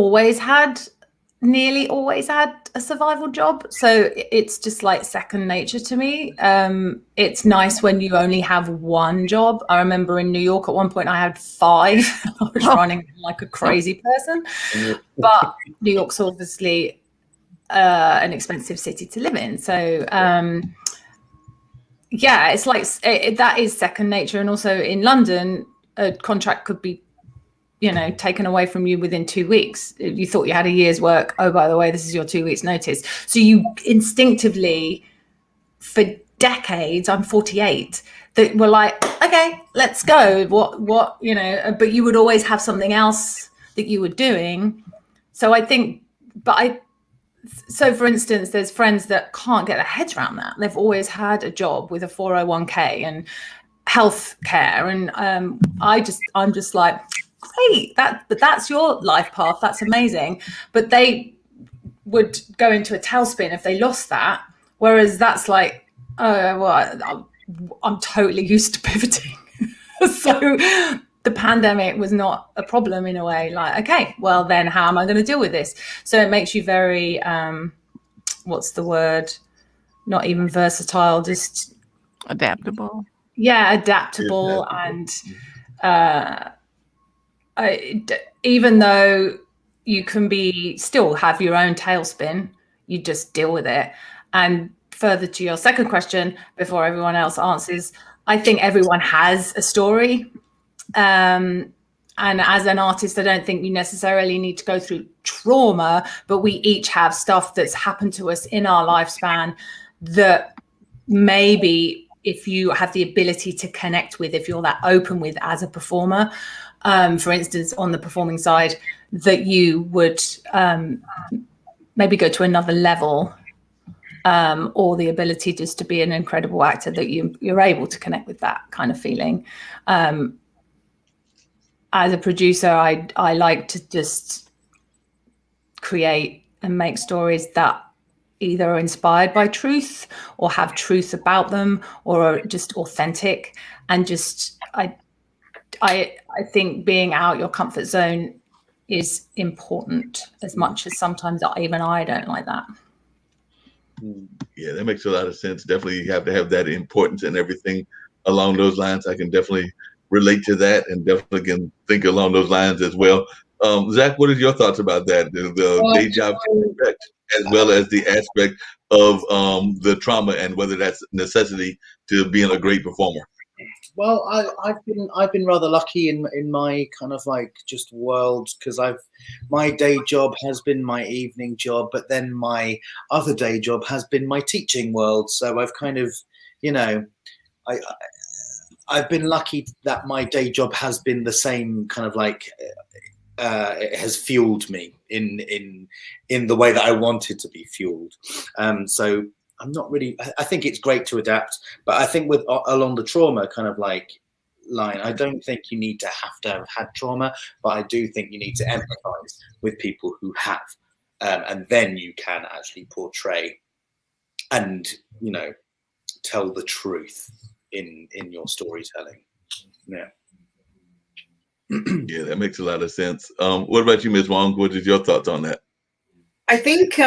nearly always had a survival job. So it's just like second nature to me. It's nice when you only have one job. I remember in New York at one point I had 5. I was running like a crazy person. But New York's obviously an expensive city to live in. So yeah, it's like that is second nature. And also in London, a contract could be taken away from you within 2 weeks. You thought you had a year's work. Oh, by the way, this is your 2 weeks notice. So you instinctively, for decades, I'm 48, that were like, okay, let's go. What, but you would always have something else that you were doing. So I think, so for instance, there's friends that can't get their heads around that. They've always had a job with a 401k and health care. And I'm just like, great, that's your life path, that's amazing. But they would go into a tailspin if they lost that, whereas that's like, oh well, I'm totally used to pivoting. So the pandemic was not a problem in a way. Like, okay, well then how am I going to deal with this? So it makes you very what's the word, not even versatile, just adaptable. Yeah, adaptable. And even though you can still have your own tailspin, you just deal with it. And further to your second question, before everyone else answers, I think everyone has a story. And as an artist, I don't think you necessarily need to go through trauma, but we each have stuff that's happened to us in our lifespan that maybe if you have the ability to connect with, if you're that open with as a performer, for instance, on the performing side, that you would maybe go to another level, or the ability just to be an incredible actor, that you're able to connect with that kind of feeling. As a producer, I like to just create and make stories that either are inspired by truth or have truth about them or are just authentic. And just I think being out your comfort zone is important, as much as sometimes even I don't like that. Yeah, that makes a lot of sense. Definitely you have to have that importance and everything along those lines. I can definitely relate to that and definitely can think along those lines as well. Zach, what are your thoughts about that? The day job aspect, as well as the aspect of the trauma and whether that's necessity to being a great performer. Well, I've been rather lucky in my kind of like just world, because my day job has been my evening job, but then my other day job has been my teaching world. So I've kind of, I've been lucky that my day job has been the same kind of like it has fueled me in the way that I wanted to be fueled. So I'm not really, I think it's great to adapt, but I think with along the trauma kind of like line, I don't think you need to have had trauma, but I do think you need to empathize with people who have, and then you can actually portray and, tell the truth in your storytelling. Yeah. Yeah, that makes a lot of sense. What about you, Ms. Wong? What is your thoughts on that? I think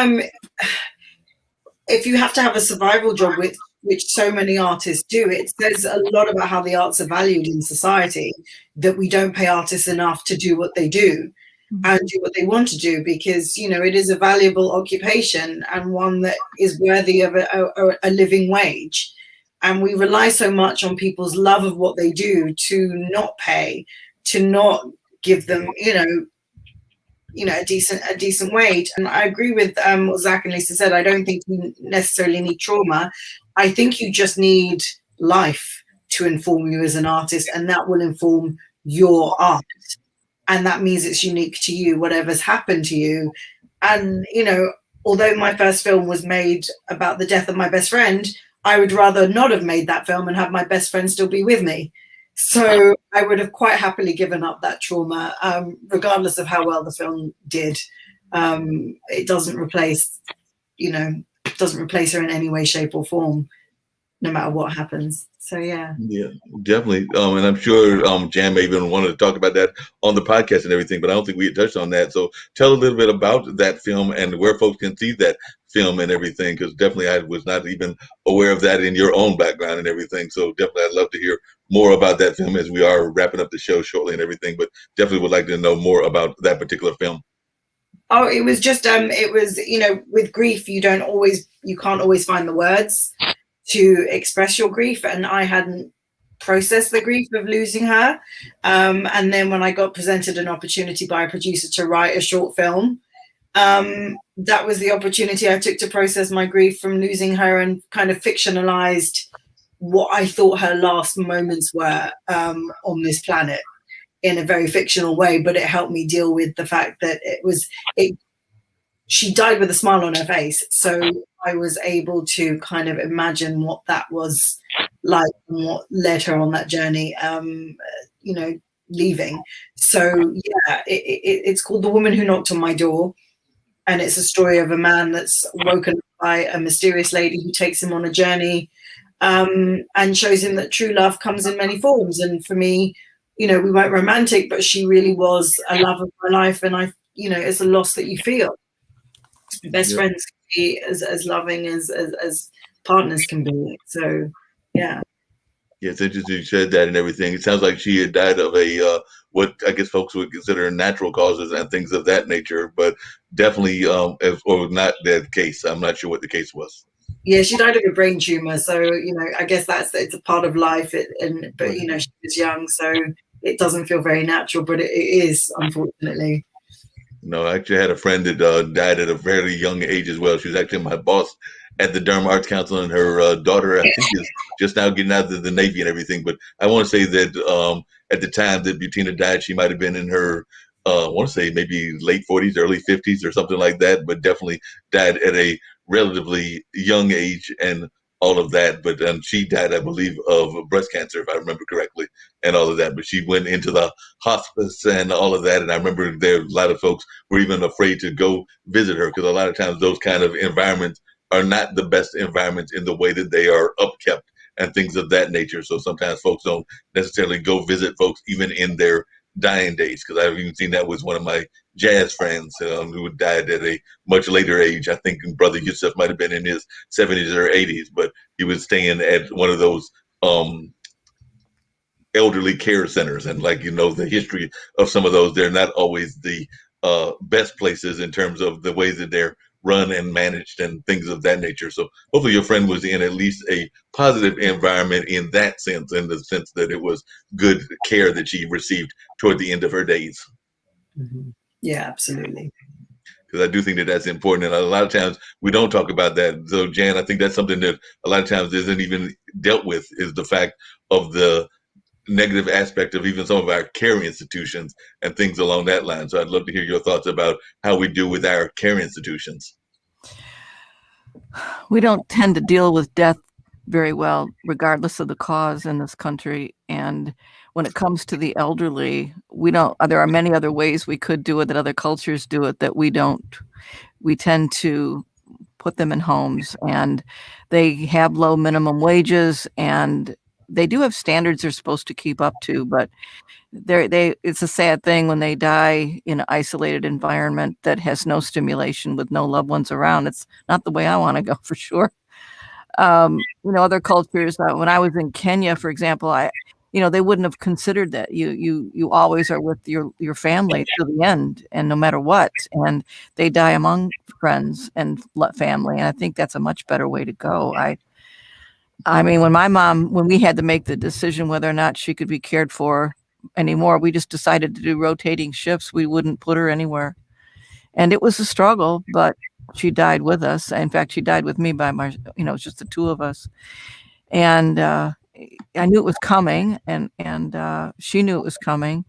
if you have to have a survival job, which so many artists do, it says a lot about how the arts are valued in society, that we don't pay artists enough to do what they do and do what they want to do, because, it is a valuable occupation and one that is worthy of a living wage. And we rely so much on people's love of what they do to not pay, to not give them, a decent wage. And I agree with what Zach and Lisa said. I don't think you necessarily need trauma. I think you just need life to inform you as an artist, and that will inform your art. And that means it's unique to you, whatever's happened to you. And, although my first film was made about the death of my best friend, I would rather not have made that film and have my best friend still be with me. So I would have quite happily given up that trauma, regardless of how well the film did. It doesn't replace, her in any way, shape or form, no matter what happens. So, yeah. Yeah, definitely. And I'm sure Jan may even want to talk about that on the podcast and everything, but I don't think we had touched on that. So tell a little bit about that film and where folks can see that film and everything, because definitely I was not even aware of that in your own background and everything. So definitely I'd love to hear more about that film as we are wrapping up the show shortly and everything, but definitely would like to know more about that particular film. Oh, it was just, with grief, you can't always find the words to express your grief. And I hadn't processed the grief of losing her. And then when I got presented an opportunity by a producer to write a short film, that was the opportunity I took to process my grief from losing her, and kind of fictionalized what I thought her last moments were on this planet in a very fictional way. But it helped me deal with the fact that she died with a smile on her face. So I was able to kind of imagine what that was like and what led her on that journey, leaving. So yeah, it's called The Woman Who Knocked on My Door. And it's a story of a man that's woken up by a mysterious lady who takes him on a journey, and shows him that true love comes in many forms. And for me, we weren't romantic, but she really was a love of my life. And it's a loss that you feel. Best friends can be as loving as partners can be. So, yeah. Yeah, it's interesting you said that and everything. It sounds like she had died of what I guess folks would consider natural causes and things of that nature, but definitely, or not the case. I'm not sure what the case was. Yeah, she died of a brain tumor. So, I guess it's a part of life. But she was young, so it doesn't feel very natural, but it is, unfortunately. No, I actually had a friend that died at a very young age as well. She was actually my boss at the Durham Arts Council, and her daughter, I think, is just now getting out of the Navy and everything. But I want to say that at the time that Butina died, she might have been in her, I want to say maybe late 40s, early 50s or something like that, but definitely died at a relatively young age and all of that. But she died, I believe, of breast cancer, if I remember correctly, and all of that. But she went into the hospice and all of that. And I remember there a lot of folks were even afraid to go visit her because a lot of times those kind of environments are not the best environments in the way that they are upkept and things of that nature. So sometimes folks don't necessarily go visit folks even in their dying days, because I've even seen that with one of my jazz friends who died at a much later age. I think Brother Yusuf might have been in his 70s or 80s, but he was staying at one of those elderly care centers. And like, the history of some of those, they're not always the best places in terms of the ways that they're run and managed and things of that nature. So hopefully your friend was in at least a positive environment in that sense, in the sense that it was good care that she received toward the end of her days. Mm-hmm. Yeah, absolutely. Because I do think that that's important. And a lot of times we don't talk about that. So Jan, I think that's something that a lot of times isn't even dealt with, is the fact of the negative aspect of even some of our care institutions and things along that line. So I'd love to hear your thoughts about how we do with our care institutions. We don't tend to deal with death very well, regardless of the cause in this country. And when it comes to the elderly, there are many other ways we could do it, that other cultures do it, that we don't. We tend to put them in homes, and they have low minimum wages, and they do have standards they're supposed to keep up to, but it's a sad thing when they die in an isolated environment that has no stimulation with no loved ones around. It's not the way I want to go, for sure. Other cultures, when I was in Kenya, for example, they wouldn't have considered that. You always are with your family to the end, and no matter what, and they die among friends and family. And I think that's a much better way to go. I mean, when we had to make the decision whether or not she could be cared for anymore, we just decided to do rotating shifts. We wouldn't put her anywhere. And it was a struggle, but she died with us. In fact, she died with me it's just the two of us. And I knew it was coming, and she knew it was coming.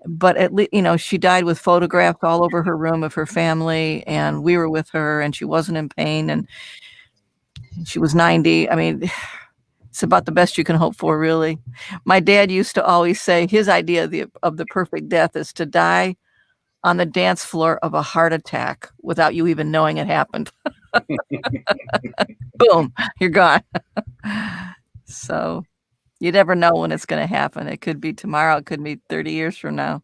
But at least, she died with photographs all over her room of her family, and we were with her, and she wasn't in pain, and she was 90. I mean, it's about the best you can hope for, really. My dad used to always say his idea of the perfect death is to die on the dance floor of a heart attack without you even knowing it happened. Boom, you're gone. So you never know when it's going to happen. It could be tomorrow. It could be 30 years from now.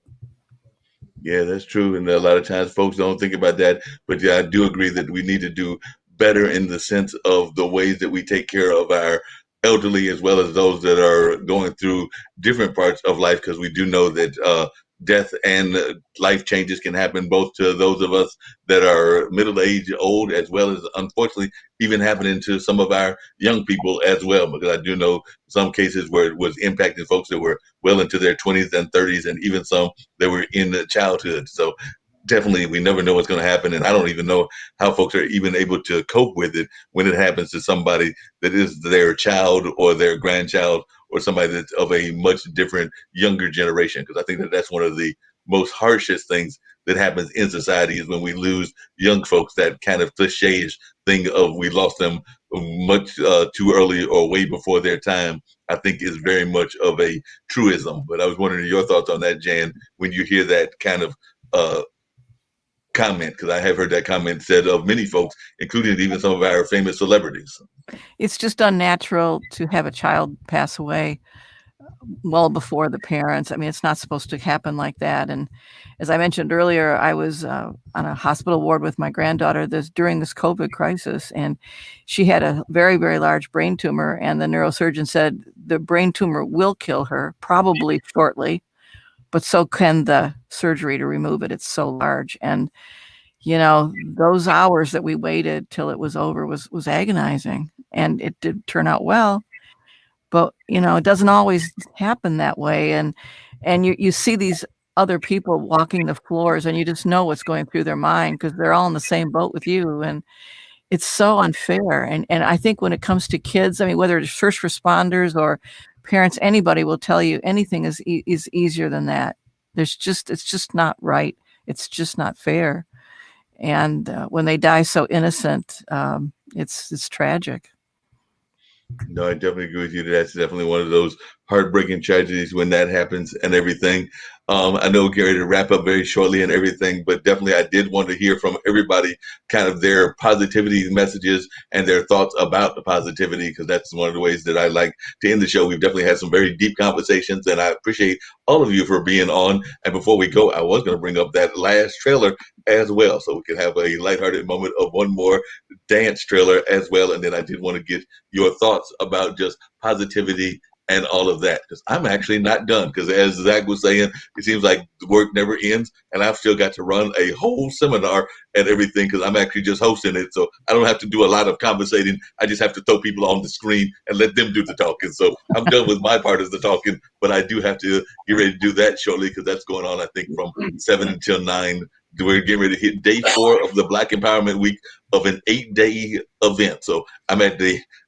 Yeah, that's true. And a lot of times folks don't think about that. But yeah, I do agree that we need to do better in the sense of the ways that we take care of our elderly, as well as those that are going through different parts of life, because we do know that death and life changes can happen both to those of us that are middle-aged, old, as well as, unfortunately, even happening to some of our young people as well, because I do know some cases where it was impacting folks that were well into their 20s and 30s, and even some that were in childhood. So definitely, we never know what's going to happen. And I don't even know how folks are even able to cope with it when it happens to somebody that is their child or their grandchild, or somebody that's of a much different, younger generation. Because I think that that's one of the most harshest things that happens in society, is when we lose young folks. That kind of cliche-ish thing of we lost them much too early or way before their time, I think is very much of a truism. But I was wondering your thoughts on that, Jan, when you hear that kind of comment, because I have heard that comment said of many folks, including even some of our famous celebrities. It's just unnatural to have a child pass away well before the parents. I mean, it's not supposed to happen like that. And as I mentioned earlier, I was on a hospital ward with my granddaughter during this COVID crisis, and she had a very, very large brain tumor. And the neurosurgeon said the brain tumor will kill her probably shortly, but so can the surgery to remove it. It's so large. And, those hours that we waited till it was over was agonizing, and it did turn out well. But, it doesn't always happen that way. And you see these other people walking the floors, and you just know what's going through their mind, because they're all in the same boat with you. And it's so unfair. And I think when it comes to kids, I mean, whether it's first responders or parents, anybody will tell you anything is easier than that. It's just not right. It's just not fair. And when they die so innocent, it's tragic. No, I definitely agree with you. That's definitely one of those heartbreaking tragedies when that happens and everything. I know we're ready to wrap up very shortly and everything, but definitely I did want to hear from everybody kind of their positivity messages and their thoughts about the positivity, because that's one of the ways that I like to end the show. We've definitely had some very deep conversations, and I appreciate all of you for being on. And before we go, I was going to bring up that last trailer as well, so we could have a lighthearted moment of one more dance trailer as well. And then I did want to get your thoughts about just positivity and all of that, because I'm actually not done, because as Zach was saying, it seems like the work never ends, and I've still got to run a whole seminar and everything, because I'm actually just hosting it, so I don't have to do a lot of conversating. I just have to throw people on the screen and let them do the talking. So I'm done with my part of the talking, but I do have to get ready to do that shortly, because that's going on, I think, from 7 until 9. We're getting ready to hit day 4 of the Black Empowerment Week of an 8-day event. So I'm at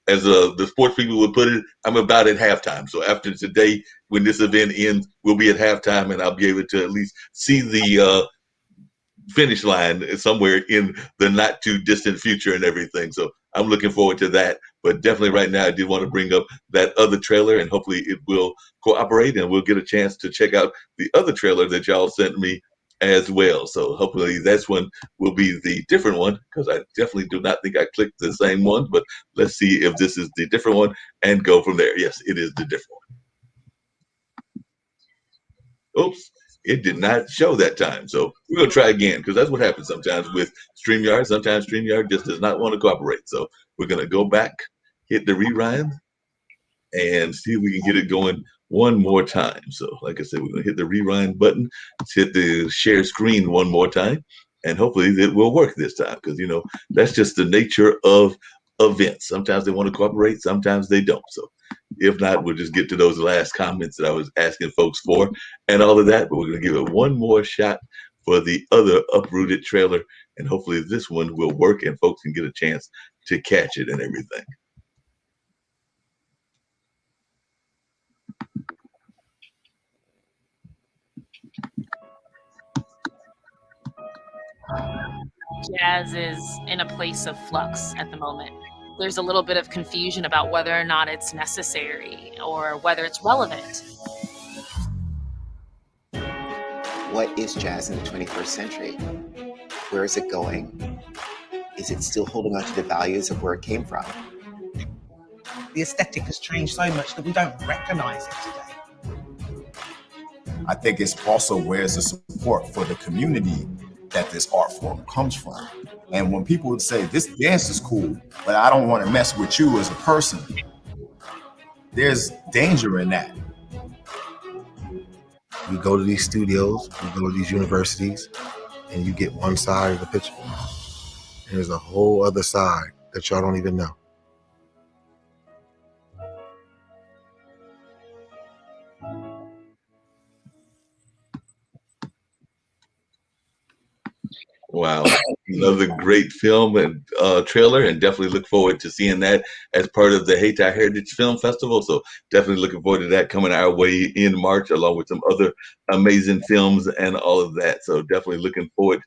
as the sports people would put it, I'm about at halftime. So after today, when this event ends, we'll be at halftime, and I'll be able to at least see the finish line somewhere in the not too distant future and everything. So I'm looking forward to that. But definitely right now, I did want to bring up that other trailer, and hopefully it will cooperate and we'll get a chance to check out the other trailer that y'all sent me as well. So hopefully this one will be the different one, because I definitely do not think I clicked the same one, but let's see if this is the different one and go from there. Yes, it is the different one. Oops, it did not show that time. So we're going to try again, because that's what happens sometimes with StreamYard. Sometimes StreamYard just does not want to cooperate. So we're going to go back, hit the rewind, and see if we can get it going one more time. So like I said, we're going to hit the rewind button, hit the share screen one more time, and hopefully it will work this time, because, you know, that's just the nature of events. Sometimes they want to cooperate, sometimes they don't. So if not, we'll just get to those last comments that I was asking folks for and all of that. But we're going to give it one more shot for the other Uprooted trailer, and hopefully this one will work and folks can get a chance to catch it and everything. Jazz is in a place of flux at the moment. There's a little bit of confusion about whether or not it's necessary or whether it's relevant. What is jazz in the 21st century? Where is it going? Is it still holding on to the values of where it came from? The aesthetic has changed so much that we don't recognize it today. I think it's also where's the support for the community that this art form comes from. And when people would say, this dance is cool, but I don't want to mess with you as a person, there's danger in that. You go to these studios, you go to these universities, and you get one side of the picture. And there's a whole other side that y'all don't even know. Wow, another great film and trailer, and definitely look forward to seeing that as part of the Hayti Heritage Film Festival. So definitely looking forward to that coming our way in March, along with some other amazing films and all of that. So definitely looking forward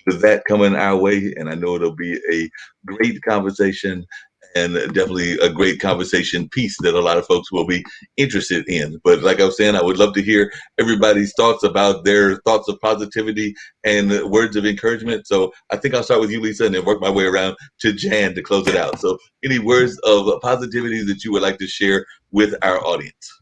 to that coming our way, and I know it'll be a great conversation, and definitely a great conversation piece that a lot of folks will be interested in. But like I was saying, I would love to hear everybody's thoughts about their thoughts of positivity and words of encouragement. So I think I'll start with you, Lisa, and then work my way around to Jan to close it out. So any words of positivity that you would like to share with our audience?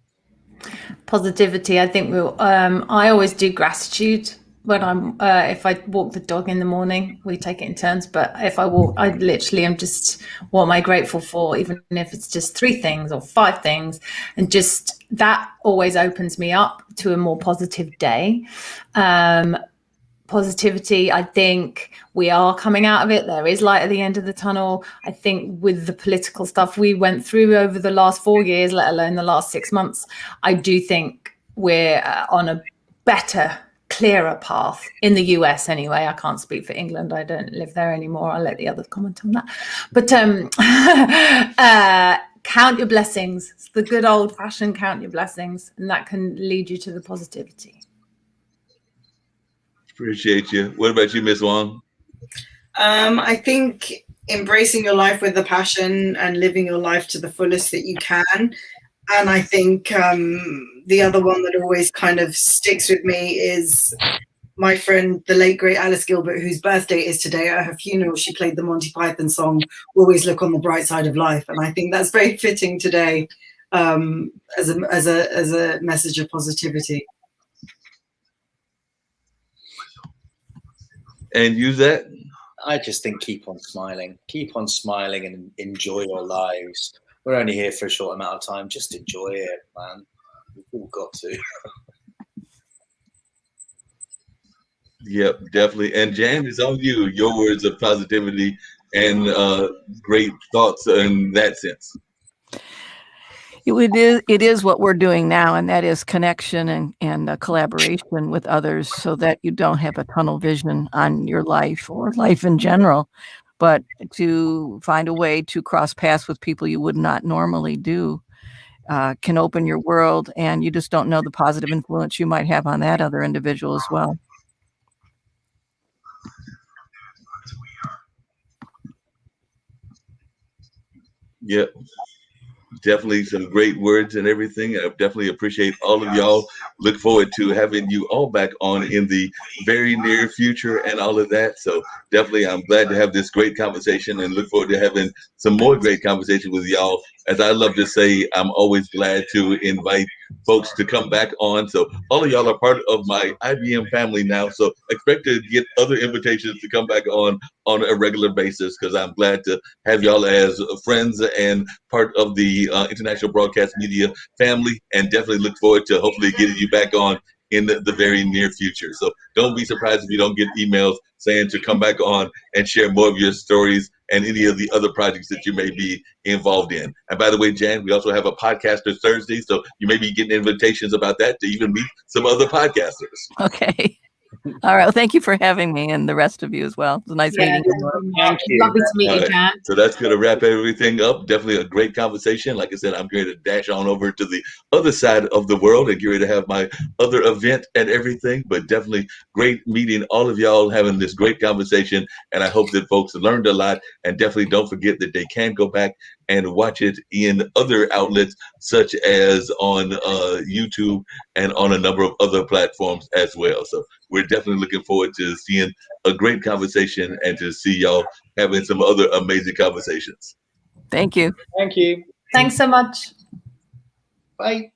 Positivity, I think I always do gratitude. When I'm, if I walk the dog in the morning, we take it in turns. But if I walk, I literally am just, what am I grateful for? Even if it's just 3 things or 5 things, and just that always opens me up to a more positive day. Positivity, I think we are coming out of it. There is light at the end of the tunnel. I think with the political stuff we went through over the last 4 years, let alone the last 6 months, I do think we're on a better, clearer path in the US anyway. I can't speak for England. I don't live there anymore. I'll let the others comment on that. But count your blessings. It's the good old fashioned count your blessings, and that can lead you to the positivity. Appreciate you. What about you, Miss Wong? I think embracing your life with a passion and living your life to the fullest that you can. And I think the other one that always kind of sticks with me is my friend, the late great Alice Gilbert, whose birthday is today. At her funeral, she played the Monty Python song, "Always Look on the Bright Side of Life." And I think that's very fitting today as a message of positivity. And use that? I just think keep on smiling and enjoy your lives. We're only here for a short amount of time. Just enjoy it, man. We've all got to. Yep, definitely. And Jan, it's on you. Your words of positivity and great thoughts in that sense. It is what we're doing now, and that is connection and collaboration with others, so that you don't have a tunnel vision on your life or life in general, but to find a way to cross paths with people you would not normally do can open your world, and you just don't know the positive influence you might have on that other individual as well. Yep. Definitely some great words and everything. I definitely appreciate all of y'all. Look forward to having you all back on in the very near future and all of that. So definitely I'm glad to have this great conversation and look forward to having some more great conversation with y'all. As I love to say, I'm always glad to invite folks to come back on. So all of y'all are part of my IBM family now. So expect to get other invitations to come back on a regular basis, because I'm glad to have y'all as friends and part of the International Broadcast Media family, and definitely look forward to hopefully getting you back on in the very near future. So don't be surprised if you don't get emails saying to come back on and share more of your stories and any of the other projects that you may be involved in. And by the way, Jan, we also have a Podcaster Thursday, so you may be getting invitations about that to even meet some other podcasters. Okay. All right. Well, thank you for having me, and the rest of you as well. It was nice meeting you. Thank you. Lovely to meet you, Jan. So that's going to wrap everything up. Definitely a great conversation. Like I said, I'm going to dash on over to the other side of the world and get ready to have my other event and everything. But definitely great meeting all of y'all, having this great conversation. And I hope that folks learned a lot. And definitely don't forget that they can go back and watch it in other outlets, such as on YouTube and on a number of other platforms as well. So we're definitely looking forward to seeing a great conversation and to see y'all having some other amazing conversations. Thank you. Thank you. Thanks so much. Bye.